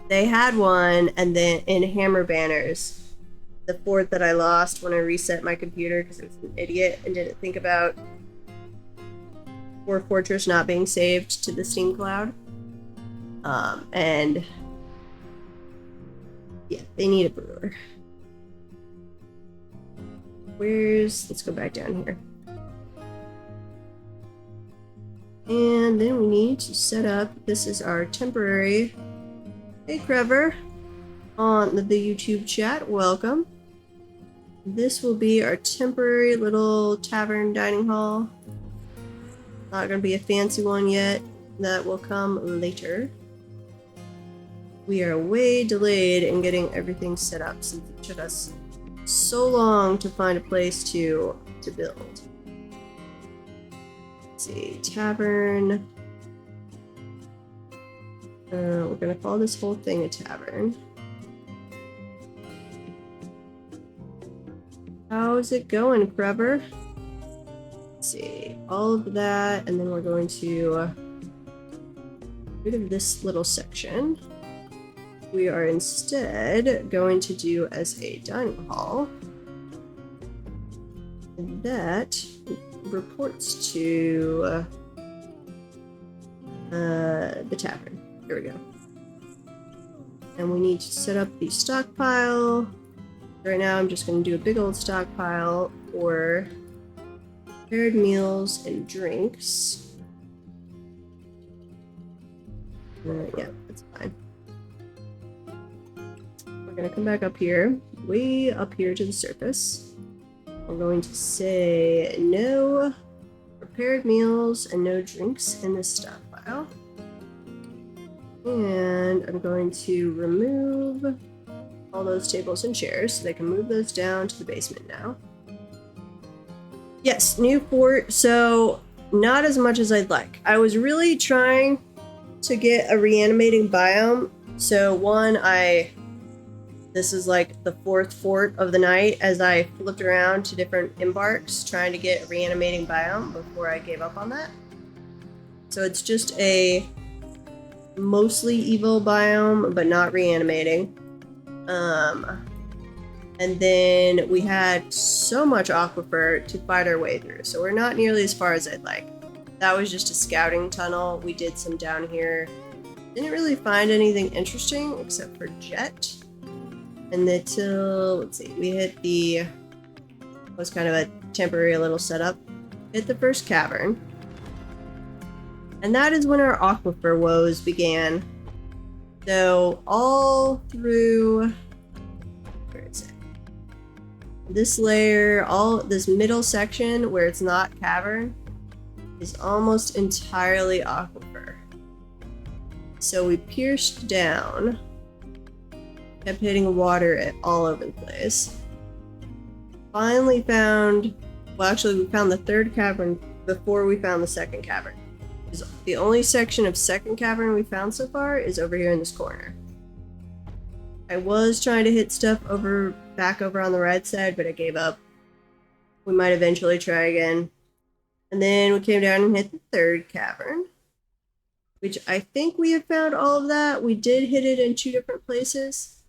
they had one, and then in HammberBanners, the fort that I lost when I reset my computer because I was an idiot and didn't think about Fortress not being saved to the Steam cloud. And yeah, they need a brewer. Let's go back down here. And then we need to set up, this is our temporary, hey Crever, on the YouTube chat, welcome. This will be our temporary little tavern dining hall. Not gonna be a fancy one yet. That will come later. We are way delayed in getting everything set up since it took us so long to find a place to build. Let's see, tavern. We're gonna call this whole thing a tavern. How's it going, Trevor? Let's see, all of that, and then we're going to get rid of this little section. We are instead going to do as a dining hall. And that reports to the tavern. Here we go. And we need to set up the stockpile. Right now I'm just going to do a big old stockpile for prepared meals and drinks. Yeah, that's fine. We're going to come back up here, way up here to the surface. We're going to say no prepared meals and no drinks in this stockpile. And I'm going to remove all those tables and chairs so they can move those down to the basement now. Yes, new fort, so not as much as I'd like. I was really trying to get a re-animating biome. So this is like the fourth fort of the night as I flipped around to different embarks trying to get a re-animating biome before I gave up on that. So it's just a mostly evil biome, but not re-animating. And then we had so much aquifer to fight our way through, so we're not nearly as far as I'd like. That was just a scouting tunnel. We did some down here. Didn't really find anything interesting except for jet. And until, let's see, we hit was kind of a temporary little setup. Hit the first cavern. And that is when our aquifer woes began. So all through, where is it? This layer, this middle section where it's not cavern is almost entirely aquifer. So we pierced down, kept hitting water all over the place. Finally found, well actually we found the third cavern before we found the second cavern. The only section of second cavern we found so far is over here in this corner. I was trying to hit stuff back over on the right side, but I gave up. We might eventually try again. And then we came down and hit the third cavern, which I think we have found all of that. We did hit it in 2 different places.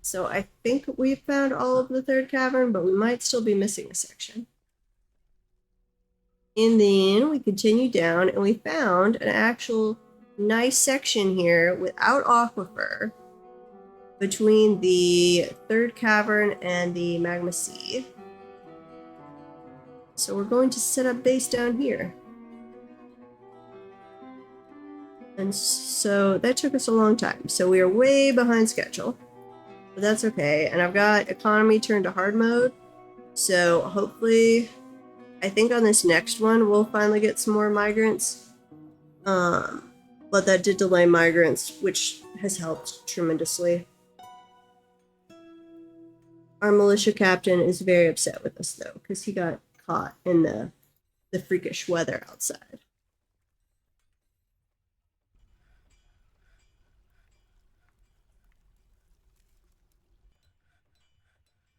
So I think we've found all of the third cavern, but we might still be missing a section. And then we continued down and we found an actual nice section here without aquifer between the third cavern and the magma sea. So we're going to set up base down here. And so that took us a long time. So we are way behind schedule, but that's okay. And I've got economy turned to hard mode. So hopefully, I think on this next one, we'll finally get some more migrants. But that did delay migrants, which has helped tremendously. Our militia captain is very upset with us, though, because he got caught in the freakish weather outside.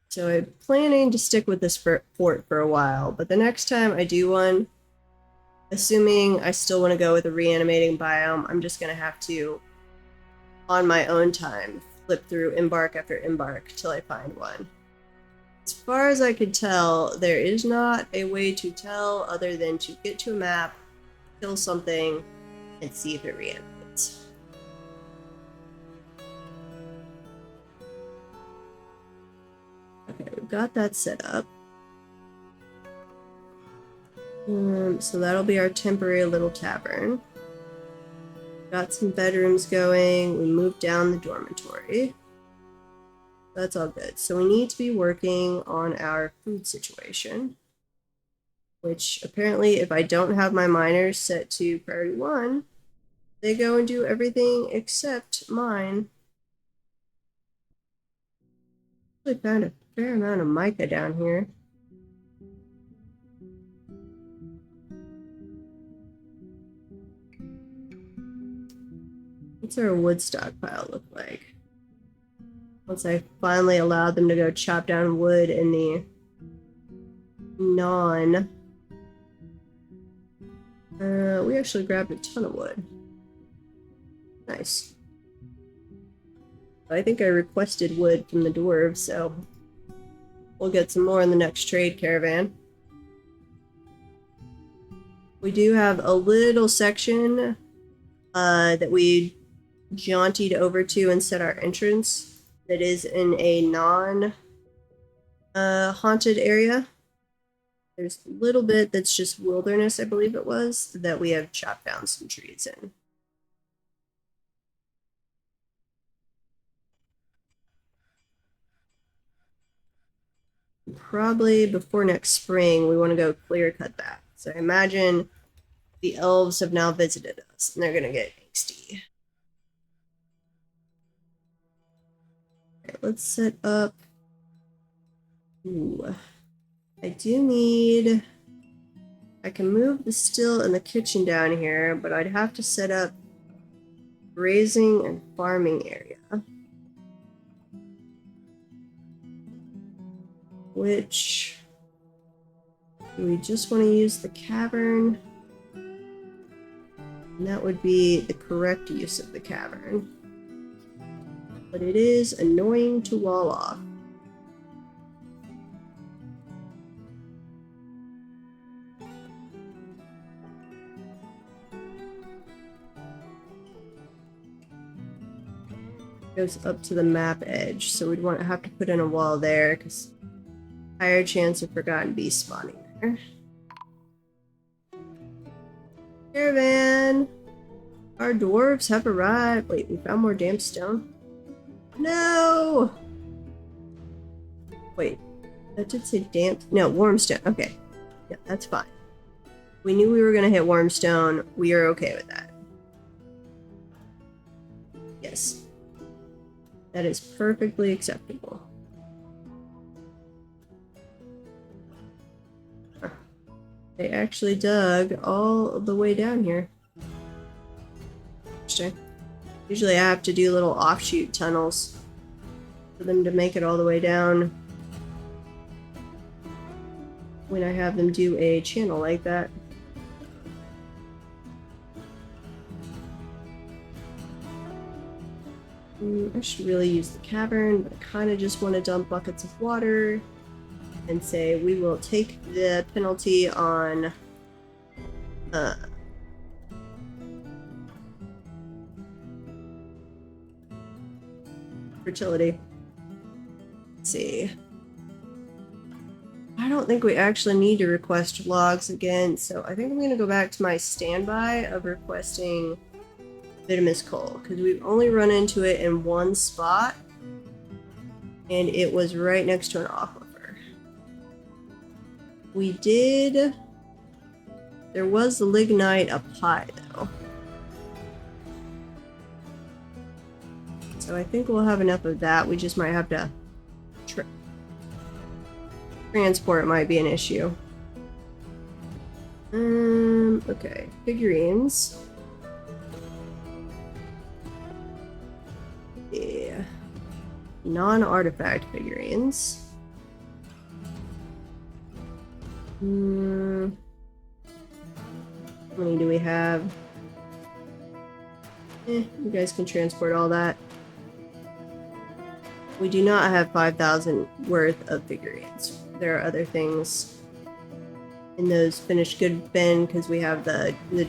So I'm planning to stick with this fort for a while, but the next time I do one, assuming I still want to go with a re-animating biome, I'm just going to have to, on my own time, flip through embark after embark till I find one. As far as I could tell, there is not a way to tell other than to get to a map, kill something, and see if it re-animates. Okay, we've got that set up. So that'll be our temporary little tavern. Got some bedrooms going. We moved down the dormitory. That's all good. So we need to be working on our food situation, which apparently if I don't have my miners set to priority 1, they go and do everything except mine. I found a fair amount of mica down here. What's our wood stockpile look like? Once I finally allowed them to go chop down wood in the we actually grabbed a ton of wood. Nice. I think I requested wood from the dwarves, so we'll get some more in the next trade caravan. We do have a little section that we jauntied over to and set our entrance that is in a non-haunted area. There's a little bit that's just wilderness, I believe it was, that we have chopped down some trees in. Probably before next spring, we want to go clear cut that. So I imagine the elves have now visited us, and they're going to get angsty. Okay, let's set up... Ooh. I do need... I can move the still in the kitchen down here, but I'd have to set up grazing and farming area. Which... Do we just want to use the cavern? And that would be the correct use of the cavern. But it is annoying to wall off. Goes up to the map edge, so we'd want to have to put in a wall there because higher chance of forgotten beast spawning there. Caravan! Our dwarves have arrived. Wait, we found more damp stone? No! Wait, that did say damp. No, warm stone. Okay. Yeah, that's fine. We knew we were going to hit warm stone. We are okay with that. Yes. That is perfectly acceptable. They actually dug all the way down here. Interesting. Usually I have to do little offshoot tunnels for them to make it all the way down when I have them do a channel like that. I should really use the cavern, but I kind of just want to dump buckets of water and say we will take the penalty on fertility. Let's see. I don't think we actually need to request logs again, so I think I'm going to go back to my standby of requesting venomous coal, because we've only run into it in one spot, and it was right next to an aquifer. We did... There was the lignite up high, though. So I think we'll have enough of that. We just might have to... Transport might be an issue. Okay. Figurines. Yeah. Non-artifact figurines. How many do we have? You guys can transport all that. We do not have 5,000 worth of figurines. There are other things in those finished good bin because we have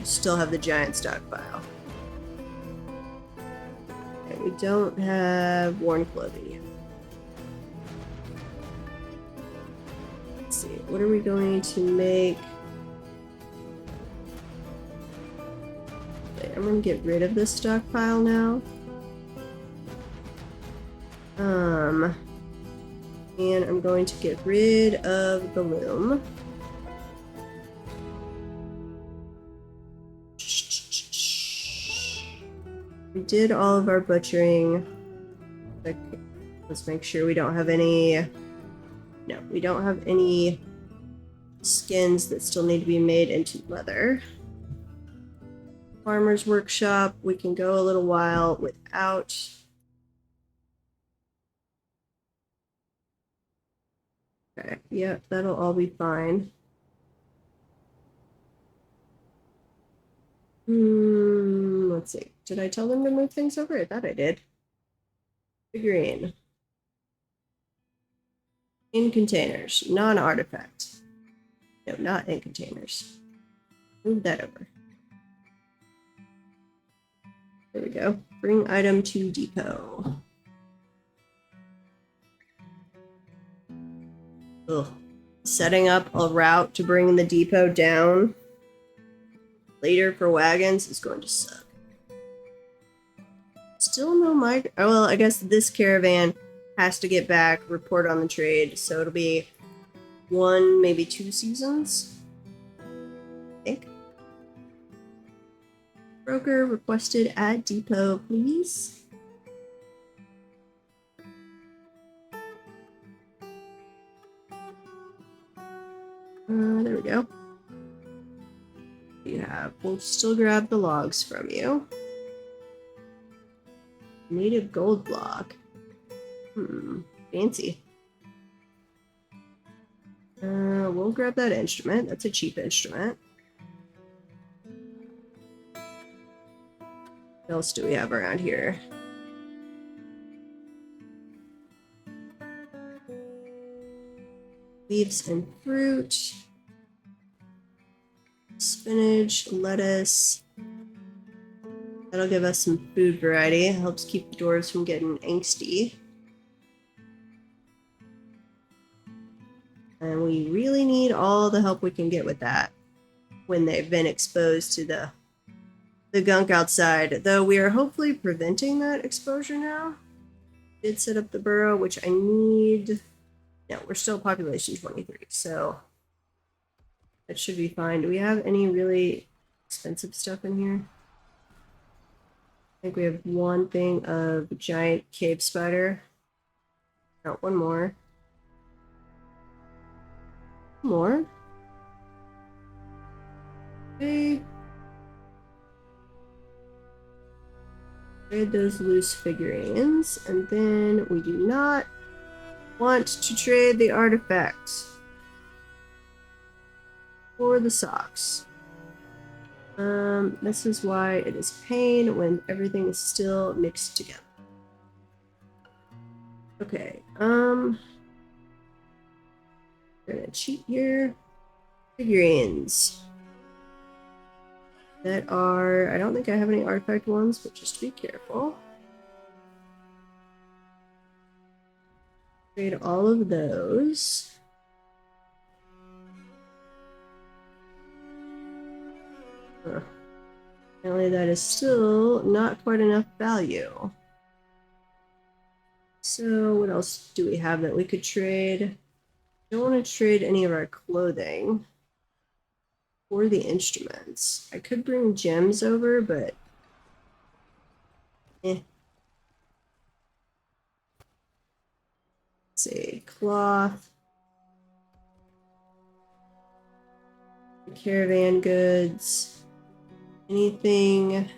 still have the giant stockpile. Okay, we don't have worn clothing yet. Let's see, what are we going to make? Okay, I'm going to get rid of this stockpile now. And I'm going to get rid of the loom. We did all of our butchering. Let's make sure we don't have any... No, we don't have any skins that still need to be made into leather. Farmer's workshop, we can go a little while without... Okay, yeah, that'll all be fine. Let's see. Did I tell them to move things over? I thought I did. Figurine. In containers, non-artifact. No, not in containers. Move that over. There we go. Bring item to depot. Ugh. Setting up a route to bring the depot down later for wagons is going to suck. Still no migrant. Oh, well, I guess this caravan has to get back, report on the trade, so it'll be 1, maybe 2 seasons, I think. Broker requested add depot, please. There we go. We'll still grab the logs from you. Native gold block. Fancy. We'll grab that instrument. That's a cheap instrument. What else do we have around here? Leaves and fruit. Spinach, lettuce. That'll give us some food variety. It helps keep the dwarves from getting angsty. And we really need all the help we can get with that when they've been exposed to the gunk outside. Though we are hopefully preventing that exposure now. Did set up the burrow, which I need. No, we're still population 23, so that should be fine. Do we have any really expensive stuff in here? I think we have one thing of giant cave spider. No, one more. More. Okay. Trade those loose figurines, and then we do not want to trade the artifacts for the socks. This is why it is pain when everything is still mixed together. Okay, we're gonna cheat here. Figurines that are, I don't think I have any artifact ones, but just be careful. Trade all of those. Apparently that is still not quite enough value. So what else do we have that we could trade? Don't want to trade any of our clothing or the instruments. I could bring gems over, but Let's see, cloth, caravan goods, anything.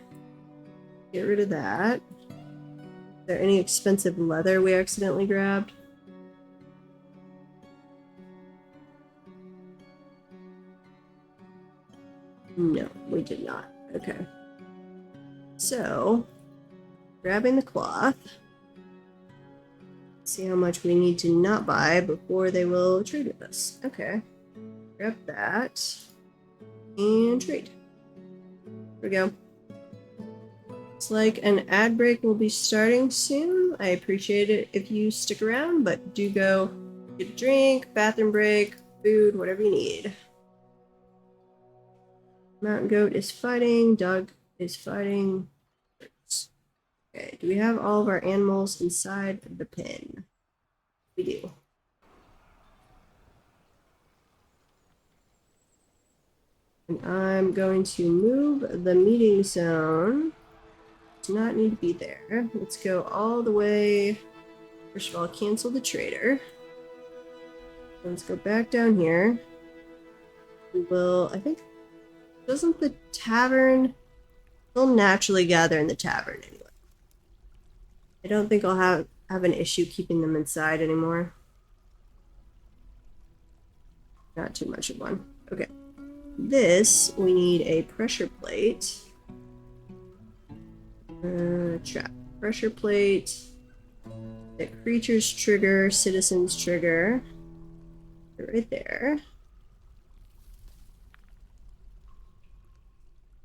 Get rid of that. Is there any expensive leather we accidentally grabbed? No, we did not. Okay. So, grabbing the cloth. See how much we need to not buy before they will trade with us. Okay. Grab that. And trade. There we go. Looks like an ad break will be starting soon. I appreciate it if you stick around, but do go get a drink, bathroom break, food, whatever you need. Mountain goat is fighting. Dog is fighting. Okay, do we have all of our animals inside the pen? We do. And I'm going to move the meeting zone. Does not need to be there. Let's go all the way. First of all, cancel the trader. Let's go back down here. We will, I think, doesn't the tavern, they'll naturally gather in the tavern anyway. I don't think I'll have an issue keeping them inside anymore. Not too much of one. Okay. This, we need a pressure plate. Trap. Pressure plate. The creatures trigger, citizens trigger. Right there.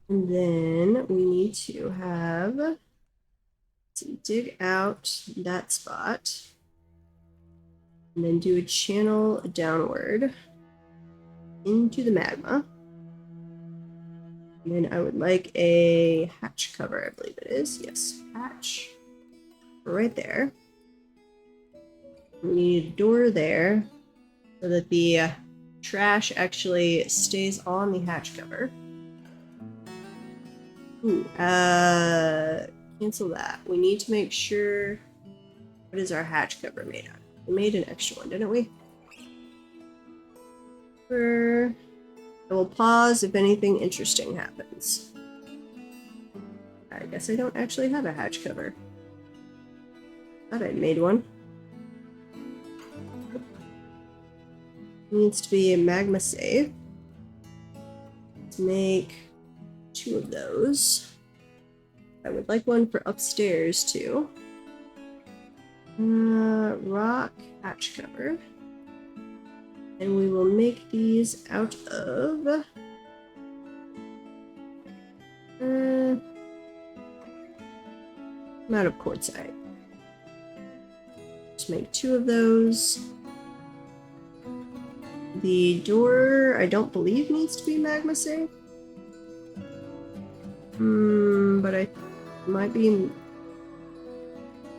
And then we need to have dig out that spot. And then do a channel downward into the magma. And then I would like a hatch cover, I believe it is. Yes, hatch. Right there. We need a door there so that the trash actually stays on the hatch cover. Ooh, cancel that. We need to make sure. What is our hatch cover made out of? We made an extra one, didn't we? I will pause if anything interesting happens. I guess I don't actually have a hatch cover. Thought I'd made one. Needs to be a magma save. Let's make 2 of those. I would like one for upstairs too. Rock hatch cover. And we will make these out of I'm out of quartzite. Just make 2 of those. The door, I don't believe needs to be magma safe. But I might be. I'm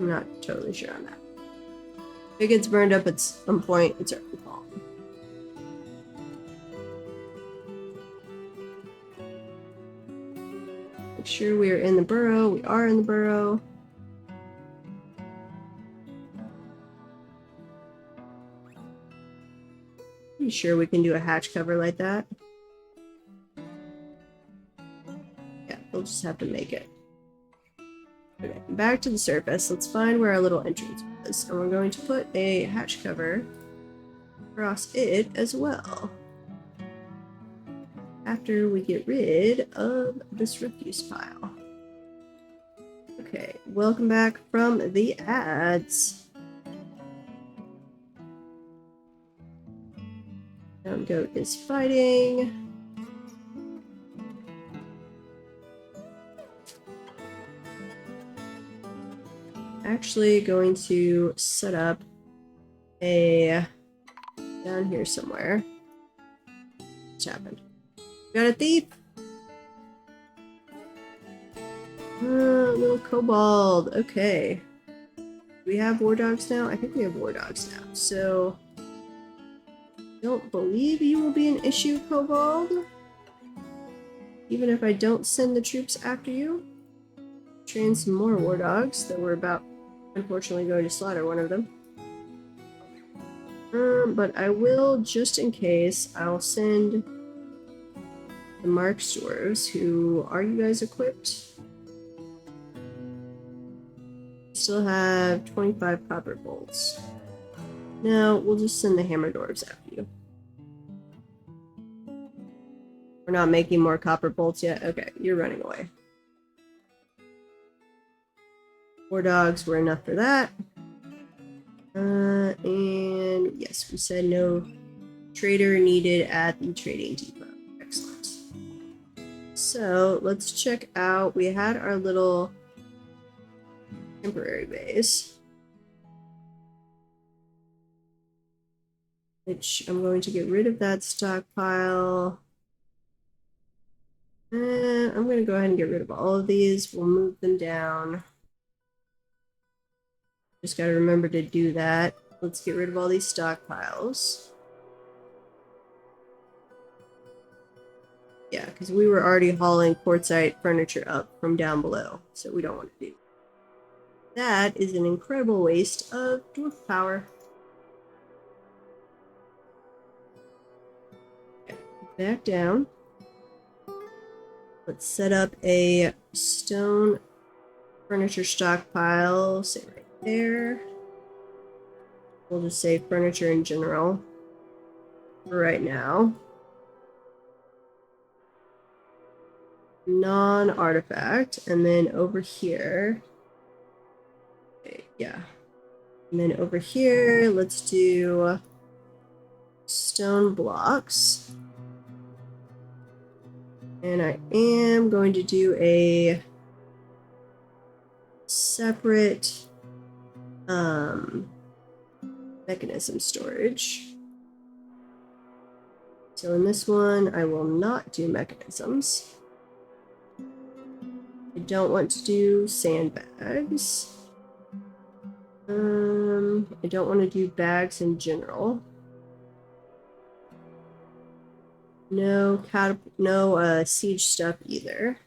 not totally sure on that. If it gets burned up at some point, it's our fault. Make sure we are in the burrow. We are in the burrow. Pretty sure we can do a hatch cover like that. Yeah, we'll just have to make it. Okay, back to the surface. Let's find where our little entrance was. And we're going to put a hatch cover across it as well. After we get rid of this refuse pile. Okay, welcome back from the ads. Down goat is fighting. Actually going to set up a down here somewhere. What's happened? Got a thief! Little kobold. Okay. Do we have war dogs now? I think we have war dogs now. So, don't believe you will be an issue, kobold. Even if I don't send the troops after you. Train some more war dogs that we're about, unfortunately, going to slaughter one of them. But I will, just in case, I'll send the Mark Dwarves, who are you guys equipped? Still have 25 copper bolts. No, we'll just send the Hammer Dwarves after you. We're not making more copper bolts yet? Okay, you're running away. 4 dogs were enough for that. And yes, we said no trader needed at the trading depot. Excellent. So let's check out. We had our little temporary base, which I'm going to get rid of that stockpile. And I'm going to go ahead and get rid of all of these. We'll move them down. Just got to remember to do that. Let's get rid of all these stockpiles. Yeah, because we were already hauling quartzite furniture up from down below, so we don't want to do that. Is an incredible waste of dwarf power. Okay, back down. Let's set up a stone furniture stockpile, say right there. We'll just say furniture in general for right now. Non-artifact, and then over here, okay, yeah, and then over here, let's do stone blocks, and I am going to do a separate mechanism storage. So in this one, I will not do mechanisms. I don't want to do sandbags. I don't want to do bags in general. No siege stuff either.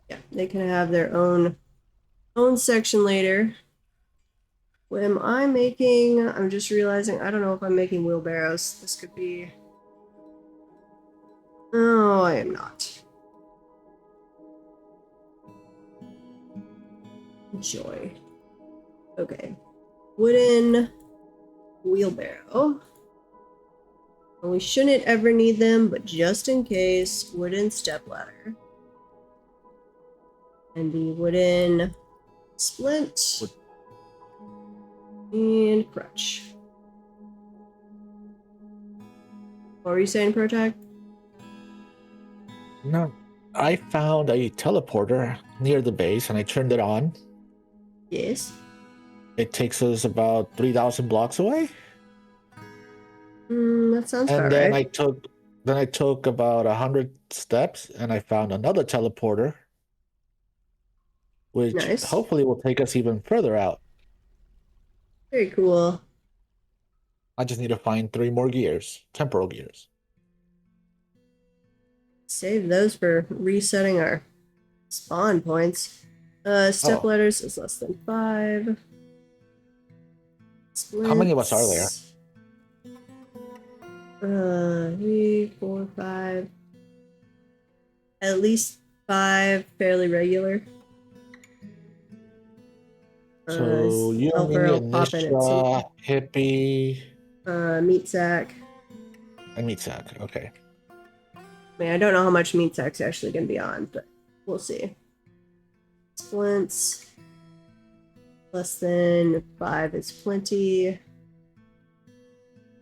Yeah, they can have their own section later. What am I making? I'm just realizing I don't know if I'm making wheelbarrows. This could be. Oh, I am not. Joy. Okay. Wooden wheelbarrow. Well, we shouldn't ever need them, but just in case, wooden stepladder. And the wooden splint. And crutch. What were you saying, Protag? No, I found a teleporter near the base and I turned it on. Yes. It takes us about 3,000 blocks away. That sounds And about then right. I took about 100 steps and I found another teleporter, which Nice. hopefully will take us even further out. Very cool. I just need to find 3 more gears, temporal gears. Save those for resetting our spawn points. Step ladders is less than 5. Splints. How many of us are there? 3, 4, 5. At least 5 fairly regular. So you, Elfer me, will pop in at some Anisha, Hippie, meat sack. and Meat Sack. Okay. I mean, I don't know how much meat sack's actually going to be on, but we'll see. Splints. Less than 5 is plenty.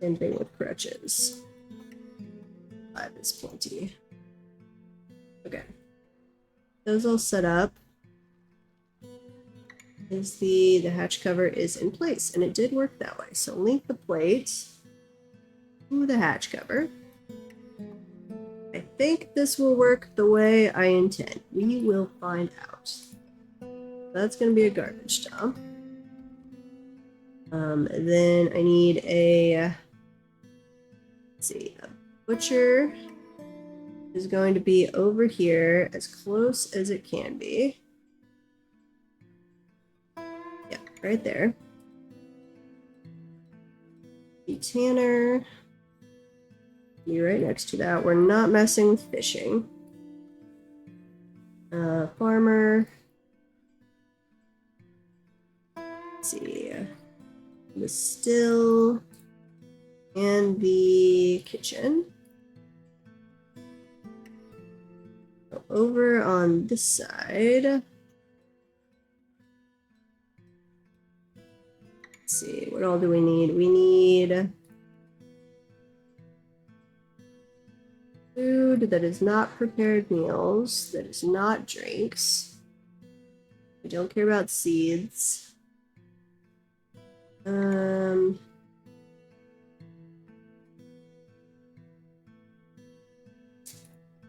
Same thing with crutches. 5 is plenty. Okay. Those all set up. Is the hatch cover is in place, and it did work that way. So link the plate to the hatch cover. I think this will work the way I intend. We will find out. That's going to be a garbage dump. Then I need a, let's see, a butcher is going to be over here as close as it can be. Yeah, right there. The tanner be right next to that. We're not messing with fishing. Farmer. Let's see. The still and the kitchen. So over on this side. Let's see, what all do we need? We need food that is not prepared meals, that is not drinks. We don't care about seeds.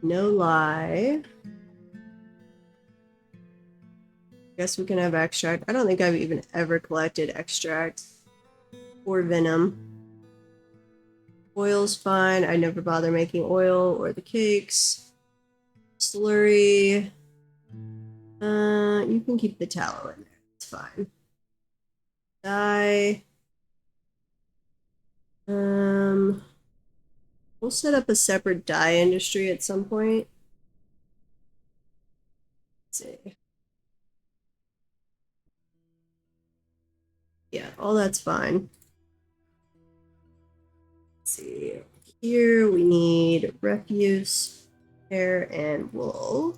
No lie. Guess we can have extract. I don't think I've even ever collected extract. or venom. Oil's fine. I never bother making oil or the cakes. Slurry. You can keep the tallow in there. It's fine. Dye. We'll set up a separate dye industry at some point. Let's see. Yeah, all that's fine. Let's see. Here we need refuse, hair, and wool.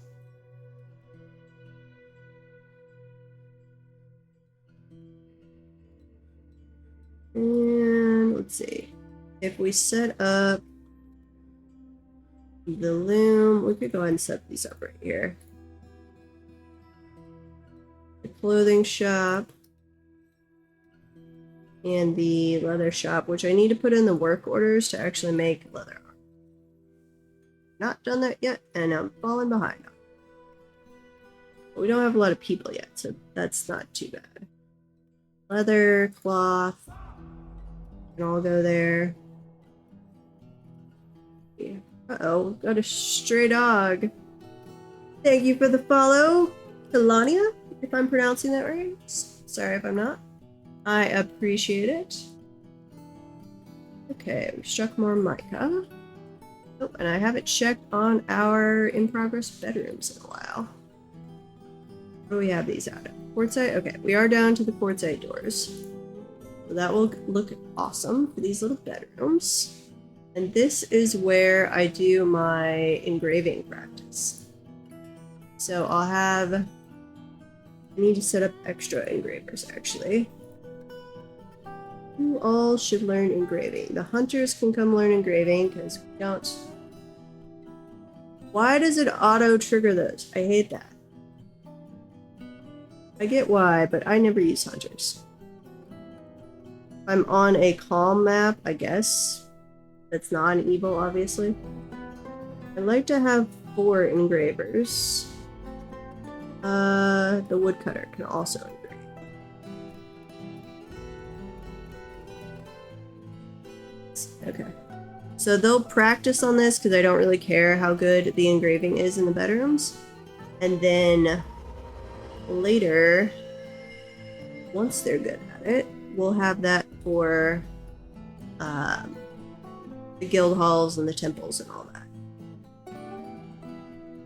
And let's see. If we set up the loom, we could go ahead and set these up right here. The clothing shop and the leather shop, which I need to put in the work orders to actually make leather. Not done that yet, and I'm falling behind. But we don't have a lot of people yet, so that's not too bad. Leather, cloth, can all go there. Yeah. Uh-oh, got a stray dog. Thank you for the follow, Telania, if I'm pronouncing that right. Sorry if I'm not. I appreciate it. Okay, we struck more mica. Oh, and I haven't checked on our in-progress bedrooms in a while. What do we have these out of? Quartzite? Okay, we are down to the quartzite doors. So that will look awesome for these little bedrooms. And this is where I do my engraving practice. So I'll have... I need to set up extra engravers, actually. You all should learn engraving. The hunters can come learn engraving, because we don't... Why does it auto-trigger those? I hate that. I get why, but I never use hunters. I'm on a calm map, I guess. That's not an evil, obviously. I'd like to have 4 engravers. The woodcutter can also engrave. Okay. So they'll practice on this because I don't really care how good the engraving is in the bedrooms. And then later, once they're good at it, we'll have that for the guild halls and the temples and all that.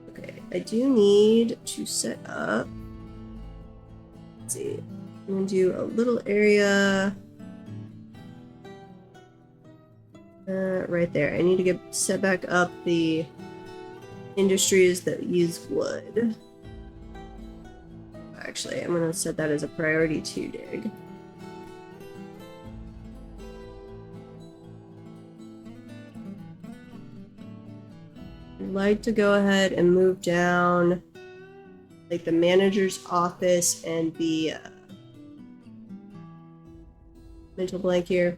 Okay, I do need to set up. Let's see. I'm gonna do a little area right there. I need to get set back up the industries that use wood. Actually, I'm gonna set that as a priority 2 dig. I'd like to go ahead and move down like the manager's office and the mental blank here,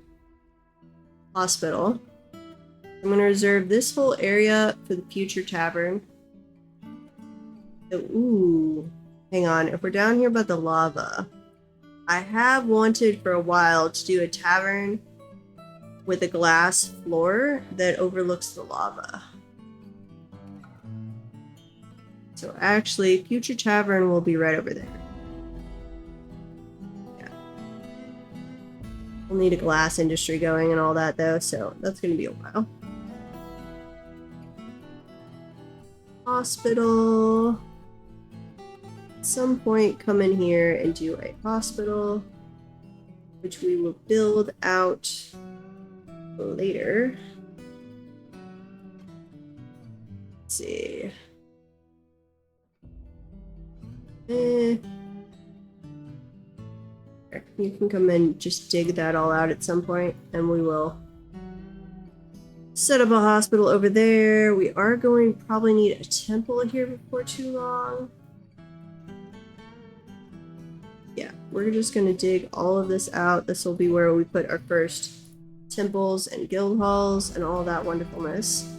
hospital. I'm going to reserve this whole area for the future tavern. So, ooh, hang on. If we're down here by the lava, I have wanted for a while to do a tavern with a glass floor that overlooks the lava. So actually, future tavern will be right over there. Yeah. We'll need a glass industry going and all that though, so that's going to be a while. Hospital. At some point, come in here and do a hospital, which we will build out later. Let's see. You can come and just dig that all out at some point, and we will set up a hospital over there. We are going to probably need a temple here before too long. Yeah, we're just going to dig all of this out. This will be where we put our first temples and guild halls and all that wonderfulness.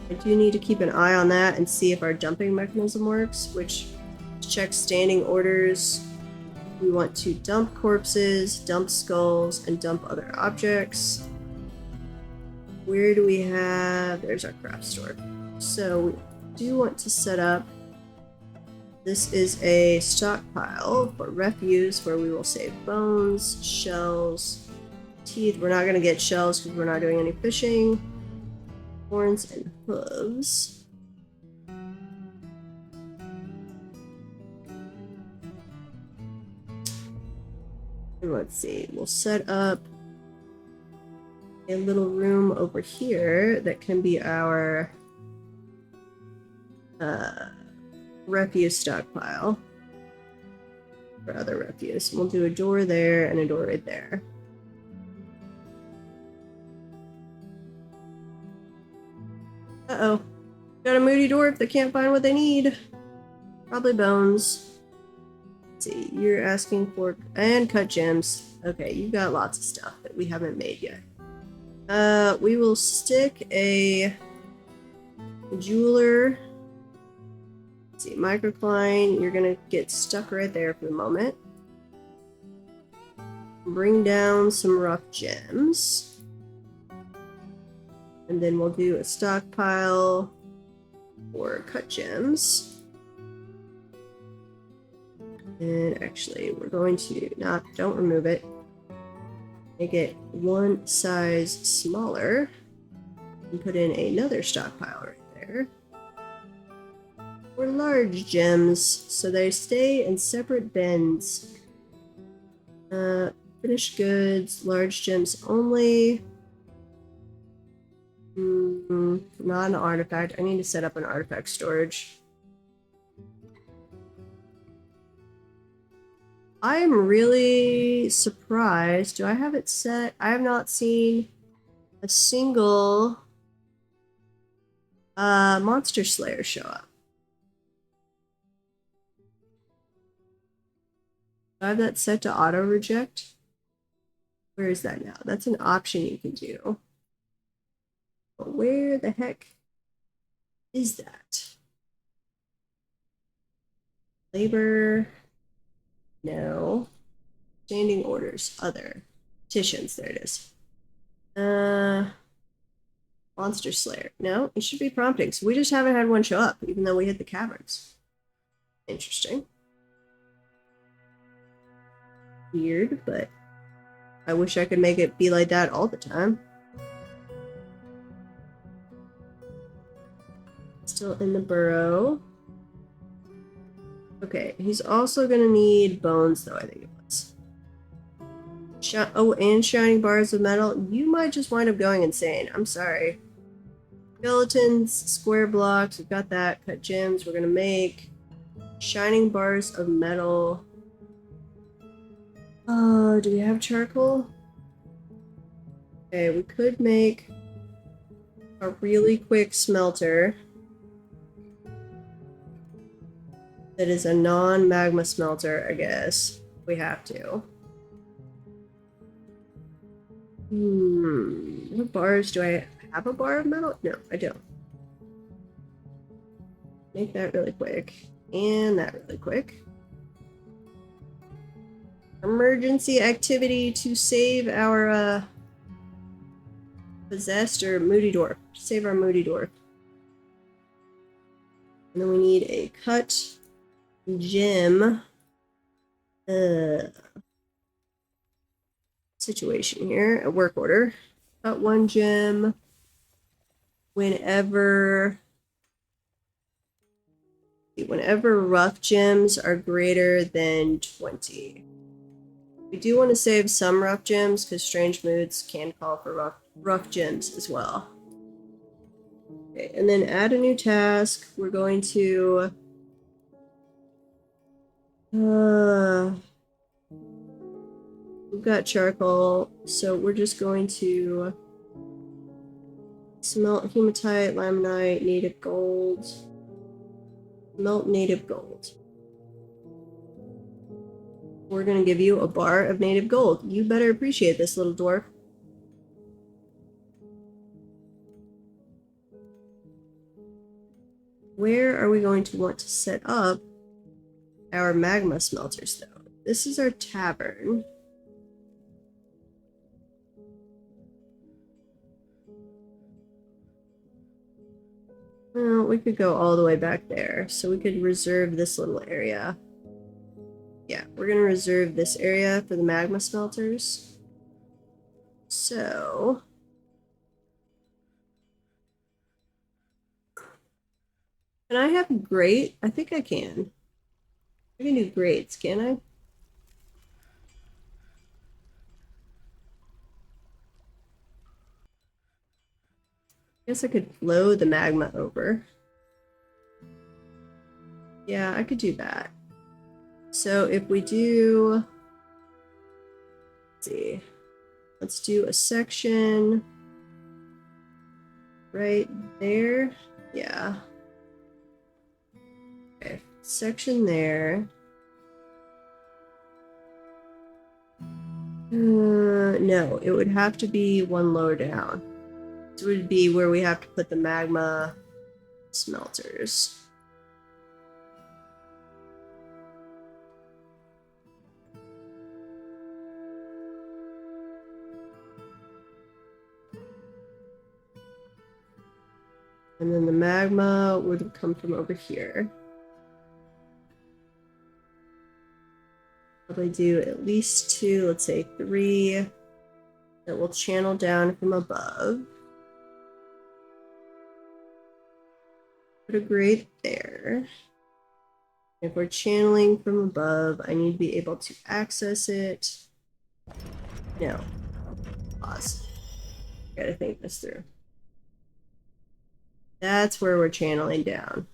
I do need to keep an eye on that and see if our dumping mechanism works, which checks standing orders We want to dump corpses, dump skulls, and dump other objects. Where do we have... There's our craft store. So we do want to set up... This is a stockpile for refuse where we will save bones, shells, teeth. We're not going to get shells because we're not doing any fishing. Horns and hooves. And let's see, we'll set up a little room over here that can be our refuse stockpile for other refuse. We'll do a door there and a door right there. Uh-oh. Got a moody dwarf that can't find what they need. Probably bones. Let's see, you're asking for... And cut gems. Okay, you've got lots of stuff that we haven't made yet. We will stick a jeweler. Let's see, microcline, you're gonna get stuck right there for the moment. Bring down some rough gems. And then we'll do a stockpile for cut gems. And actually, we're going to don't remove it. Make it one size smaller. And put in another stockpile right there. For large gems, so they stay in separate bins. Finished goods, large gems only. Not an artifact. I need to set up an artifact storage. I am really surprised. Do I have it set? I have not seen a single monster slayer show up. Do I have that set to auto reject? Where is that now? That's an option you can do. But where the heck is that? Labor. No. Standing orders. Other. Petitions. There it is. Monster Slayer. No, it should be prompting. So we just haven't had one show up, even though we hit the caverns. Interesting. Weird, but I wish I could make it be like that all the time. Still in the burrow. Okay, he's also gonna need bones, though, I think it was. Oh, and shining bars of metal. You might just wind up going insane. I'm sorry. Skeletons, square blocks, we've got that. Cut gems, we're gonna make shining bars of metal. Oh, do we have charcoal? Okay, we could make a really quick smelter that is a non-magma smelter, I guess. We have to. What bars do I have? A bar of metal? No, I don't. Make that really quick. And that really quick. Emergency activity to save our possessed or moody dwarf. Save our moody dwarf. And then we need a cut gem situation here. A work order. Cut one gem whenever rough gems are greater than 20. We do want to save some rough gems because strange moods can call for rough gems as well. Okay, and then add a new task. We're going to we've got charcoal, so we're just going to smelt hematite, limonite, native gold. Melt native gold. We're going to give you a bar of native gold. You better appreciate this, little dwarf. Where are we going to want to set up our magma smelters, though? this is our tavern. Well, we could go all the way back there, so we could reserve this little area. Yeah, we're gonna reserve this area for the magma smelters. So... Can I have grate? I think I can. I can do grates, can I? Guess I could flow the magma over. Yeah, I could do that. So if we do... Let's see. Let's do a section right there. Yeah. Okay, section there. No, it would have to be one lower down. This would be where we have to put the magma smelters. And then the magma would come from over here. Probably do at least 2, let's say 3, that will channel down from above. Put a grate there. If we're channeling from above, I need to be able to access it. No. Pause. Gotta think this through. That's where we're channeling down.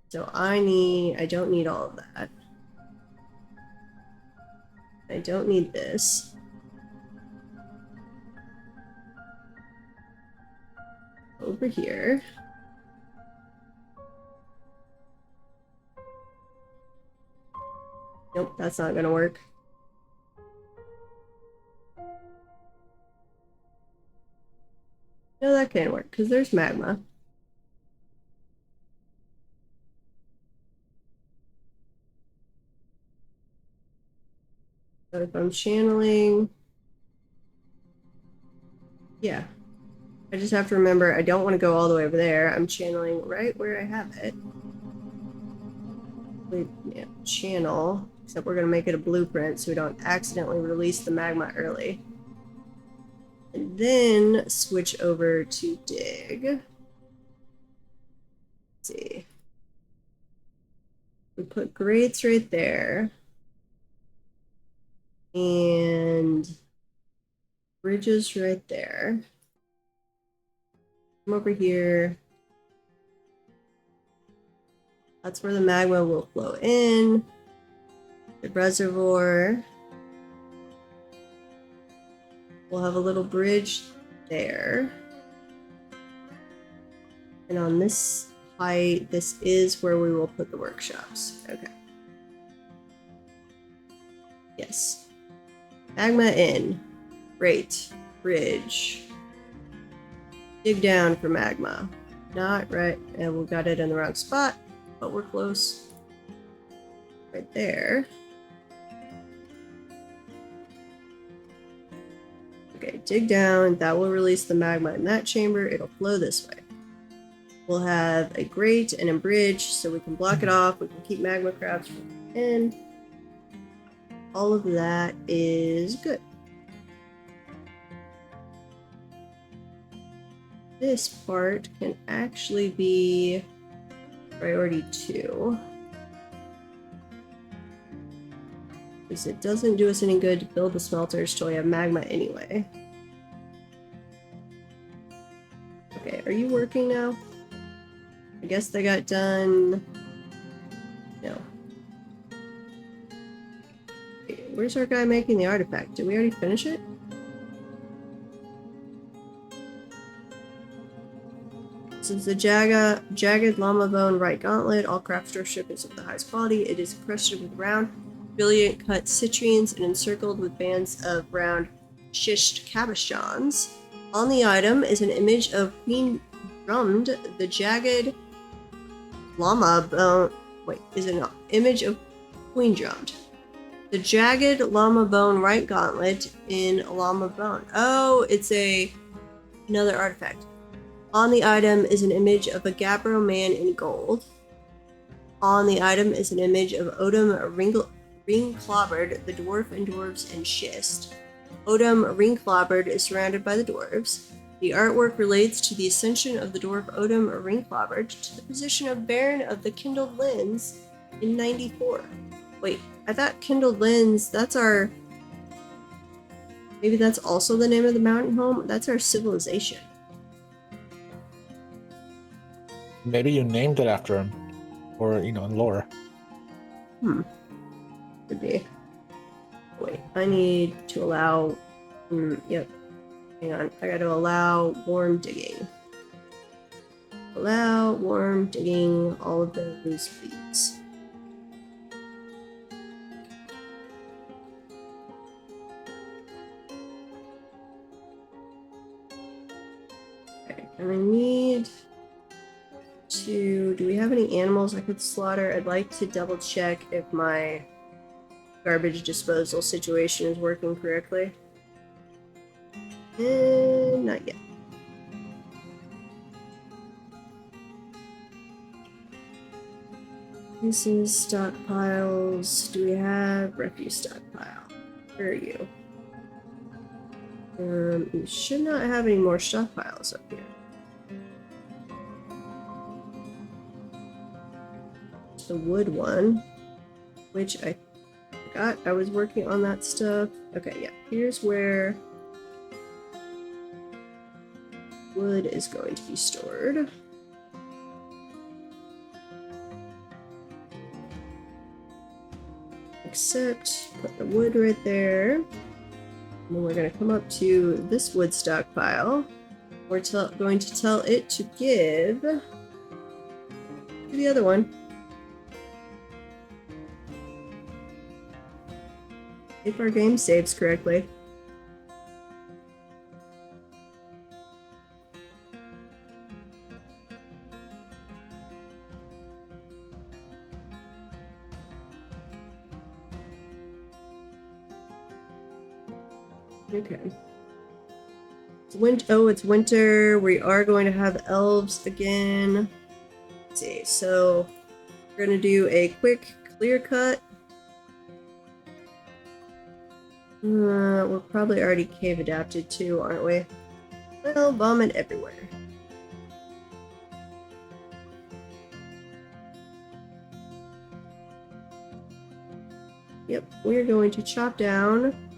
So I don't need all of that. I don't need this. Over here. Nope, that's not gonna work. No, that can't work, because there's magma. So if I'm channeling... Yeah. I just have to remember I don't want to go all the way over there. I'm channeling right where I have it. Yeah, channel, except we're going to make it a blueprint so we don't accidentally release the magma early. And then switch over to dig. Let's see. We put grates right there. And bridges right there. Come over here. That's where the magma will flow in. The reservoir. We'll have a little bridge there. And on this height, this is where we will put the workshops. Okay. Yes. Magma in. Great. Bridge. Dig down for magma. Not right. And we got it in the wrong spot, but we're close. Right there. Okay, dig down. That will release the magma in that chamber. It'll flow this way. We'll have a grate and a bridge so we can block it off. We can keep magma crabs from in. All of that is good. This part can actually be priority 2. Because it doesn't do us any good to build the smelters till we have magma anyway. Okay, are you working now? I guess they got done. No. Okay, where's our guy making the artifact? Did we already finish it? This is the jagged llama bone right gauntlet. All craft starship is of the highest quality. It is encrusted with round, brilliant cut citrines and encircled with bands of round shished cabochons. On the item is an image of Queen Drummed, the jagged llama bone. Wait, is it an image of Queen Drummed? The jagged llama bone right gauntlet in llama bone. Oh, it's another artifact. On the item is an image of a Gabbro man in gold. On the item is an image of Odom Ringclobbered, the dwarf and dwarves in schist. Odom Ringclobbered is surrounded by the dwarves. The artwork relates to the ascension of the dwarf Odom Ringclobbered to the position of Baron of the Kindled Lens in 94. Wait, I thought Kindled Lens, that's our... Maybe that's also the name of the mountain home? That's our civilization. Maybe you named it after him. Or, in lore. Could be. Wait, I need to allow... yep. Hang on, I gotta allow worm digging. Allow worm digging all of those, please. Okay, and I need to... Do we have any animals I could slaughter? I'd like to double check if my garbage disposal situation is working correctly. Not yet. This is stockpiles. Do we have refuse stockpile? Where are you? We should not have any more stockpiles up here. The wood one, which I forgot I was working on that stuff. Okay, yeah, here's where wood is going to be stored. Except put the wood right there. And then we're going to come up to this wood stockpile. We're going to tell it to give to the other one. If our game saves correctly. Okay. It's winter. We are going to have elves again. Let's see. So we're going to do a quick clear cut. We're probably already cave adapted too, aren't we? Well, vomit everywhere. Yep, we're going to chop down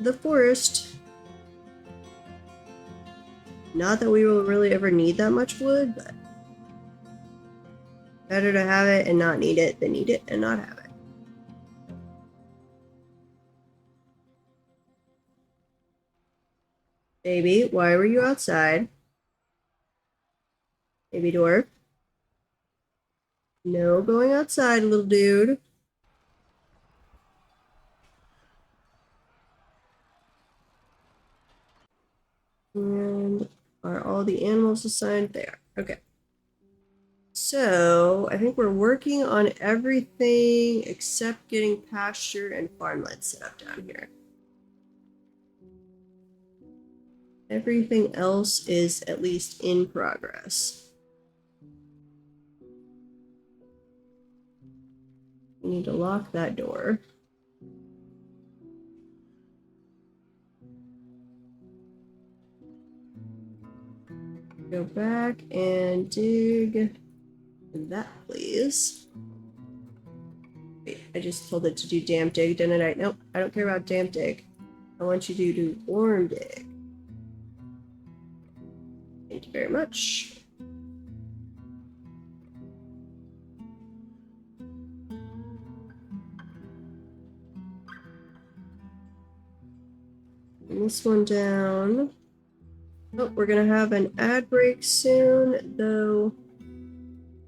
the forest. Not that we will really ever need that much wood, but better to have it and not need it than need it and not have it. Baby, why were you outside? Baby dwarf. No going outside, little dude. And are all the animals assigned there? Okay. So I think we're working on everything except getting pasture and farmland set up down here. Everything else is at least in progress. We need to lock that door. Go back and dig that, please. Wait, I just told it to do damp dig, didn't I? Nope, I don't care about damp dig. I want you to do worm dig. Thank you very much. And this one down. Oh, we're gonna have an ad break soon, though.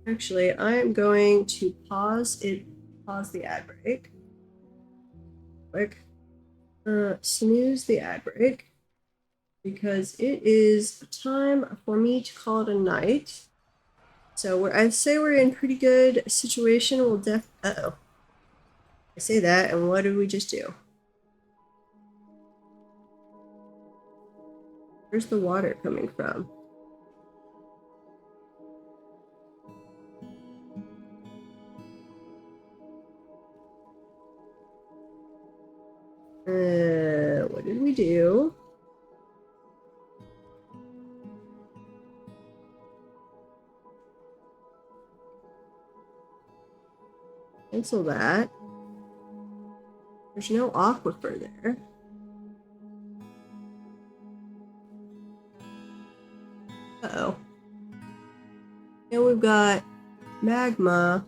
Actually, I am going to pause the ad break. Quick. Snooze the ad break. Because it is time for me to call it a night. So I'd say we're in pretty good situation. We'll uh-oh. I say that, and what did we just do? Where's the water coming from? What did we do? Cancel that. There's no aquifer there. Uh-oh. Now we've got magma.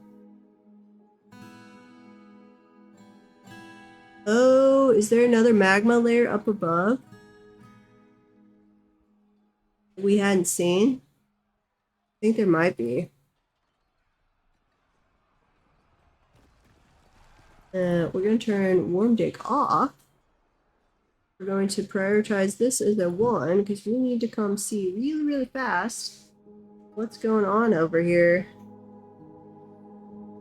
Oh, is there another magma layer up above we hadn't seen? I think there might be. We're going to turn warm dig off. We're going to prioritize this as a 1 because we need to come see really, really fast what's going on over here.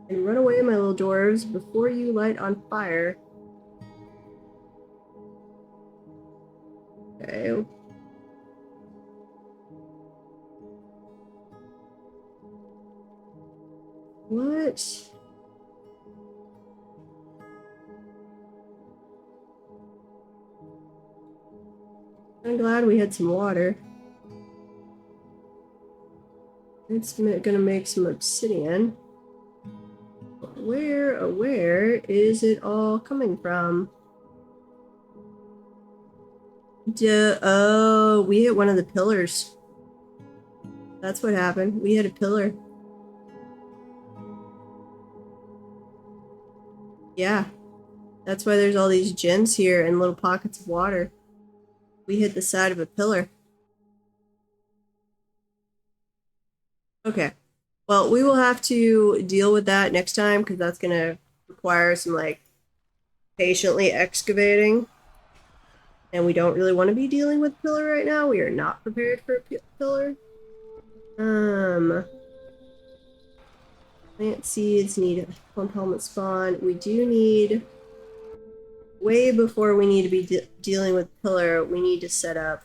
And run away, my little dwarves, before you light on fire. Okay. What? I'm glad we had some water. It's gonna make some obsidian. Where is it all coming from? Oh, we hit one of the pillars. That's what happened. We hit a pillar. Yeah. That's why there's all these gems here and little pockets of water. We hit the side of a pillar. Okay. Well, we will have to deal with that next time because that's going to require some, like, patiently excavating. And we don't really want to be dealing with pillar right now. We are not prepared for a pillar. Plant seeds need pump helmet spawn. We do need, way before we need to be dealing with pillar, we need to set up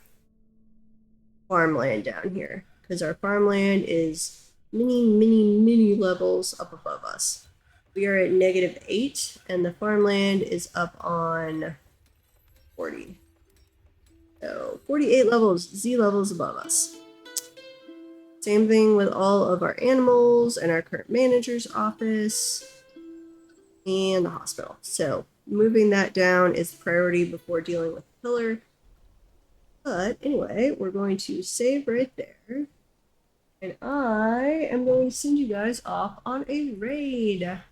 farmland down here. Because our farmland is many levels up above us. We are at -8, and the farmland is up on 40. So 48 levels, Z levels above us. Same thing with all of our animals and our current manager's office and the hospital. So moving that down is priority before dealing with the pillar. But anyway, we're going to save right there. And I am going to send you guys off on a raid.